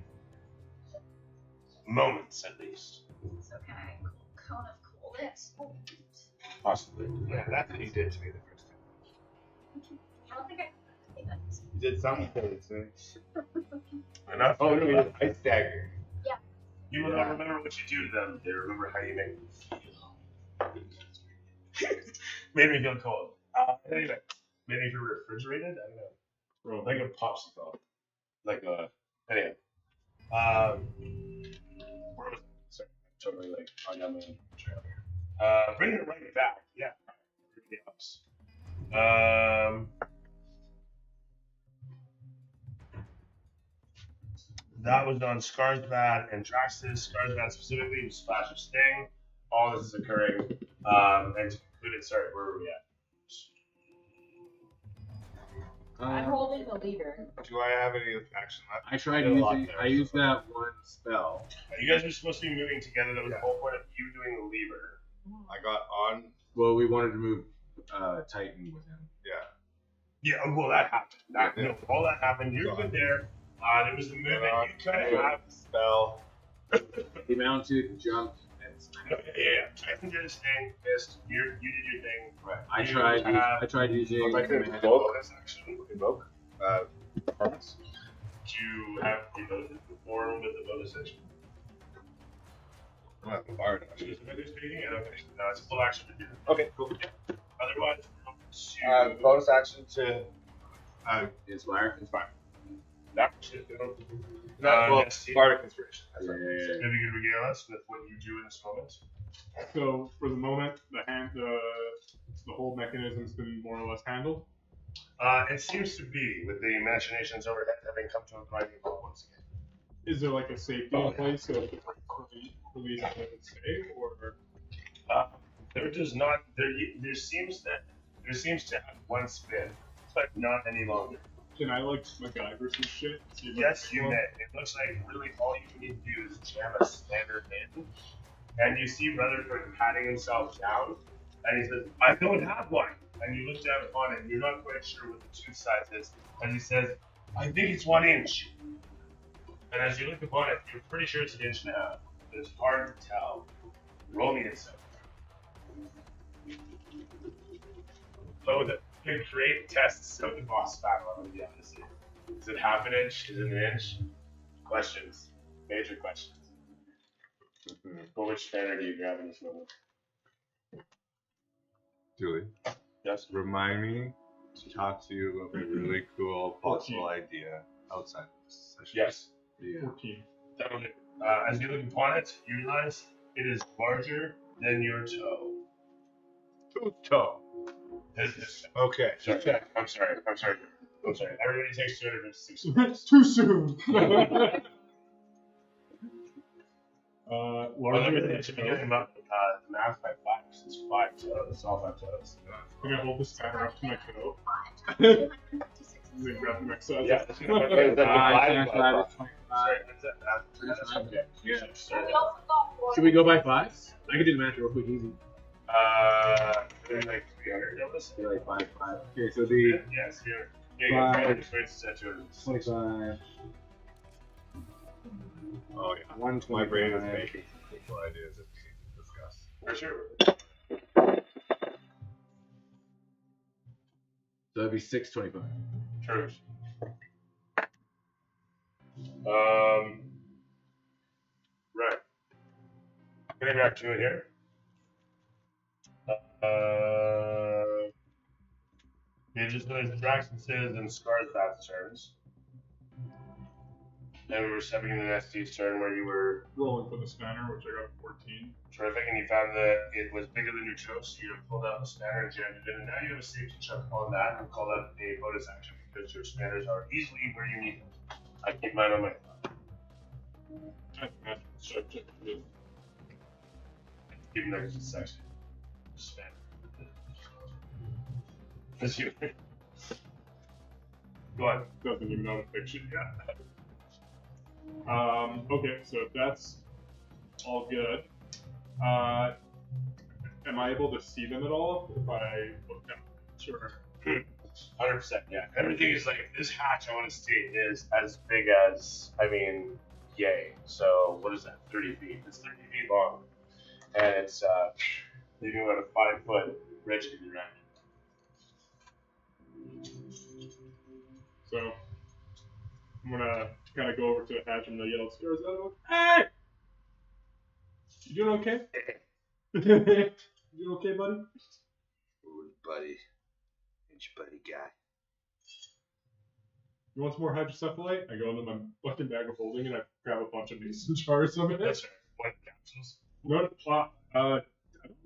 Moments at least. So can I cone of coolness? Possibly. Yeah, that's what you did to me the first time. I don't think I did that. You did something to me. Enough. Oh, no, it's ice dagger. You will not remember what you do to them. They remember how you make them feel. Made me feel cold. Anyway, maybe if you're refrigerated, I don't know. Like a popsicle. Like a. Anyway. Where was I? Sorry, totally like on down the trail here. Bringing it right back. Yeah. Everything else. That was on Skarsgård and Draxus. Skarsgård specifically was Splash of Sting. All this is occurring. And to conclude it, sorry, where were we at? I'm holding the lever. Do I have any action left? I tried using. I used that one spell. You guys were supposed to be moving together. That was the whole point of you doing the lever. I got on. Well, we wanted to move Titan with him. Yeah, well, that happened. No, all that happened. You're good there. There was the movement. You kind of have spell. He mounted, jumped, and Yeah. Titan did his thing. Missed. You did your thing. Right. I tried using. I could bonus action. Invoke. Performance. To have the ability to perform with the bonus action. I'm not bard. Okay, no, it's a full action to do. Okay, cool. Otherwise, bonus action to Inspire. that shit. Bardic Inspiration. Yeah. Maybe you could regale us with what you do in this moment. So for the moment, the whole mechanism's been more or less handled. It seems to be, with the machinations overhead having come to a grinding halt once again. Is there like a safety in place so if it's release it would stay, or? There does not. There seems to have one spin, but not any longer. Can I like MacGyver some shit? See if Yes, you may. It looks like really all you need to do is jam a standard in, and you see Rutherford patting himself down, and he says, "I don't have one." And you look down upon it, and you're not quite sure what the tooth size is, and he says, "I think it's 1 inch." And as you look upon it, you're pretty sure it's 1.5 inches, but it's hard to tell. Roll me a 7. Oh, the great tests of the boss battle, I'm going to be honest. Is it half an inch? Is it an inch? Questions. Major questions. Well, which spanner do you grab in this moment? Julie, Yes. remind me to talk to you about a really cool possible idea outside this session. Yes. Yeah. 14. Definitely. As you look upon it, you realize it is larger than your toe. Whose toe? This Okay. sorry. I'm sorry. Everybody takes 256. It's too soon. Larger than I should be getting about the math by 5. It's 5 toes. It's all 5 toes. Can I hold this spanner up to my toe? And then grab the next side. Yeah. Should we go by 5? I could do the math real quick, easy. Maybe like 300 numbers. Be like 5, 5. Okay, so the Yes, here. 5, 25. 25. Oh yeah. 125. My brain is making some cool ideas that we need to discuss. For sure. So that'd be 625. True. Right. I'm gonna grab 2 in here. You just noticed attractions and scars bath turns. Then we were stepping into the next turn where you were Rolling for the spanner, which I got 14. terrific, and you found that it was bigger than your toe, so you pulled out the spanner and jammed it in, and now you have a safety check on that and call that a bonus action because your spanners are easily where you need them. I keep mine on my even though it's sexy. Spanner. That's you. Go on. Doesn't even know the fiction yet. Okay, so if that's all good, am I able to see them at all if I look at them? Sure. 100%, yeah. Everything is like, this hatch, I want to state, is as big as, yay. So, what is that, 30 feet? It's 30 feet long. And it's, leaving about a 5-foot ridge to the ground. So, I'm gonna kind of go over to the hatch and yell upstairs at him. Hey! You doing okay? You doing okay, buddy? Ooh, buddy. Ain't your buddy guy. You want some more hydrocephalate? I go into my fucking bag of holding and I grab a bunch of mason jars of it. That's right. What capsules? No, I don't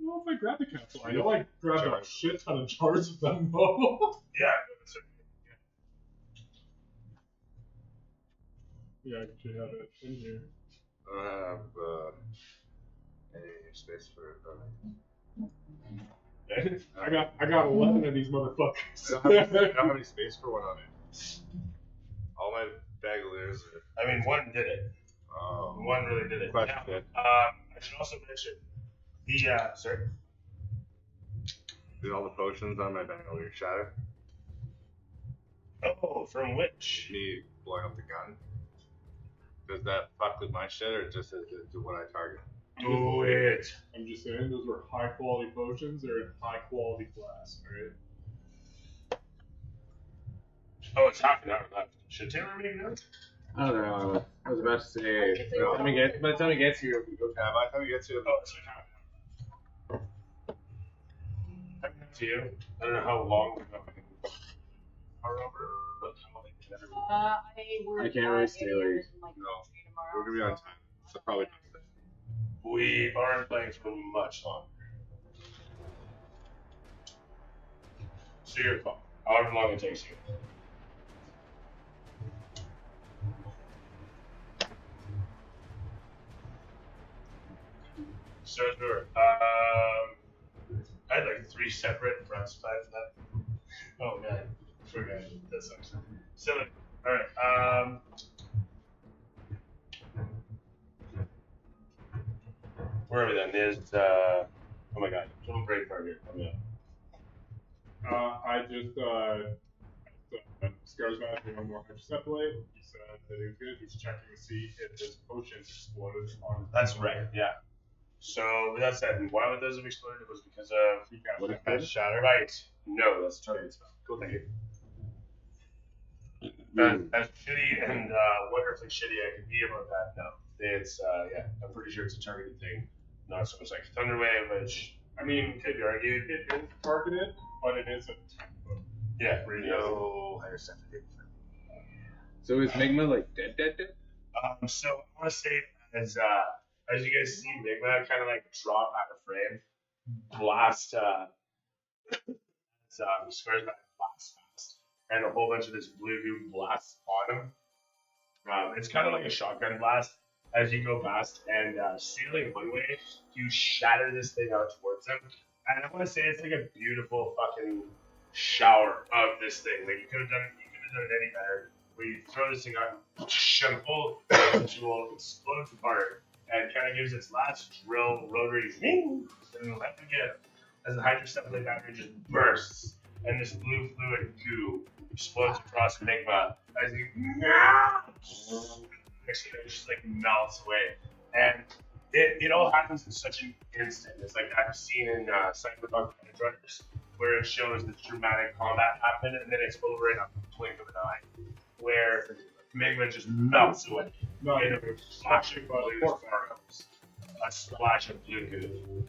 know if I grabbed the capsule. I know I grabbed a shit ton of jars of them though. Yeah, that's right. Yeah, I actually have it in here. I don't have any space for it. I got 11 of these motherfuckers. I don't have any space for one on it. All my bagaliers are. One did it. One really did it. Question. Now, I should also mention the, sir? Did all the potions on my bagalier shatter? Oh, from which? Me blowing up the gun. Does that fuck with my shit or just as it to what I target? Do it. I'm just saying, those were high quality potions. They're in high quality glass, alright? Oh, it's half an hour left. Should Taylor make notes? I don't know. I was about to say, by the time he gets here, we go Yeah, by the time we get to it, Oh, it's like half an hour. Up to you. I don't know how long we're going. Hour over? But how late can everyone? I can't really stay late. No. We're gonna be on time. So probably not today. We aren't playing for much longer. So your call. However long it takes you. So, I had like 3 separate front sides of that. Oh man, forget it. That sucks. Silly. Alright, where are we then? Is, oh my god, total brain fart here. Coming up. I just, Scar's man, we want more hydrocephalate. He said that he was good. He's checking to see if his potions exploded on his That's right, yeah. So with that said, why would those have exploded? It was because of What if That's shatter. right. No, that's target spell. Cool, thank you. As shitty and wonderfully shitty I could be about that, no. It's yeah, I'm pretty sure it's a targeted thing. Not so much like Thunderwave, which I mean, could be argued. it is targeted, but it isn't. Yeah, no higher sensitivity. So is Migma like dead? So I want to say as you guys see Migma kind of like drop out of frame, blast squares back blast fast, and a whole bunch of this blue goo blasts on him. It's kind of like a shotgun blast as you go past, and sailing one way, you shatter this thing out towards him, and I want to say it's like a beautiful fucking shower of this thing. Like you could have done it any better. Where you throw this thing out, and full jewel explodes apart, and kind of gives its last drill rotary and let again as the hydrocephalate battery just bursts, and this blue fluid goo explodes across Migma as he just like melts away, and it all happens in such an instant. It's like I've seen in Cyberpunk Edge Runners, where it shows this dramatic combat happen, and then it's over in a blink of an eye, where Migma just melts away. Not in a flash of blue sparkles, a splash of blue goo.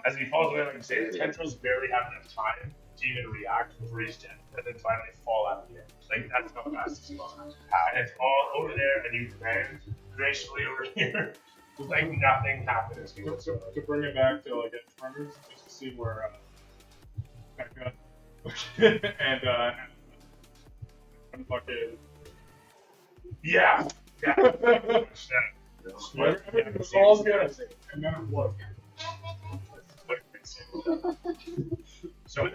As he falls away, like I say, the tendrils barely have enough time to even react before he's dead, and then finally fall out of the air. Like that's how fast he's falling. And it's all over there, and you land gracefully over here. Like nothing happens. To bring it back to like Edge Runners, just to see where Becca and fucking yeah. everything was all good, and then it was. So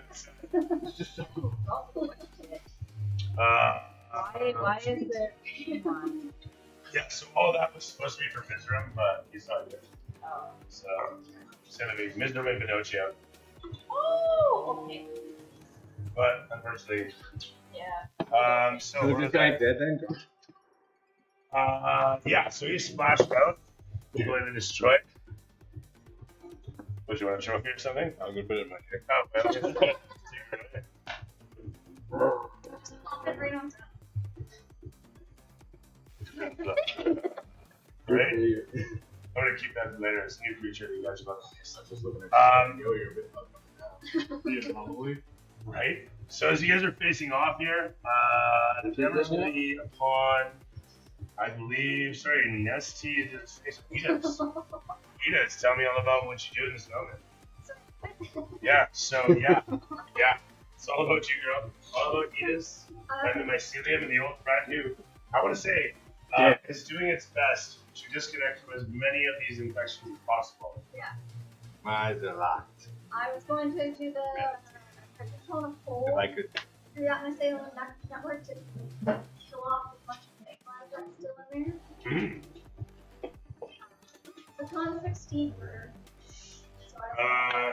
Why is there? yeah, so all that was supposed to be for Mizram, but he's not here. Oh. So it's gonna be Mizram and Pinocchio. Oh, okay. But unfortunately, Yeah. so So is this guy dead then? yeah, so he splashed out, completely destroyed. Would you want a trophy or something? I'm gonna put it in my hair. Oh, well, Right on top. Right? I'm gonna keep that for later. It's a new creature you guys love. Just looking at you're a bit up now. The anomaly. Right? So as you guys are facing off here, the camera's gonna be upon, I believe, sorry, Nesty, Edith, tell me all about what you do in this moment. Yeah, so yeah. It's all about you, girl. All about Edith and the mycelium and the old friend who, I want to say, is doing its best to disconnect from as many of these infections as possible. Yeah. My eyes are locked. I was going to do the traditional poll If I could. through that Salem network to kill off as much Migma that's still in there. The con 16 for. So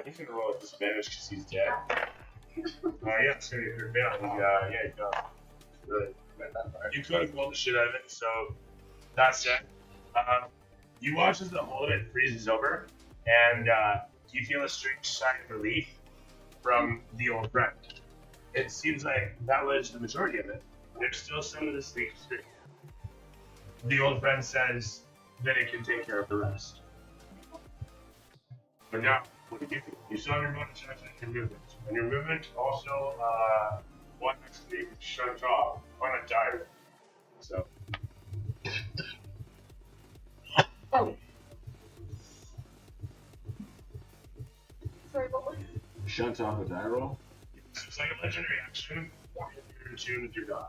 You can roll with disadvantage because he's dead. Yeah, so if you're failing, yeah, you go. Really. You could have rolled the shit out of it, so that said, you watch as the whole of it freezes over, and you feel a strange sigh of relief from the old friend. It seems like that was the majority of it. There's still some of this leak through. The old friend says that it can take care of the rest. But now, what do? You still have your bonus action and your movement. And your movement also one next to be shut off on a diary. So. sorry, what was Shunt off a die roll. So it's like a legendary action. If you're in tune with your god.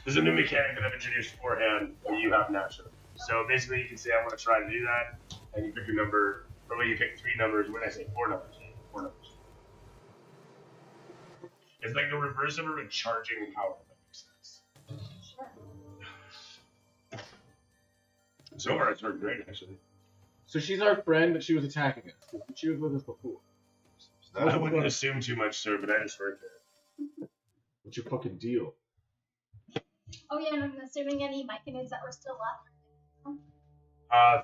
There's a new mechanic that I've introduced beforehand that you have naturally. So basically, you can say, I want to try to do that, and you pick your number, or when you pick 3 numbers, when I say 4 numbers, 4 numbers. It's like the reverse of a recharging power, if that makes sense. sure. So far, it's worked great, actually. So she's our friend, but she was attacking us. She was with us before. I wouldn't assume too much, sir, but I just worked there. What's your fucking deal? Oh yeah, and I'm assuming any Myconids that were still left.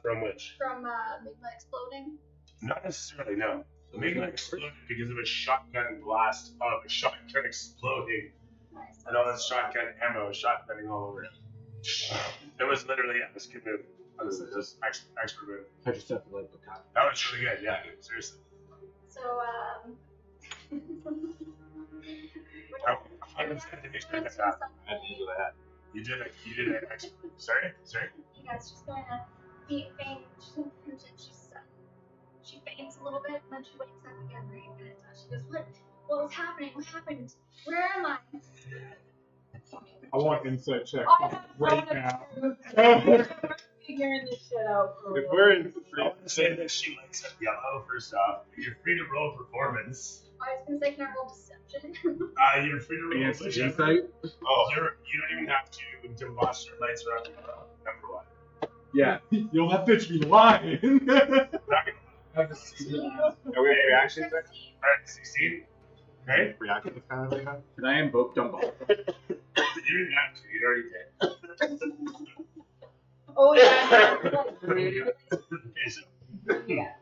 From which? From Migma exploding. Not necessarily, no. Migma exploded because of a shotgun blast of a shotgun exploding. Nice. And all this shotgun ammo shotgunning all over it. It was literally a skill move. Honestly, it was expert move. How'd you set the light book up? That was really good, yeah, seriously. So, I 100% didn't expect that to happen. I had to use that. You did an expert. Sorry? you guys just going to faint. She faints a little bit, and then she wakes up again, right? And she goes, what was happening? What happened? Where am I? I want insight check I have right now. Figuring this shit out. If we're in I want to say that she likes it yellow, first off. You're free to roll performance. I was going to say, can I roll deception? You're free to roll Yes, whichever. insight? Oh, you don't even have to watch your lights around number one. Yeah, you'll have to be lying. Not gonna Have to see. Are we at reactions? Alright, 16. Okay? Reactions kind of like that? Can I invoke Dumbo? You didn't have to, you already did. Oh yeah. Okay, so Yeah.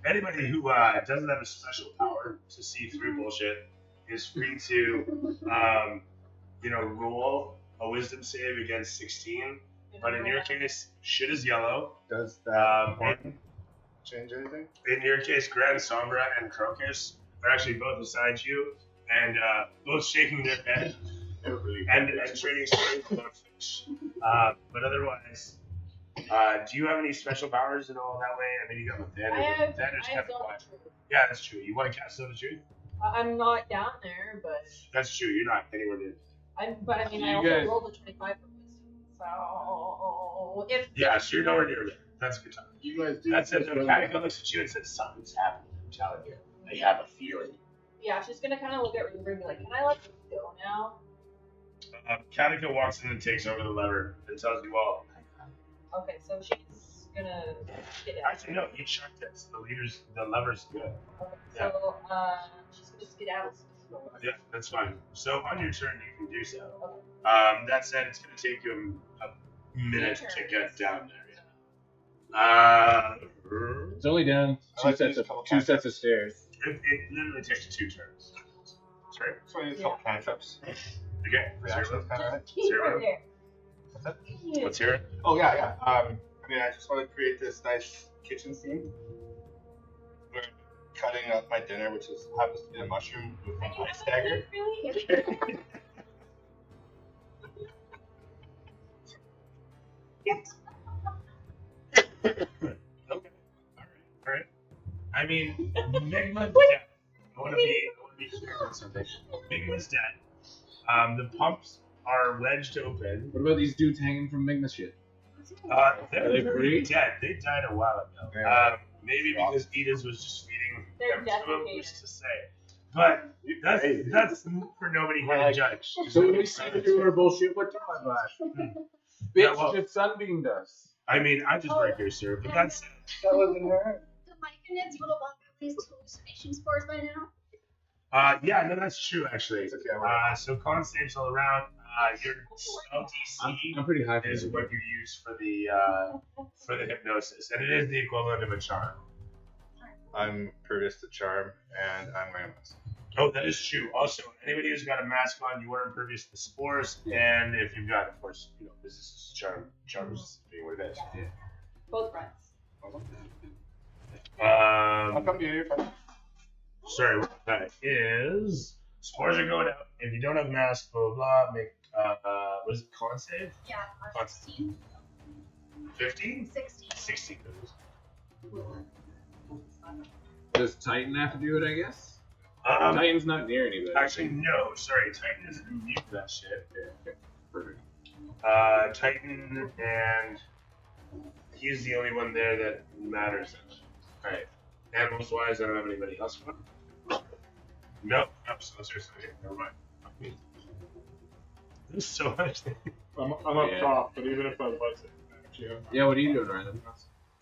anybody who doesn't have a special power to see through bullshit is free to, roll a wisdom save against 16. But in your case, shit is yellow. Does that change anything? In your case, Grand Sombra and Crocus are actually both beside you and both shaking their head and trading stories about fish. But otherwise, do you have any special powers and all that way? I mean, you got Lathander. I have Lathander's kind of Zone quiet. of Truth. Yeah, that's true. You want to cast Zone of Truth? I'm not down there, but That's true. You're not anywhere near. I mean, You I also guys- rolled a 25 for wisdom. So if Yeah, so you're nowhere near me. That's a good time. You guys do. That's it. The Catacomb looks at you and says, something's happening. I'm telling you. I have a feeling. yeah, she's gonna kind of look at Rutherford and be like, "Can I let you go now?" Catacomb walks in and takes over the lever and tells you all. Okay, so she's gonna get out. Actually, no, you checked it. So the lever's good. Okay, so she's gonna skedaddle. Yeah, that's fine. So on your turn, you can do so. Okay. That said, it's going to take you a minute to get down there. Yeah. It's only down I like to use a couple two sets of stairs. It literally takes 2 turns. Sorry. So I use a couple cantrips. Okay. Reactions kind of right? Keep her there. What's that? Let's hear it. Oh, yeah. I just want to create this nice kitchen scene. We're cutting up my dinner, which happens to be a mushroom with an ice dagger. Really? Okay. All right. I mean, Migma's dead. I want to be clear on something. Migma's dead. The pumps are wedged open. What about these dudes hanging from Migma shit? They're Are they pretty free? dead. They died a while ago. Yeah. Maybe because Edith was just feeding They're them to them, defecated. who's to say. But that's for nobody here to judge. So when we say through our bullshit, what time last? Yeah, Bitch, well- just sunbeamed us. I mean, I'm just right here, sir. But that's That wasn't her. The Myconids would have all got these hallucination scores by now. yeah, no, that's true actually. It's okay, So con saves all around. Your spell DC I'm pretty high for is this. what you use for the hypnosis, and it is the equivalent of a charm. I'm pervious to charm, and I'm wearing a mask. Oh, that is true. Also, anybody who's got a mask on, you are impervious to spores, and if you've got, of course, this is charm is being what it is. Both fronts. I'll come to you. Sorry, what that is? Spores are going out. If you don't have a mask, blah blah blah. Make what is it? Con save? Yeah, Con 16. 15? 16. 16. Does Titan have to do it, I guess? Um, Titan's not near anybody. actually, no. Sorry, Titan isn't immune to that shit. Perfect. Titan, and he's the only one there that matters. Alright. Animals wise, I don't have anybody else for him. No, so seriously, never mind. There's so much. I'm up Yeah. top, but even if I wasn't, actually, Yeah, what are you doing, Random?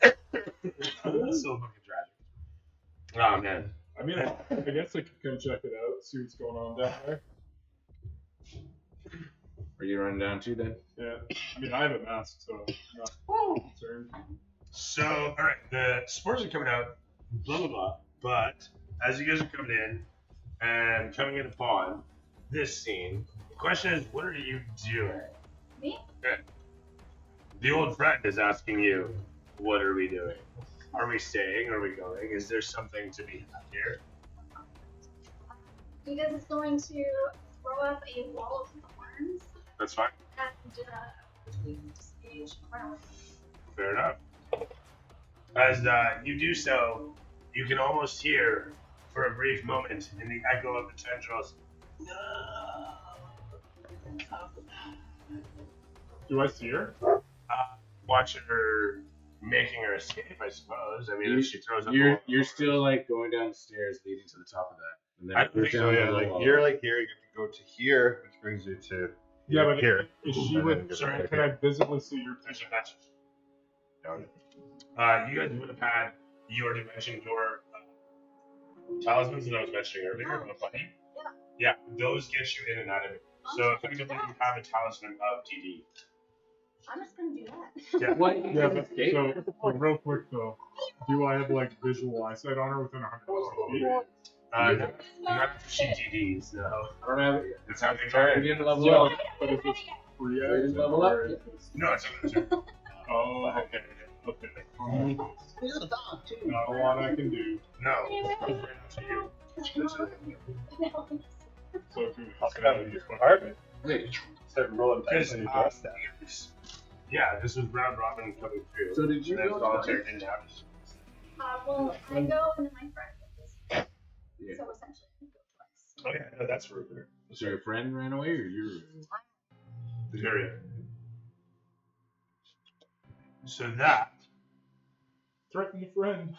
That's so fucking tragic. Oh man. I mean, I guess I could come check it out, see what's going on down there. Are you running down too then? Yeah. I mean, I have a mask, so I'm not concerned. So, all right, the spores are coming out, blah blah blah. But as you guys are coming in and coming in upon this scene, the question is, what are you doing? Me? Okay. The old friend is asking you, what are we doing? Are we staying? Are we going? Is there something to be had here? You guys is going to throw up a wall of thorns That's fine. and stage around. Fair enough. As you do so, you can almost hear, for a brief moment, in the echo of the tendrils, "No." Do I see her? Watch her making her escape, I suppose. I mean, if she throws up. You're still like going down the stairs leading to the top of that. And then I don't think so, down yeah, the Like wall. you're like here, you get to go to here, which brings you to Yeah, but here. is she And with? then go sorry, back Can I here. visibly see your There's a picture? match. You guys would have had your dimension door talismans that I was mentioning earlier on the buddy. Yeah, those get you in and out of it. So effectively, you have a talisman of DD. I'm just gonna do that. Yeah. What? Yeah, but so real quick though, do I have like visual eyesight on her within 100 feet? Not after she DDs, no. I don't have it yet. That's how they We turn. didn't level Yeah. up. But if it's free We didn't action level up or yet. No, it's not turn. oh, okay, okay. Not a lot I can do. No, it's right after you. So if you I'll come out of your apartment. Wait. Start rolling dice Because, on your doorstep. yeah, this was round robin coming through. So did you and then go solitaire didn't have it. Well, I go and then my friend goes. Yeah. So essentially, I go twice. Oh yeah, no, that's Rutherford. So your friend ran away or you? Period. So that threaten a friend.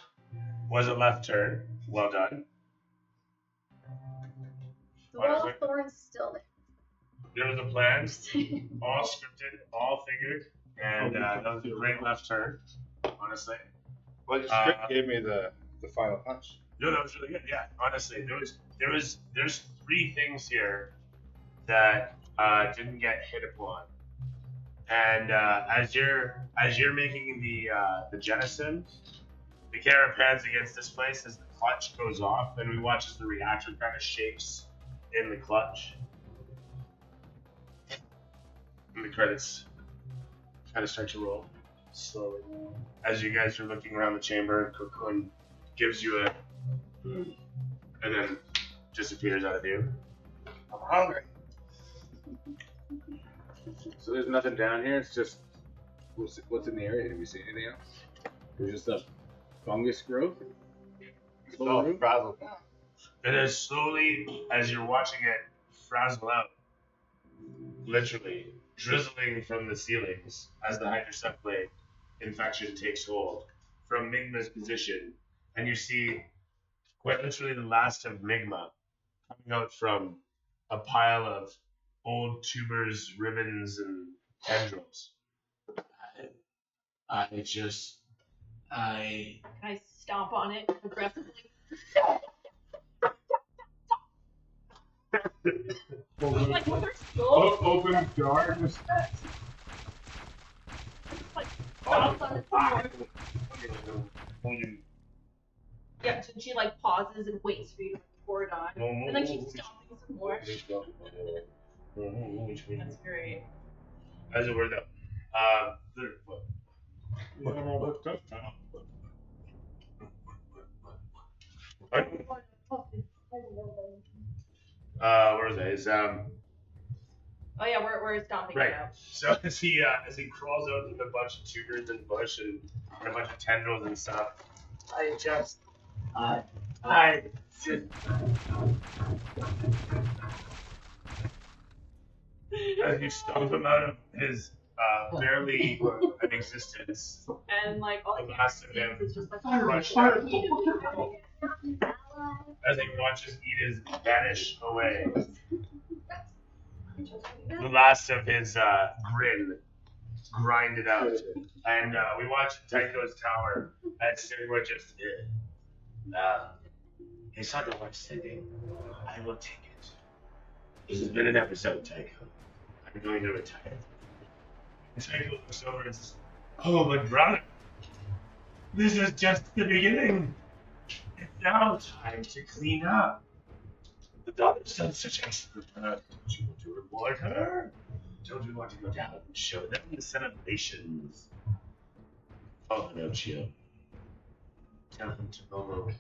was a left turn. Well done. The wall of thorns still there. There was a plan, all scripted, all figured, and that was a great left turn, honestly. Well, the script gave me the final punch. No, that was really good. Yeah, honestly, there's three things here that didn't get hit upon, and as you're making the jettison, the camera pans against this place as the clutch goes off, and we watch as the reactor kind of shakes in the clutch, and the credits kind of start to roll slowly as you guys are looking around the chamber. Cocoon gives you a and then disappears out of view. I'm hungry. So there's nothing down here. It's just what's in the area. Have you seen anything else? There's just a fungus growth. It's all frazzled. It is slowly, as you're watching it frazzle out, literally drizzling from the ceilings as the hydrocephalic infection takes hold from Migma's position, and you see quite literally the last of Migma coming out from a pile of old tubers, ribbons, and tendrils. Can I stomp on it aggressively? Like with her skull? Open the jar and just Like stomps on the floor. Yeah, so she like pauses and waits for you to pour it on. And then keeps stomping some more. That's great. As it were, though. I'm all hooked up now. Where was I? Is Oh yeah, we're stomping right. it out. So as he crawls out with a bunch of tubers and bush and a bunch of tendrils and stuff, as you stomp him out of his barely an existence, And like all the the last of him is just like crushed out as he watches Edith vanish away. The last of his grin grinded out, and we watch Tycho's tower and Sigma just it's not the one sitting. I will take it. This has been an episode, Tycho. I I'm going to retire. And Tycho looks over and says, oh, but brother, this is just the beginning. It's now time to clean up. The daughter's done such excellent work. Don't you want to reward her? Don't we want to go down and show them the celebrations? Oh, Pinocchio. Tell him to Momo.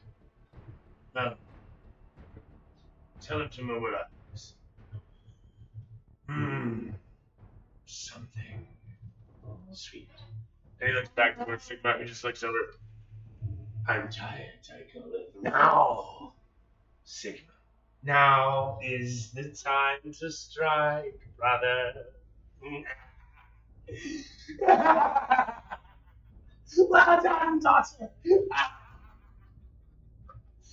Well, tell him to Momo us. Something sweet. And he looks back towards Sigma. He just looks over. I'm tired, Tycho. Now, Sigma. Now is the time to strike, brother. Well done, daughter.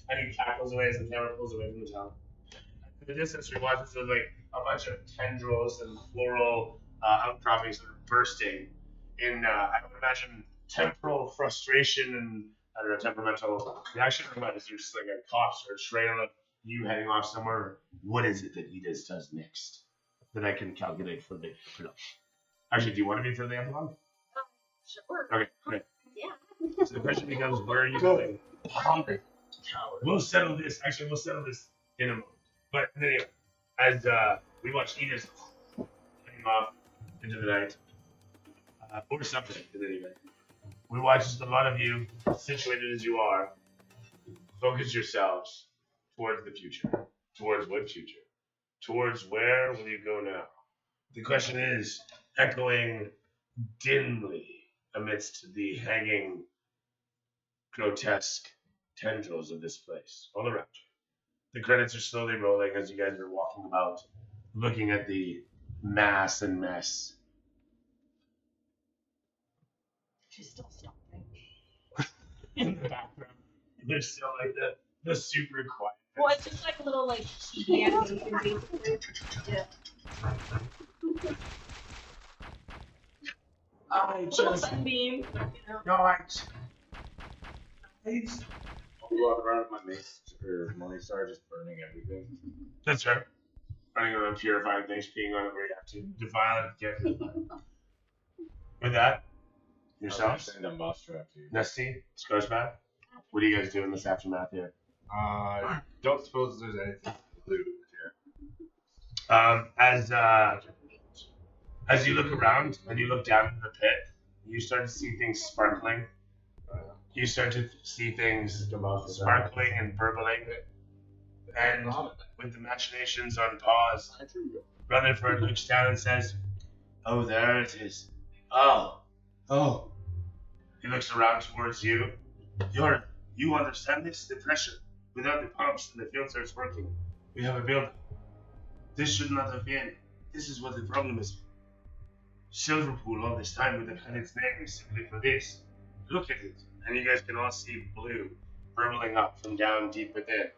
And he cackles away as the camera pulls away from the town. In the distance, we watch this with like a bunch of tendrils and floral outcroppings that are bursting in, I would imagine, temporal frustration and, I don't know, temperamental reaction. Or what? Is there just like a cough or a shred on you heading off somewhere? What is it that Edith does next that I can calculate for the production? Actually, do you want to be for the epilogue? Sure. Okay, great. Yeah. So the question becomes, where are you going? We'll settle this. Actually, we'll settle this in a moment. But anyway, as we watch Edith heading off into the night, or something, at any rate, we watch just a lot of you, situated as you are, focus yourselves towards the future. Towards what future? Towards where will you go now? The question is, echoing dimly amidst the hanging, grotesque tendrils of this place all around you. The credits are slowly rolling as you guys are walking about, looking at the mass and mess. She's still stopping. In the background, there's still like the super quiet. Well, it's just like a little like animation, basically. Yeah. I Little just sunbeam. no, I I'll walk around with my mace or Morningstar just burning everything. that's right. Running around purifying things, peeing on it where you have to defile it, get it. With that, yourselves, Send a mouse trap to you. Nesty, Scourgeback, what are you guys doing this aftermath here? Don't suppose there's anything to loot here. As you look around and you look down into the pit, you start to see things sparkling. You start to see things sparkling and burbling. And with the machinations on pause, Rutherford looks down and says, oh, there it is. Oh. He looks around towards you. You understand this? The pressure. Without the pumps and the filters working, we have a buildup. This should not have been. This is what the problem is. Silverpool all this time would have had its name simply for this. Look at it. And you guys can all see blue burbling up from down deep within.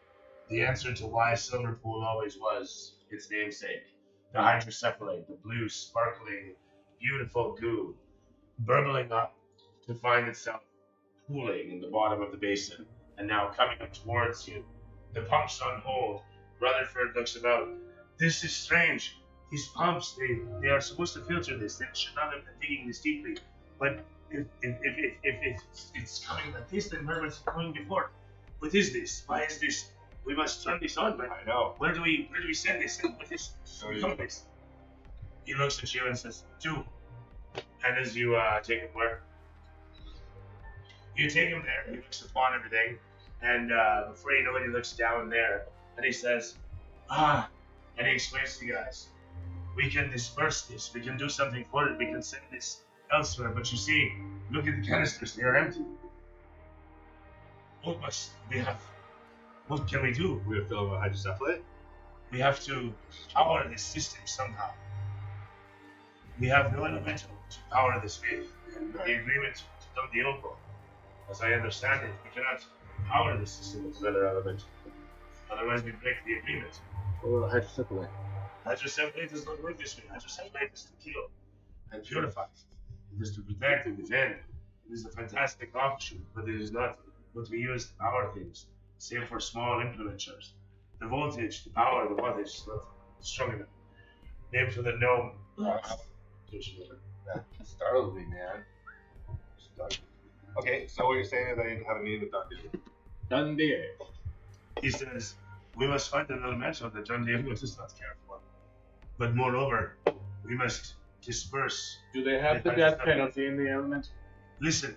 The answer to why Silverpool always was its namesake. The hydrocephalate, the blue, sparkling, beautiful goo, burbling up to find itself pooling in the bottom of the basin, and now coming up towards you. The pumps on hold. Rutherford looks about. This is strange. These pumps, they are supposed to filter this. They should not have been digging this deeply. But if it's coming like this, then where was it going before? What is this? Why is this? We must turn this on, but I know. where do we send this? And what is this? He looks at you and says, "Do." And as you take him where? You take him there. He looks upon everything, and before you know it, he looks down there, and he says, "Ah," and he explains to you guys, "We can disperse this. We can do something for it. We can send this elsewhere. But you see, look at the canisters. They are empty. What must we have? What can we do? We're gonna fill them with hydrocephalate. We have to power this system somehow. We have no elemental to power this with, and the agreement to dump the old one. As I understand it, we cannot power the system with another element. Otherwise, we break the agreement. Well, hydrocephalate. Hydrocephalate does not work this way. Hydrocephalate is to kill and purify. It is to protect and defend. It is a fantastic offshoot, but it is not what we use to power things, save for small implementers. The voltage, the power, the wattage is not strong enough. Named for the gnome That startled me, man. Okay, so what you're saying is I need to have a meeting with Dr. Done deal. He says, we must find another mansion that John Diego does not care for. But moreover, we must disperse. Do they have the death penalty in the element? Listen,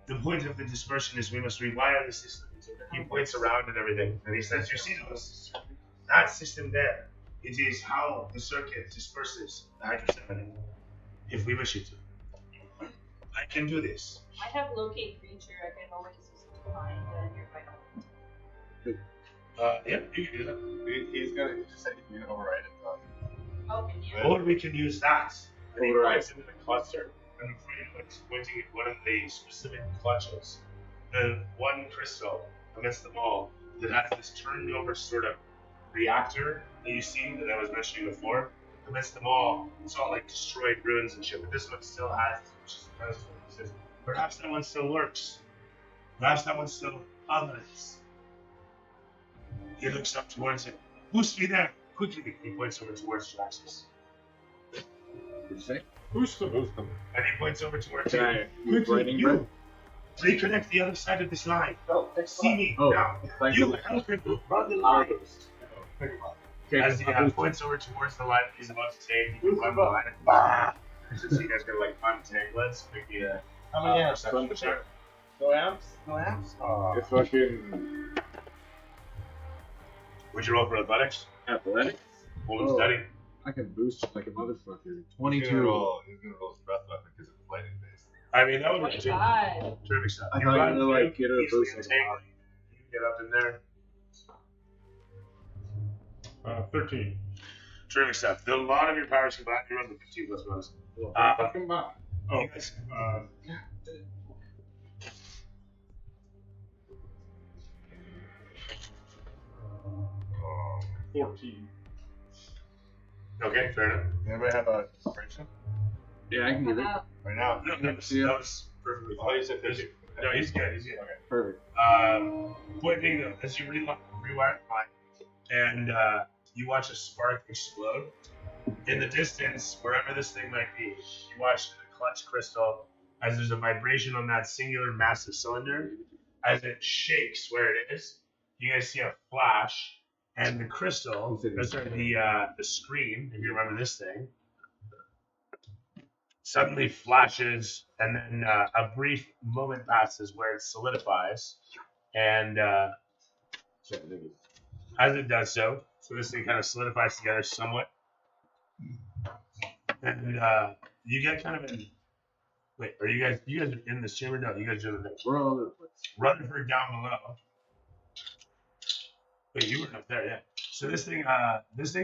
the point of the dispersion is we must rewire the system. He points around and everything, and he says, you see those? That system there, it is how the circuit disperses the hydrogen if we wish it to. I can do this. I have locate creature. I can always find a nearby element. Yeah, you can do that. He's gonna just say you can override it. Okay, yeah. Or we can use that. And he Override. points into the cluster. I'm afraid of pointing at one of the specific clutches. The one crystal amidst them all that has this turned over sort of reactor that you see that I was mentioning before. Amidst them all, it's all like destroyed ruins and shit, but this one still has, which is kind of what he says. Perhaps that one still works. Perhaps that one still operates. He looks up towards it. Who's be there? Quickly, he points over towards Jaxus. Did you say? Who's the Boost them. And he points over towards Can you. I use writing breath? Reconnect the other side of this line. Oh, See me Oh, now. thank You you. help him run the line. Okay, As he points over towards the line that he's about to take, he can run the line and bah! So you guys gotta like untangle it. So make me a How many amps? perception check. No amps? No amps? It's fucking Would you roll for athletics? athletic. Hold and Oh. study. I can boost like a motherfucker. He's 22. gonna roll his breath weapon because it's lightning based. I mean, that would be 25. terrific stuff. I You thought got you were it, like, get her a easily boost like a entangled. You can get up in there. 13. Terrific stuff. The lot of your powers combined, you run the 15 plus bonus. Fucking bot. Oh, You guys, 14. okay, fair enough. Anybody have a inspiration? Yeah, I can give it. Right now? No, that was perfectly Oh, fine. you said 50. No, he's good. He's good. Okay. Perfect. Point being though, as you rewire the line and you watch a spark explode in the distance, wherever this thing might be, you watch the clutch crystal as there's a vibration on that singular massive cylinder as it shakes where it is. You guys see a flash, and the crystal, or sorry, the screen, if you remember this thing, suddenly flashes, and then a brief moment passes where it solidifies, and as it does so this thing kind of solidifies together somewhat, and you get kind of in. Wait, are you guys are in this chamber? No, you guys are in the next. We're all over the place. Rutherford down below. Wait, you weren't up there yet. So this thing's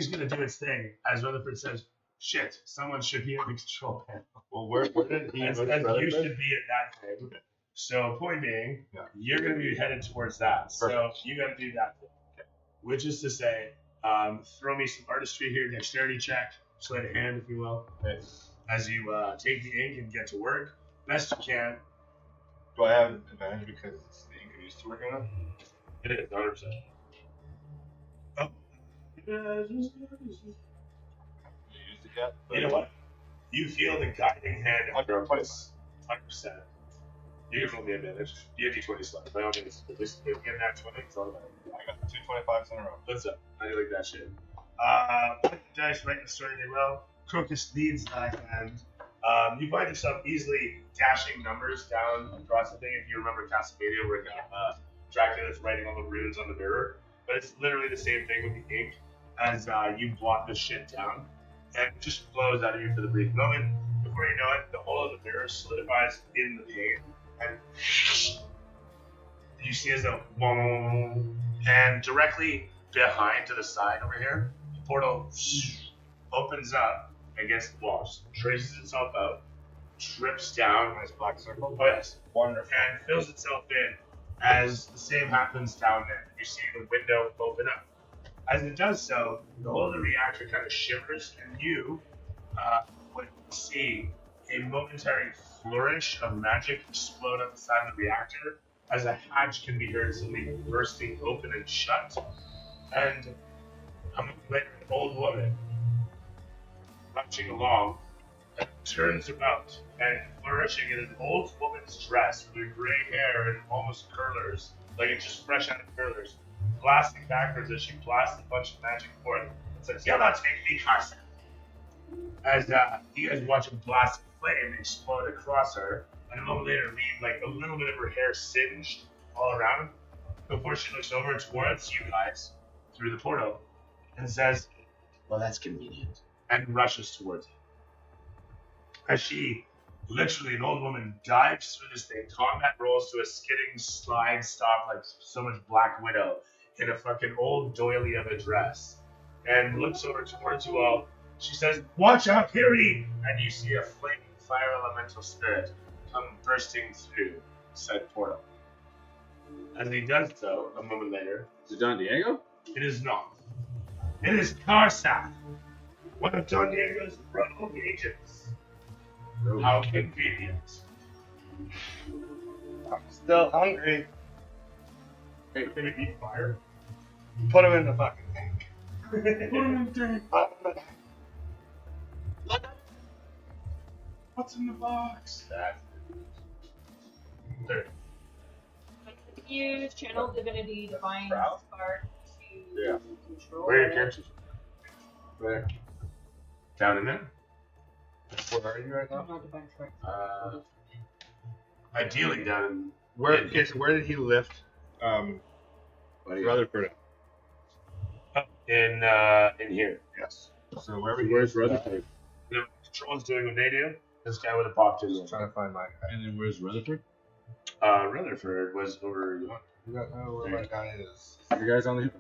gonna do its thing as Rutherford says, "Shit, someone should be at the control panel." Well, where did he As push you Rutherford? should be at that thing. So point being, you're gonna be headed towards that. So you gotta do that thing. Okay. Which is to say, throw me some artistry here, dexterity check, sleight of hand, if you will. Okay. As you take the ink and get to work, best you can. Do I have advantage because it's the ink I'm used to working on? It is 100%. Oh. You used it yet? You know what? You feel the guiding hand of 100%. 100%. You can roll the advantage. You have D20 slot. By all means, at least if you get that 20, it's all about it. I got 2 25s in a row. What's up? How do you like that shit? Put the dice right in the story they will. Crocus leads that hand. You find yourself easily dashing numbers down across the thing. If you remember Castlevania, where Dracula's writing all the runes on the mirror. But it's literally the same thing with the ink as you blot this shit down. And it just flows out of you for the brief moment. Before you know it, the whole of the mirror solidifies in the pane. And you see as a and directly behind to the side over here, the portal opens up against the walls, traces itself out, trips down, Nice black circle. oh yes, Wonderful. and fills itself in as the same happens down there. You see the window open up. As it does so, the whole of the reactor kind of shivers, and you would see a momentary flourish of magic explode on the side of the reactor as a hatch can be heard suddenly bursting open and shut. And a moment later, an old woman, rushing along, and turns about and flourishing in an old woman's dress with her gray hair and almost curlers, like it's just fresh out of curlers, blasting backwards as she blasts a bunch of magic forth and says, "You'll not take me, Carson." As you guys watch a blast of flame explode across her, and a moment later leave like a little bit of her hair singed all around before she looks over towards you guys through the portal and says, "Well, that's convenient," and rushes towards you. As she, literally an old woman, dives through this thing, combat rolls to a skidding slide stop like so much Black Widow in a fucking old doily of a dress, and looks over towards you all. She says, "Watch out, Harry!" And you see a flaming fire elemental spirit come bursting through said portal. As he does so, a moment later, Is it Don Diego? it is not. It is Karsak, one of Don Diego's rogue agents. How convenient. I'm still hungry. Hey, can we eat fire? Put him in the fucking tank. Put him in the tank. What's in the box? There. Use channel divinity divine Proud? spark to Yeah. control. Where are your it. characters? Where? Down in there? Where are you right now? Not divine spark. Ideally down in Where? Okay, so where did he lift Rutherford? in here. Yes. So wherever he Where's is, Rutherford? The control's doing what they do. This guy would have popped in. Just trying to find my guy. And then where's Rutherford? Rutherford was over. You don't know where my guy is. You guys on the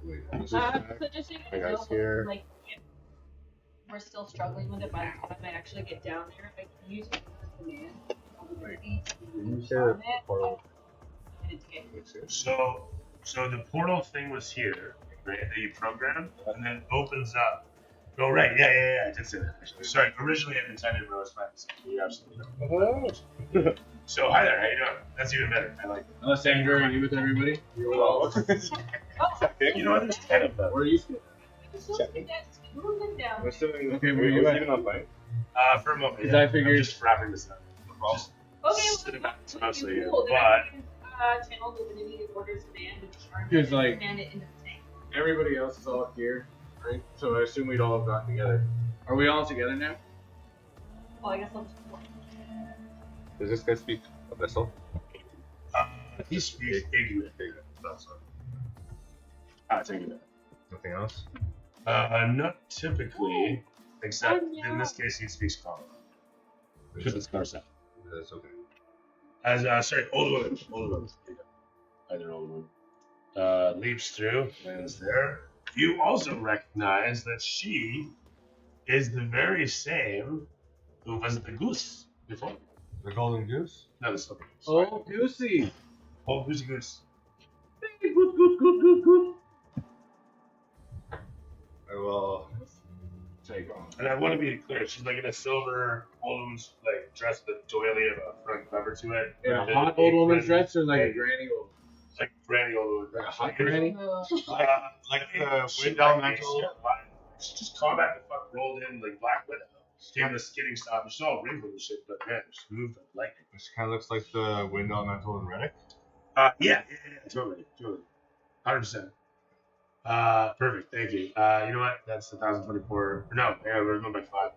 Wait, is this So back? just so you My know, guy's here. like, if we're still struggling with it by the time I actually get down there, I can use it as a command. You said portal. So the portal thing was here, right? That you programmed, and then opens up. Oh right, yeah. I did say that. Actually. Sorry, originally I intended Rose Madison. You absolutely know. So hi there, how you doing? That's even better. I like it. Hello, Sandra. Are you with everybody? Oh. You know what? There's 10 of them. Where are you? Move them down. We're still Okay, where are you at? even on fight? For a moment. Because Yeah. I figured- I'm just wrapping this up. Just Okay, sitting back, it's mostly you. cool. Then But I can channel divinity to orders command and charm Because, it and like- command it into the tank. Everybody else is all here, right? So I assume we'd all have gotten together. Are we all together now? Well, I guess I'll just. Does this guy speak Abyssal? he speaks Ignorant. That's take it back. Nothing else? Not typically, except in this case he speaks common. Because it's Karsak. That's okay. As sorry, old woman. Either old woman. Leaps through, lands there. You also recognize that she is the very same who was the goose before. The golden goose? No, the silver goose. Oh, Goosey. Oh, goosey goose. Goose. I will Take on. And I want to be clear, she's like in a silver old woman's like dress with a doily of a front cover to it. In a And hot a old woman's friend- dress or like a granny old? Like granny old woman. Like a hot granny? like the wind elemental. She just combat the fuck rolled in like Black Widow. Came the skidding stop. She's all wrinkled and shit, but man, she moved like lightning. This kind of looks like the wind elemental in Reddick. Yeah, totally. 100%. Perfect, thank you. You know what? That's 1,024. No, yeah, we're going by 5.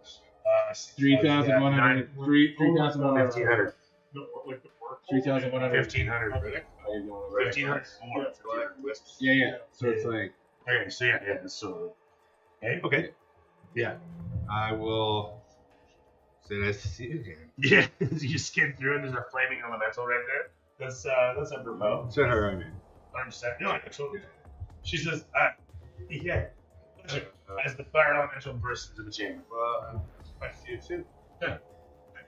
3,100. 3,100. 1,500. No, like the work. 3,100. 1,500. How you doing over there? 1,500. Yeah. So it's like. Okay, so yeah, so. Okay. Yeah. I will say nice to see you again. Yeah, you skim through and there's a flaming elemental right there. That's apropos. Say her, I mean. 100%. No, I totally. She says, yeah, pleasure. As the fire elemental bursts into the chamber. Well, I see you too. Yeah.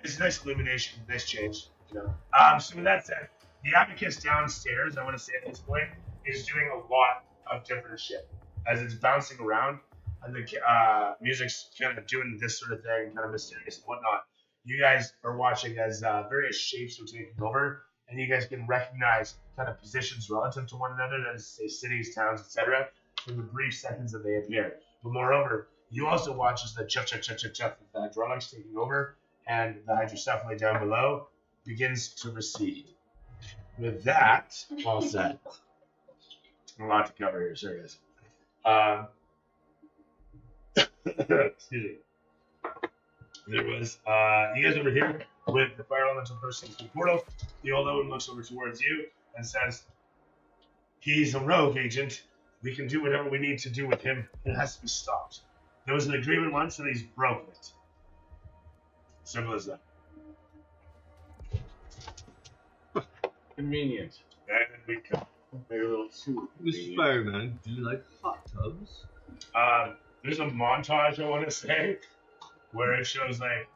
It's a nice illumination, nice change, you know. So with that said, the abacus downstairs, I want to say at this point, is doing a lot of different shit. As it's bouncing around, and the music's kind of doing this sort of thing, kind of mysterious and whatnot. You guys are watching as various shapes are taking over, and you guys can recognize kind of positions relative to one another, that is, say, cities, towns, etc., from the brief seconds that they appear. But moreover, you also watch as the chuff, the hydraulics taking over, and the hydrocephaly down below begins to recede. With that all set, a lot to cover here, sure is. Excuse me. There was you guys over here with the fire elemental person in the portal. The old one looks over towards you and says, "He's a rogue agent. We can do whatever we need to do with him. It has to be stopped. There was an agreement once, and he's broken it. Simple as that." Convenient. And we come. Maybe a little too Mr. convenient. Fireman, do you like hot tubs? There's a montage, I want to say, where it shows, like,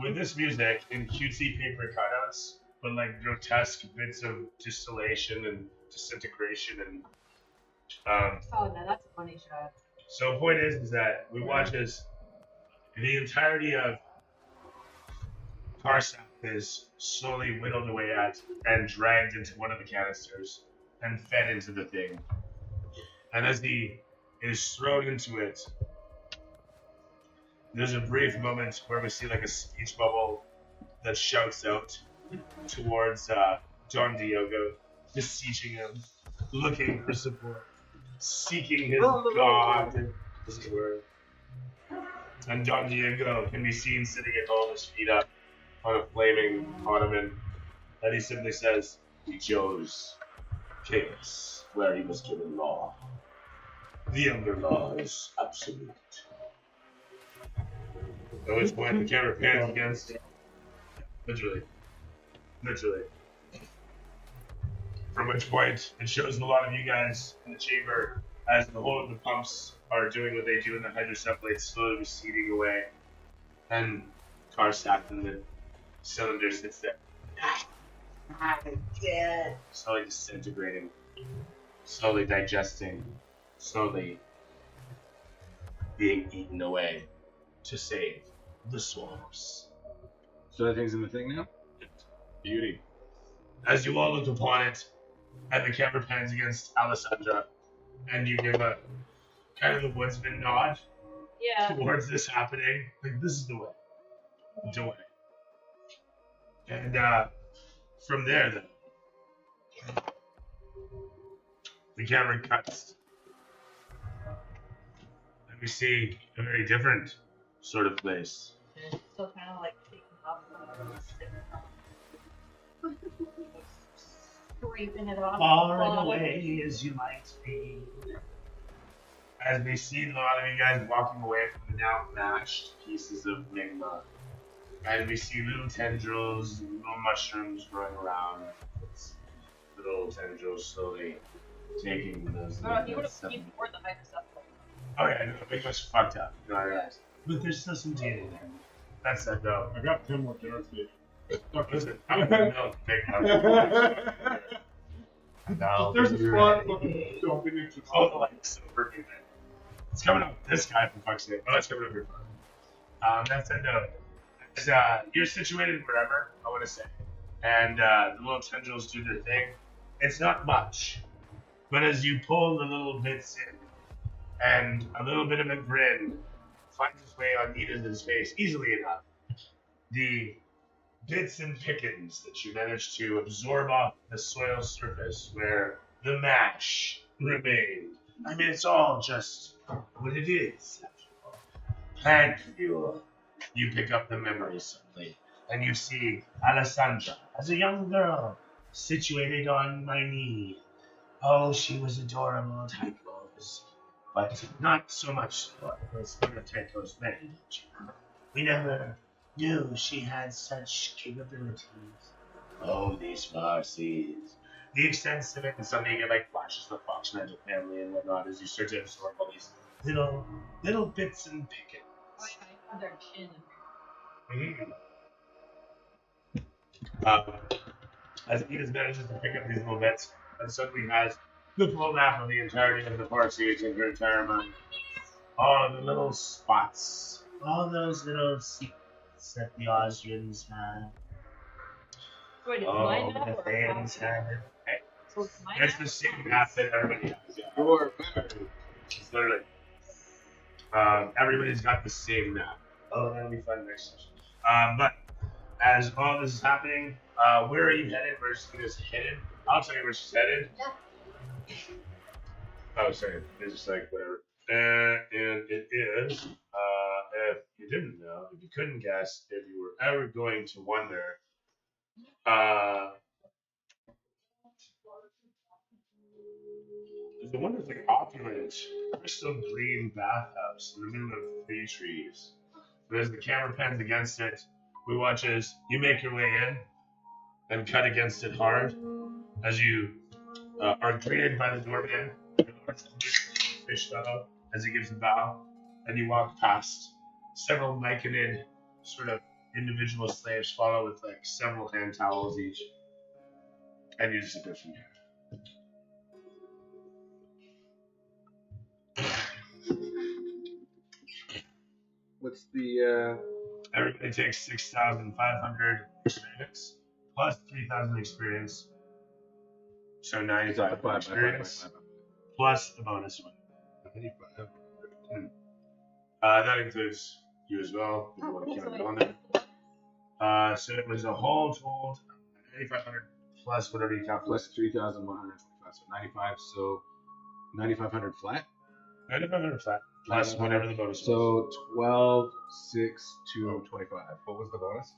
with this music in cutesy paper cutouts, but like grotesque bits of distillation and disintegration and Oh no, that's a funny shot. so point is that we watch as the entirety of Parsec is slowly whittled away at and dragged into one of the canisters and fed into the thing. And as he is thrown into it, there's a brief moment where we see like a speech bubble that shouts out towards Don Diogo, beseeching him, looking for support, seeking his God, as it were. And Don Diego can be seen sitting at home, his feet up on a flaming ottoman, and he simply says, "He chose chaos where he was given law. The under law is absolute." At which point the camera pans against, literally. From which point it shows a lot of you guys in the chamber as the whole of the pumps are doing what they do in the hydrocephalate, slowly receding away, and Karsak in the cylinder sits there, slowly disintegrating, slowly digesting, slowly being eaten away to save the swamps. So that thing's in the thing now? Beauty. As you all look upon it, and the camera pans against Alessandra, and you give a kind of the woodsman nod towards this happening, like this is the way. The way. And from there, then, the camera cuts, and we see a very different sort of place. Still kind of like taking off scraping it off. Far and away as you might be. As we see a lot of you guys walking away from the now mashed pieces of Migma. And we see little tendrils, little mushrooms growing around. Little tendrils slowly taking those. Oh, he would have before the hydrocephalus. Oh yeah, no, Migma's fucked up. No, yes. But there's still some DNA there. That's that though. I got 10 more jars here. Listen, I'm gonna milk Migma. Now, There's a spot looking jumping into Oh, the light's so perfect. It's coming up this guy, for fuck's sake. Oh, it's coming up here. That's a note. You're situated wherever, I want to say. And the little tendrils do their thing. It's not much. But as you pull the little bits in, and a little bit of a grin finds its way on Edith's face easily enough, the bits and pickings that you managed to absorb off the soil surface where the mash remained. I mean, it's all just what it is. Plant fuel. You pick up the memories suddenly, and you see Alessandra as a young girl, situated on my knee. Oh, she was adorable, tight clothes, but not so much as tight clothes men. We never knew she had such capabilities. Oh, these Farsees. The extent of it, and suddenly you get like flashes of the Fox Mantle family and whatnot as you start to absorb all these little bits and pickings. I have their chin. As Edith manages to pick up these little bits, and suddenly has the full map of the entirety of the Farsees in her entire mind. All the little spots, all those little secrets that the Austrians have. Wait, it's Oh, mine now the or Thayans have it. Hey, So it's mine it's now? the same map that everybody has. Yeah. Or better. It's literally. Everybody's got the same map. Oh, that'll be fun next session. But as all this is happening, where are you headed? Where's Sina's headed? I'll tell you where she's headed. Yeah. Oh, sorry. It's just like whatever. And it is, if you didn't know, if you couldn't guess, if you were ever going to wonder, there's the one that's like opulent, crystal green bathhouse in the middle of 3 trees. But as the camera pans against it, we watch as you make your way in and cut against it hard as you are greeted by the doorman, fish fellow, as he gives a bow, and you walk past several myconid sort of individual slaves follow with like several hand towels each, and you just go from here. What's the Everybody takes 6,500 experience plus 3,000 experience, so 95 experience plus the bonus one. 95. That includes you as well. If you want to keep it on there. So it was a whole told 8,500 plus whatever you calculate. plus 3,125, so 95. So 9,500 flat. 9,500 flat plus whatever the bonus was. So 12, 6, 2, 25. What was the bonus?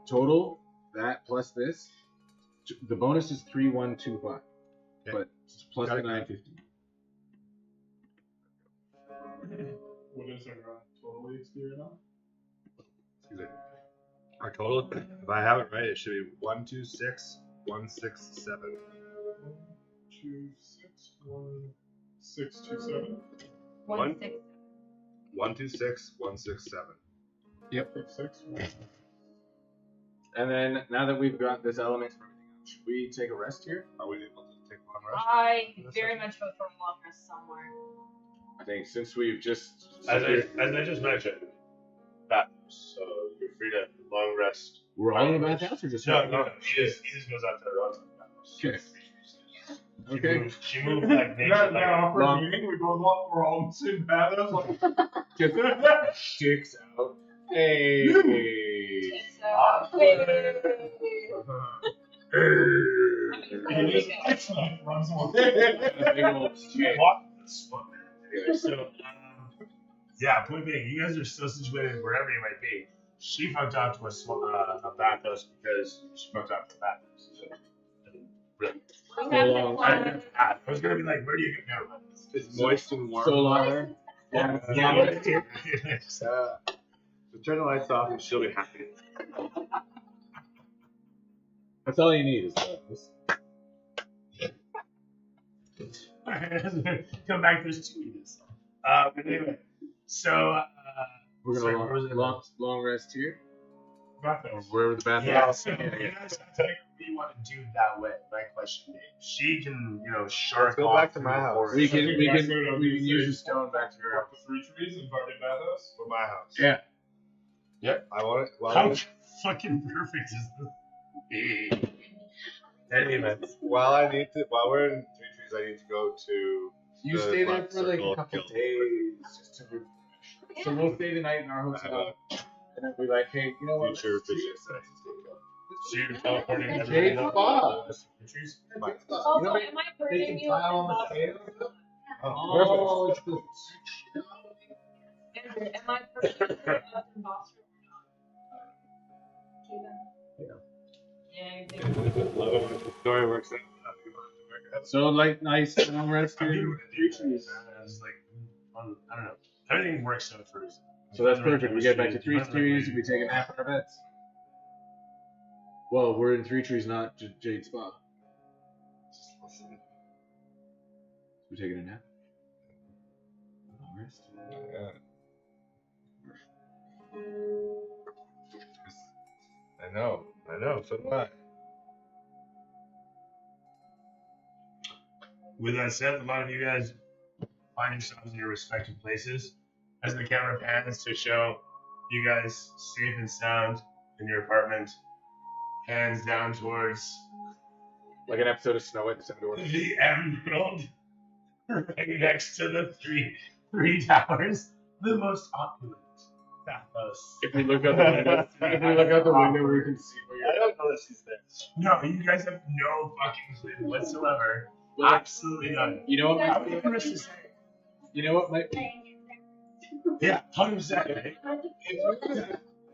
Total that plus this. The bonus is 3,125, but plus the 950. What is our total experience now? Excuse me. Our total, if I have it right, it should be 126, 167. 2, 6, 1, 6, 2, 7. 1, 6. 126, 167. Yep. 6, 1. And then now that we've got this element for everything else, should we take a rest here? Are we able to take one rest? I very much hope for a long rest somewhere. I think since we've just As I just mentioned, bathhouse, so you're free to long rest. we're all in a bathhouse or just No, he just goes out to her own bathhouse. Okay. She Okay. moved, she moved like nature. That Like, awkward long- meeting, we both walk, we're all in the same bathhouse. Like, Chicks out. Hey. It's, he just lights up, runs away. Big old chick. Anyway, so yeah, point being, you guys are still situated wherever you might be. She fucked off to a bathhouse because she fucked off to the bathhouse. So, I mean, really. I was gonna be like, where do you get now? It's moist and warm. So long. Yeah. So turn the lights off and she'll be happy. That's all you need is this. Come back, there's 2 meters. But anyway, so We're sorry, gonna where was it? long rest here. Or Bathhouse. wherever the bathhouse Yeah, is. so you guys technically want to do that way. My question being, she can, shark Let's go off back to through my the house. forest. We can Exactly what I was we gonna can use say. the stone back to your Walk the 3 trees and party bathhouse. For my house. Yeah. Yep. I want it. How fucking perfect is this? Anyway, While we're in 3 trees, I need to go to. You the stay there Black for like Circle a couple Guild. days just to refresh. So we'll stay the night in our hotel, and then be like, hey, you know what? Future vision. so you're teleporting Jade everybody up Spa. to the trees? Also, You know, am I They hurting can you? file on the Am scale. Oh, it's the I hurting you in Boston or not? Yeah, you're thinking. Story works out. so like nice long rest I'm here. doing it 3 trees. It's like, I don't know. Everything works out for a reason. So that's perfect. We get back to 3 trees. We take a nap in our beds. Well, we're in 3 trees, not Jade Spa. We taking a nap. Long rest. Yeah. I know, so do I. With that said, a lot of you guys find yourselves in your respective places as the camera pans to show you guys safe and sound in your apartment. Hands down towards Like an episode of Snow White, December Door. the emerald right next to the three towers. the most opulent bathhouse. If we look out the window, we can see where I you're. don't know that she's there. No, you guys have no fucking clue whatsoever. Well, Absolutely none. You know what? I would even risk to say. You know what might be. Yeah, 100%. Right?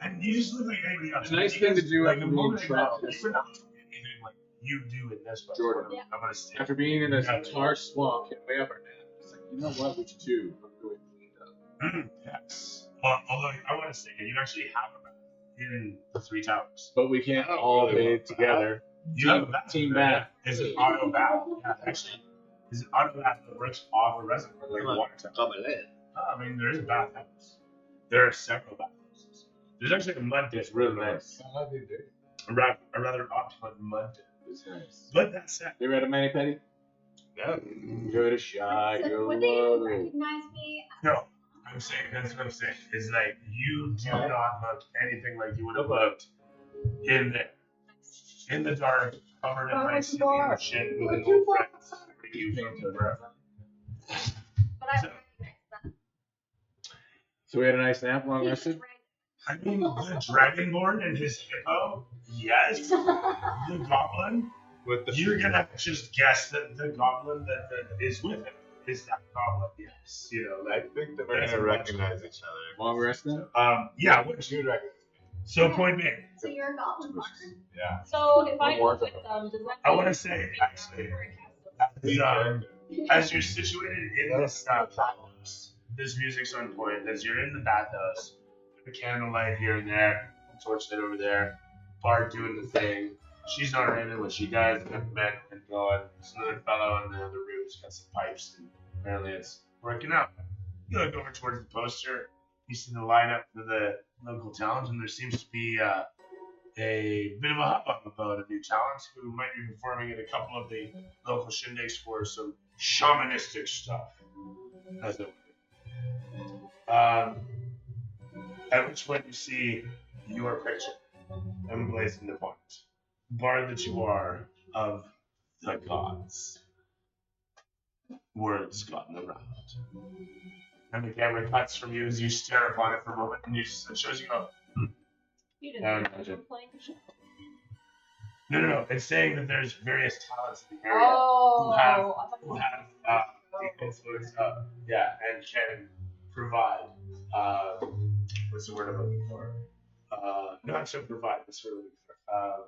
And you just look like anybody else. It's a nice You thing to guys- do like after the being moment I trapped. met you, you're not doing anything like you do in this place. Jordan. I'm gonna stay. After being in a tar swamp and way up our net, it's like, you know what? We should do. Let's go clean up. Yes. Although I want to say you actually have a bath in the 3 towers. But we can't I don't all really bathe want that. together. You have a bath. Team there. bath. It's an auto bath. Yeah, actually, it's an auto bath that works off a reservoir, like a water tower. Come in. I mean, there is a bathhouse. There are several bathhouses. There's actually a mud dip. It's really nice. A rather opulent mud dip. It's nice. But that said, You read a Mani Petty? Yeah. Give it a shot. So You'll would they love it. recognize me? no, I'm saying that's what I'm saying. Is like you do not look anything like you would have looked in there, in the dark, covered in ice and shit with an old friend. You from forever. But I So- recognize them. So we had a nice nap, long rested. I mean, the Dragonborn and his hippo, yes. The goblin, With the you're gonna just guess that the goblin that is with him is that goblin. Yes, you know, I like, think that we're That's gonna a recognize each other. Long rest then? yeah. What You recognize me. So point being, So you're a goblin farmer. Yeah. So if I More look with them, does that I want to say actually, as you're situated in this bathhouse, this music's on point. As you're in the bathhouse, a candlelight here and there, torchlight over there, Bart doing the thing. She's not into what she does, got men and going. There's another fellow in the other room who's got some pipes, and apparently it's working out. You look over towards the poster, you see the lineup for the local talent, and there seems to be a bit of a hubbub about a new talent who might be performing at a couple of the local shindigs for some shamanistic stuff, as it were. At which point you see your picture emblazoned upon it. Bard that you are of the gods. Words gotten around. And the camera cuts from you as you stare upon it for a moment, and it shows you go, you Yeah, didn't imagine. playing the show? no. It's saying that there's various talents in the area Oh, have- I thought who you have said- the influence of, and can provide, what's the word I'm looking for? Not so provide, what's the word I'm looking for?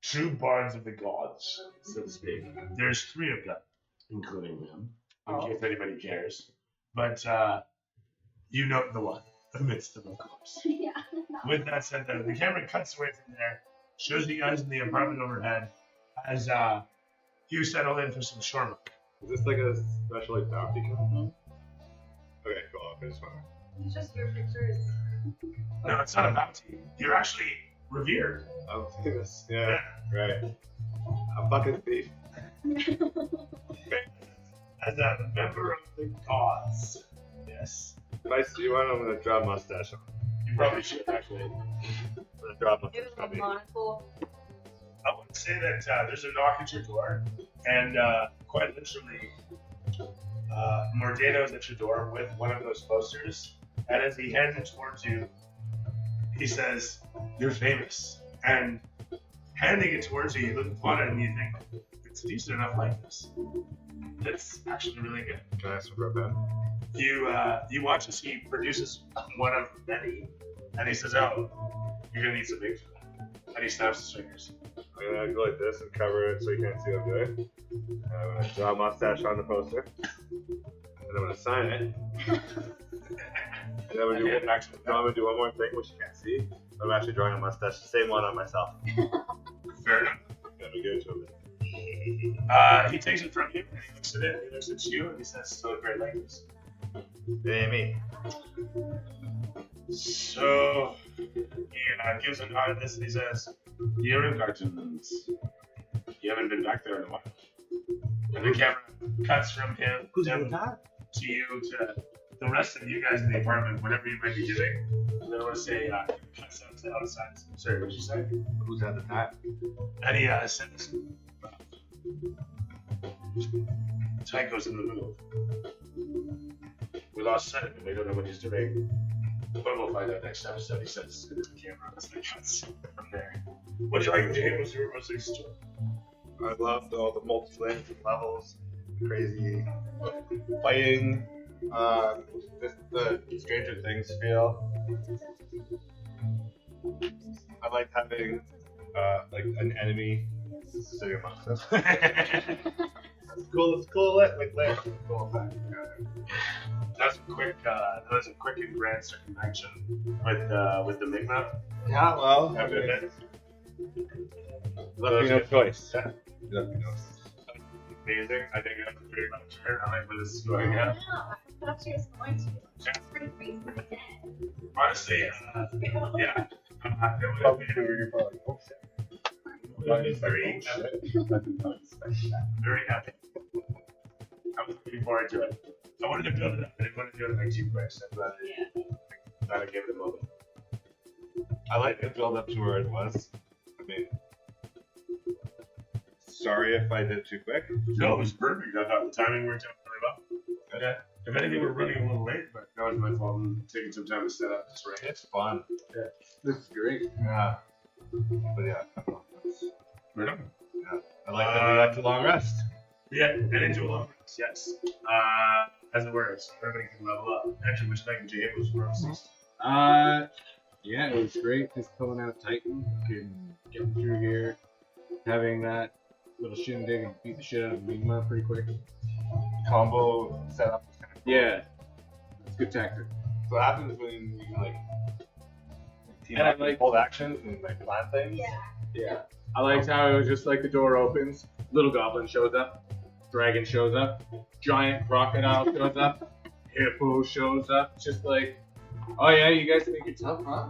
True bards of the gods, so to speak. There's 3 of them, including him, in case anybody cares. But you know the one amidst them, of course. Yeah. With that said, though, the camera cuts away from there, shows you guys in the apartment overhead as you settle in for some shawarma. Is this like a special like bounty kind of thing? Okay, cool. I just want It's just your pictures. No, it's not a bounty. You're actually revered. I'm famous. Yeah, right. I'm fucking thief. As a member of the gods. Yes. If I see one, I'm gonna draw a mustache on. You probably should, actually. I'm gonna draw a mustache It was on a me. monocle. I would say that there's a knock at your door, and quite literally, Mordano's at your door with one of those posters, and as he hands it towards you, he says, "You're famous." And handing it towards you, you look upon it and you think, it's decent enough like this. It's actually really good. Can I ask for a pen? You watch as he produces one of many, and he says, "Oh, you're gonna need some ink for that." And he snaps his fingers. I'm gonna go like this and cover it so you can't see what I'm doing. And I'm gonna draw a mustache on the poster. And I'm gonna sign it. And I'm gonna do, And actually, no, I'm gonna do one more thing which you can't see. I'm actually drawing a mustache, the same one on myself. fair enough. Let me give it to him. He takes it from you, and he looks at it, and he looks at you, and he says, "Still a great likeness." It ain't me. So, he gives a nod at this, and he says, "The Irungartens. You haven't been back there in a while." And the camera cuts from him to you to the rest of you guys in the apartment, whatever you might be doing. And then I want to say, cuts out to outside. Sorry, what did you say? Who's at the top? And he says, Tycho's in the middle. With We lost sight of him. We don't know what he's doing. But we'll find out next episode. He says to the camera. That's the cuts from there. What do you like, James? What's your most recent story? I loved all the multi-layered levels, crazy fighting, just the Stranger Things feel. I like having like an enemy sitting amongst us. It's cool. It's cool. Like cool effect. That's a quick and grand circumvention with the Migma. Yeah, well, I mean, left me no choice. Yeah. Left me no choice. Amazing. I think that's pretty much it. I like where this is going. Yeah. I thought she was going to. She's pretty crazy for the dead. Honestly, yeah. Very happy. I was looking forward to it. I wanted to build it up. I didn't want to do it like too quick, so I'm glad I gave it a moment. I like the build up to where it was. I mean, sorry if I did it too quick. No, it was perfect. I thought the timing worked out really well. Okay. If anything, we're running a little late, but that was my fault. I'm taking some time to set up. That's right. It's fun. Yeah. This is great. Yeah. But yeah. Right on. Yeah. I like that we got to long rest. Yeah, and into a long rest, yes. As it were, so everybody can level up. Actually, which night Jay was first. Yeah, it was great just pulling out Titan, getting through here, having that little shindig and beat the shit out of Migma pretty quick. Combo setup was kind of cool. Yeah, it's good tactic. So what happens when you like team And I up like- and hold actions and like plan things? Yeah. I liked how it was just like the door opens, little goblin shows up, dragon shows up, giant crocodile shows up, hippo shows up, just like, oh yeah, you guys think you're tough, huh?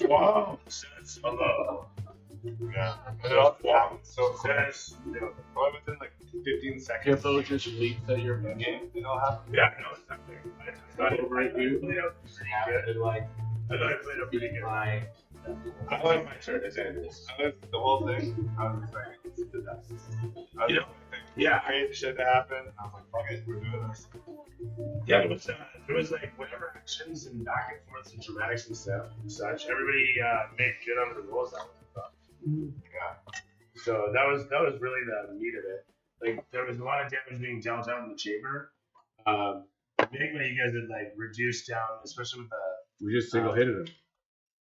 Wow, says hello. Yeah. And it all happens so quick. Probably within like 15 seconds. Hippo just leaps at your game. It all happens. Yeah, I know it's not there. I thought Over at you. I played out pretty good. like I thought I played out pretty good. my I like my turn as Anders. I lived the whole thing. I was expecting to death. I was You know, yeah. crazy shit to happen. I was like, fuck it, we're doing this. Yeah, it was like whatever actions and back and forth and dramatics and stuff and such. Everybody made good on the rolls that one. Yeah. So that was really the meat of it. Like there was a lot of damage being dealt out in the chamber. Migma, you guys had like reduced down, especially with the. we just single hitted him.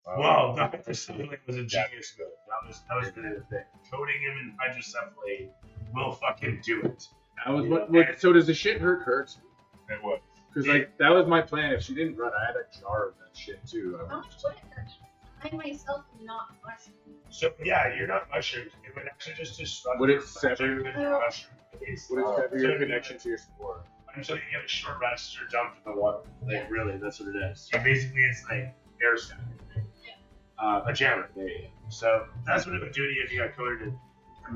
Well, the hydrocephalate was a genius move. That was really the thing. Coating him in hydrocephalate will fucking do it. That was what so does the shit hurt? It was. Because like that was my plan. If she didn't run, I had a jar of that shit too. How much would it hurt? I myself am not mushroom. So yeah, you're not mushroomed. It would actually just disrupt. Would it your sever- mushroom base. Would it sever your connection to your spore? Until you get a short rest or dumped in the water. Like really, that's what it is. So basically, it's like air static. A jammer. There you go. So that's what it would do to you if you got coated in.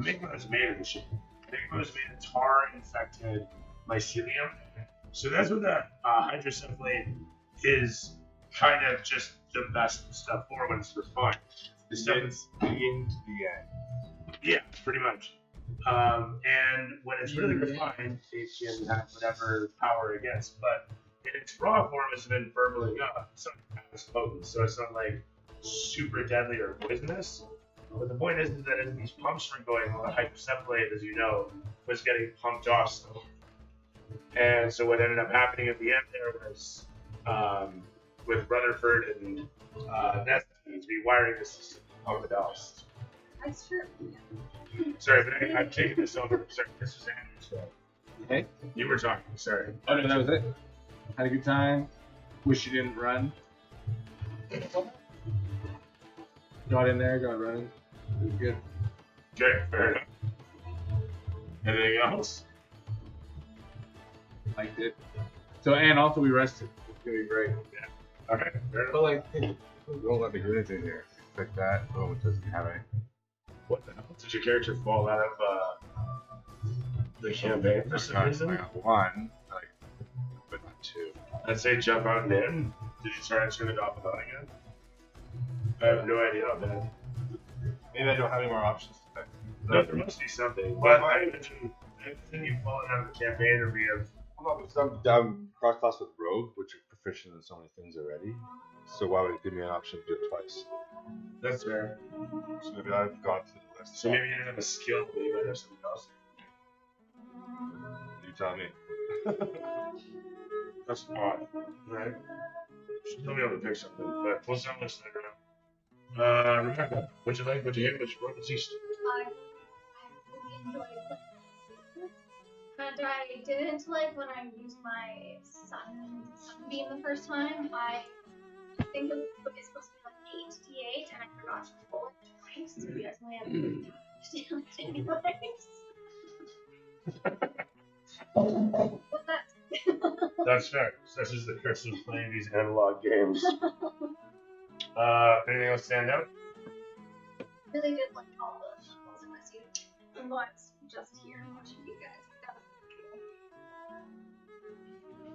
Migma is made of the shit. Migma is made of tar-infected mycelium. So that's what the hydrocephalate is kind of just the best stuff for when it's refined. The stuff is Begin to the end. yeah, pretty much. And when it's really refined, it can have whatever power it gets. But in its raw form, it's been burbling up. It's not as potent, so it's not like super deadly or poisonous. But the point is that as these pumps were going, well, the hydrocephalate, as you know, was getting pumped off. So, and so what ended up happening at the end there was with Rutherford and Nessie to be wiring the system of the dolls. That's true. Sorry, but I'm taking this over. Sorry, this was Andrew's fault. Okay. You were talking. Sorry. Oh no, that was it. Had a good time. Wish you didn't run. Got in there, got running. It was good. Okay, fair enough. Anything else? Liked it. So and also we rested. It's gonna be great. Okay, fair enough. But like, don't let me do anything here. Like that. Oh, it doesn't have any. What the hell? Did your character fall out of the campaign for some reason? I got one, like, but not two. I'd say jump out and in. Did you try and turn it off and on again? I have no idea, man. Maybe I don't have any more options to pick. No, there must be something. But I imagine you falling out of the campaign or we have I'm cross-class with Rogue, which are proficient in so many things already. So why would it give me an option to do it twice? That's fair. So maybe I've gone through the list. So maybe you didn't have a skill, but you might have something else. You tell me. That's odd, right? She'll be able to pick something, but we'll see how much later on. Rebecca, what'd you like? What'd you hate? What'd you want? What's East? I really enjoyed it. And I didn't like when I used my sunbeam the first time. I think it was supposed to be like 8d8, and I forgot to roll it twice. So you guys only have 3 anyways. But that's That's fair. Such is the curse of playing these analog games. Anything else stand out? really did like all the levels in this unit. And was just here watching you guys. That was cool.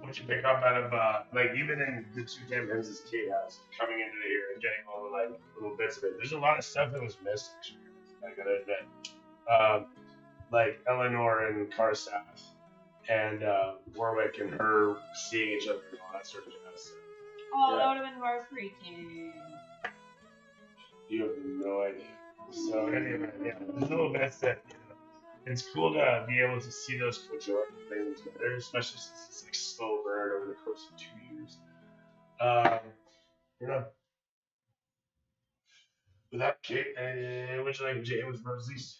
What you pick up out of, like, even in the 2 campaigns as Kate has, coming into here and getting all the, like, little bits of it, there's a lot of stuff that was missed, actually, I gotta admit. Like, Eleanor and Karsath, and Warwick and her seeing each other and all that sort of jazz. Oh, that would have been heartbreaking. You have no idea. So anyway, yeah, there's little bits that, you know, it's cool to be able to see those conjoined things together, especially since it's like slow burn over the course of 2 years. You know. With that, Kate, what'd you like? Jay was versus East.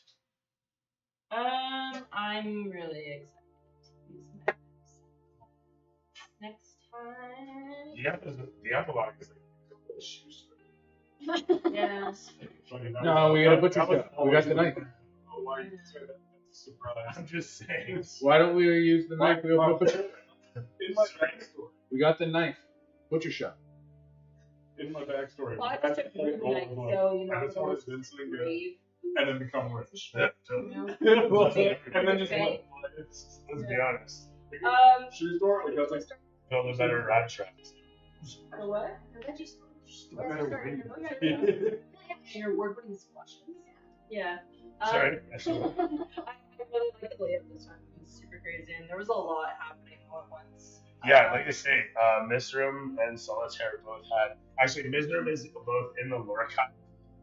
I'm really excited to use next time. The epilogue is like a couple of shoes. Yeah. No, we gotta put your We got the knife. Oh, why you say that? That's a surprise. I'm just saying. Why don't we use the knife? We got In my backstory. We got the knife. Butcher shop. In my backstory. Well, I my just took backstory the knife, so, you know, I just want to Vincent brave. and then become rich. Yeah, You know? And then just Okay. let's be honest. Shoe store, like that's like Build a better rat trap. For what? The veggie store. a better way. Your award-winning squashes. Yeah. Sorry. I really like the layout this time. It was super crazy, and there was a lot happening all at once. Yeah, like I say, Mizram and Solitaire both had. Actually, Mizram is both in the lore cut,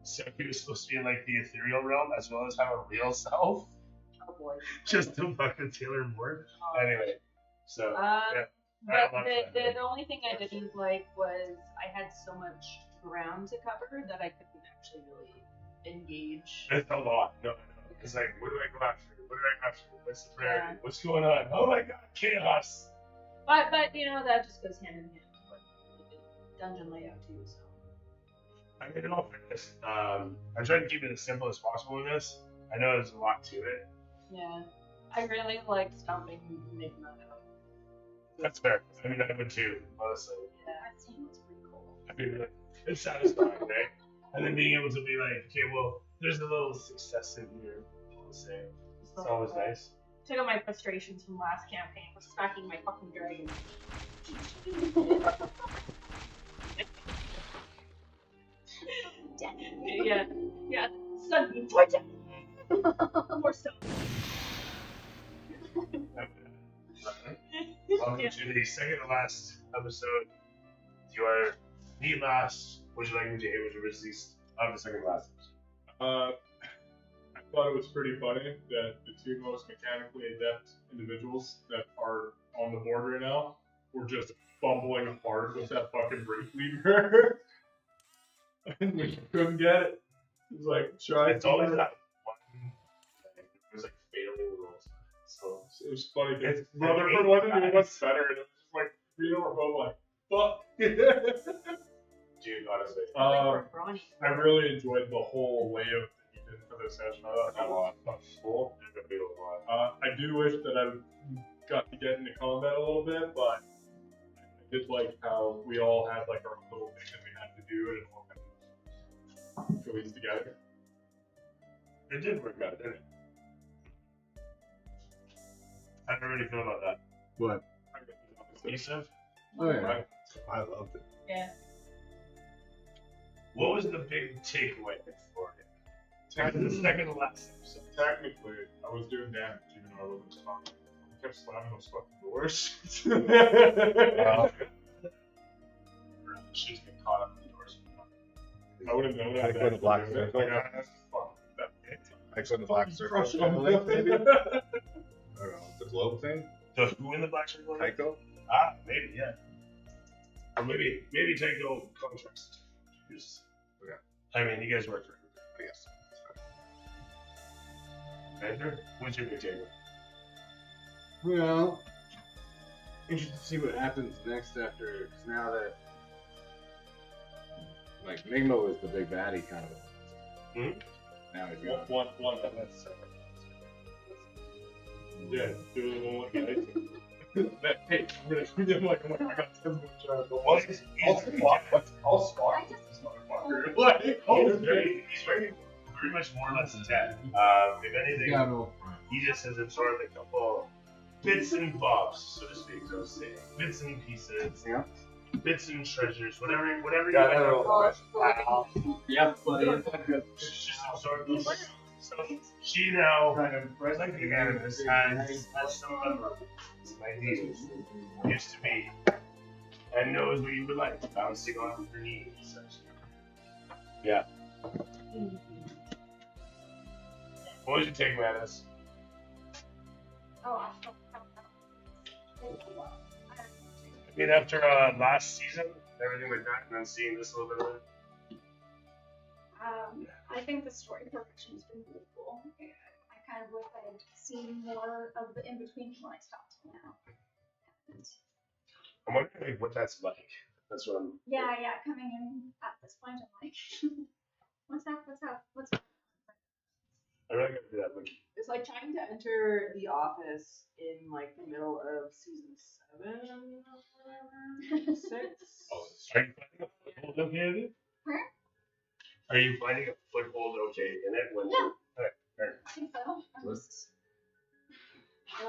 so he was supposed to be in like the ethereal realm as well as have a real self, Oh boy. just to fucking Taylor Moore. Anyway, so yeah. But the only thing I didn't like was I had so much ground to cover that I couldn't actually really engage. It's a lot. No. It's like, what do I go after? What do I go after? What's the priority? Yeah. What's going on? Oh my god, chaos! But you know, that just goes hand in hand with the dungeon layout too. So. I mean, in all fairness, I tried to keep it as simple as possible in this. I know there's a lot to it. Yeah, I really liked stomping Enigma out. That's fair. I mean, I would too, honestly. Yeah, that scene was pretty cool. I mean, it's satisfying, right? And then being able to be like, okay, well, there's a little success in here. I'll say. It's always nice. Took out my frustrations from last campaign with smacking my fucking dragon. Yeah. Sunbeam torch. More stuff. Welcome to the second to last episode. You are the last. Would you like me to hear what you released on the second to last episode? I thought it was pretty funny that the 2 most mechanically adept individuals that are on the board right now were just fumbling hard with that fucking brake lever. And we couldn't get it. It was like, try It's always that one thing. It was like failing rules. So it was funny because It's- Rutherford wasn't doing much better, and it was just like, we were both like, fuck. dude, honestly. I really enjoyed the whole layout that you did for this session. I thought that was cool. I do wish that I got to get into combat a little bit, but I did like how we all had like our own little thing that we had to do, and it all kind of goes together. It did work out, didn't it? How do you really feel about that? What? Yusuf? Oh yeah. I loved it. Yeah. What was the big takeaway for it? The second to last episode. Technically, I was doing damage even though I wasn't responding. kept slamming those fucking doors. Shit's getting caught up in the doors. I wouldn't know that. I couldn't black circle. Like, fuck that bit. I saw the black circle. Crush I don't know. maybe. The globe thing. So who in the black circle? Tycho. Ah, maybe, yeah. Or maybe Tycho contracts. Okay. I mean, you guys work for him. I guess. Andrew, what's your big takeaway? Well, interested to see what happens next after, because now that, like, Nigma was the big baddie kind of. Hmm? Now he's gone. One that's yeah, do the one with the that hey, I'm gonna shoot him like I got 10 more shots. Well, he's I'll spot this motherfucker. Like, he's very much more or less a 10. If anything, Yeah, no. he just has absorbed a couple bits and bobs, so to speak, so to say. Bits and pieces, Yeah. bits and treasures, whatever you Yeah, want. Yeah, buddy. She's just absorbed those. So she now, like the animus, has some some ideas, used to be, and knows what you would like, bouncing on her knees. Yeah. What was your take, Mattis? Oh, I don't know. I mean, after last season, everything like that, and then seeing this a little bit of it. I think the story progression has been really cool. I kind of wish I had seen more of the in-between when I stopped now. I'm wondering what that's like. That's what I'm. Yeah, coming in at this point, I'm like, what's up? I really gotta do that. Like, It's like trying to enter the office in like the middle of season 7 or whatever. 6. are you finding a foothold okay in it? Where? Are you finding a foothold okay in it? When Yeah. Okay, fair. I think so. I'm just.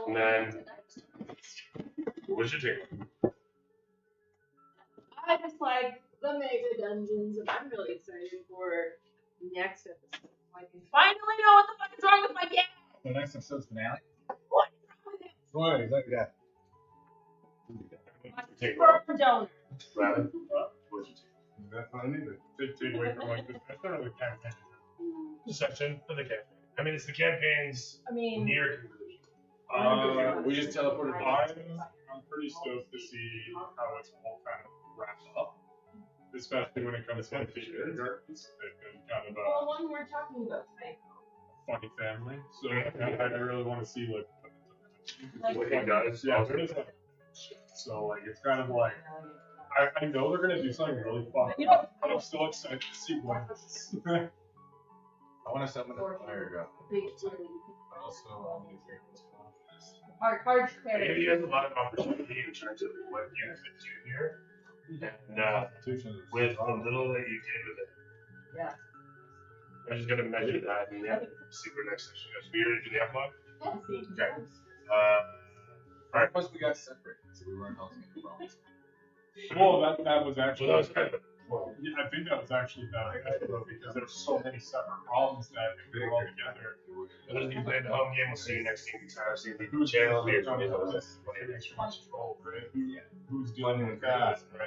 And then, what's your take? I just like the mega dungeons, and I'm really excited for next episode. I can finally know what the fuck is wrong with my cat. The next episode's finale? What is wrong with him? What? Yeah. What's your take? Sperm donor. Riley? What's your take? That's not neither. Take away from like this. That's not really campaign. Section for the campaign. I mean, it's the campaign's I mean, near conclusion. We just teleported. I'm pretty stoked to see how it's all kind of wrapped up, especially when it comes to the Irungartens. They've been kind of well, one we're talking about tonight. funny family, so I really want to see like What he does. yeah, there is like so like it's kind of like I know they're gonna do something really fun, but I'm still excited to see what it is. I want to summon a fire god. Also, Hard It gives you a lot of opportunity in terms of what you could do here. And with the little that you did with it. Yeah. I'm just gonna measure that and yeah, see where next session goes. We already do the epilogue? Yeah. Okay. Alright, plus we got separated, so we weren't helping the problems. Well, that was So actually. that was kind of Yeah, I think that was actually better because there's so many separate problems that if they're all together. For those of you who played the home game, we'll see you next game. See the Who's channel. who's dealing with that, right? Who's dealing with that, right?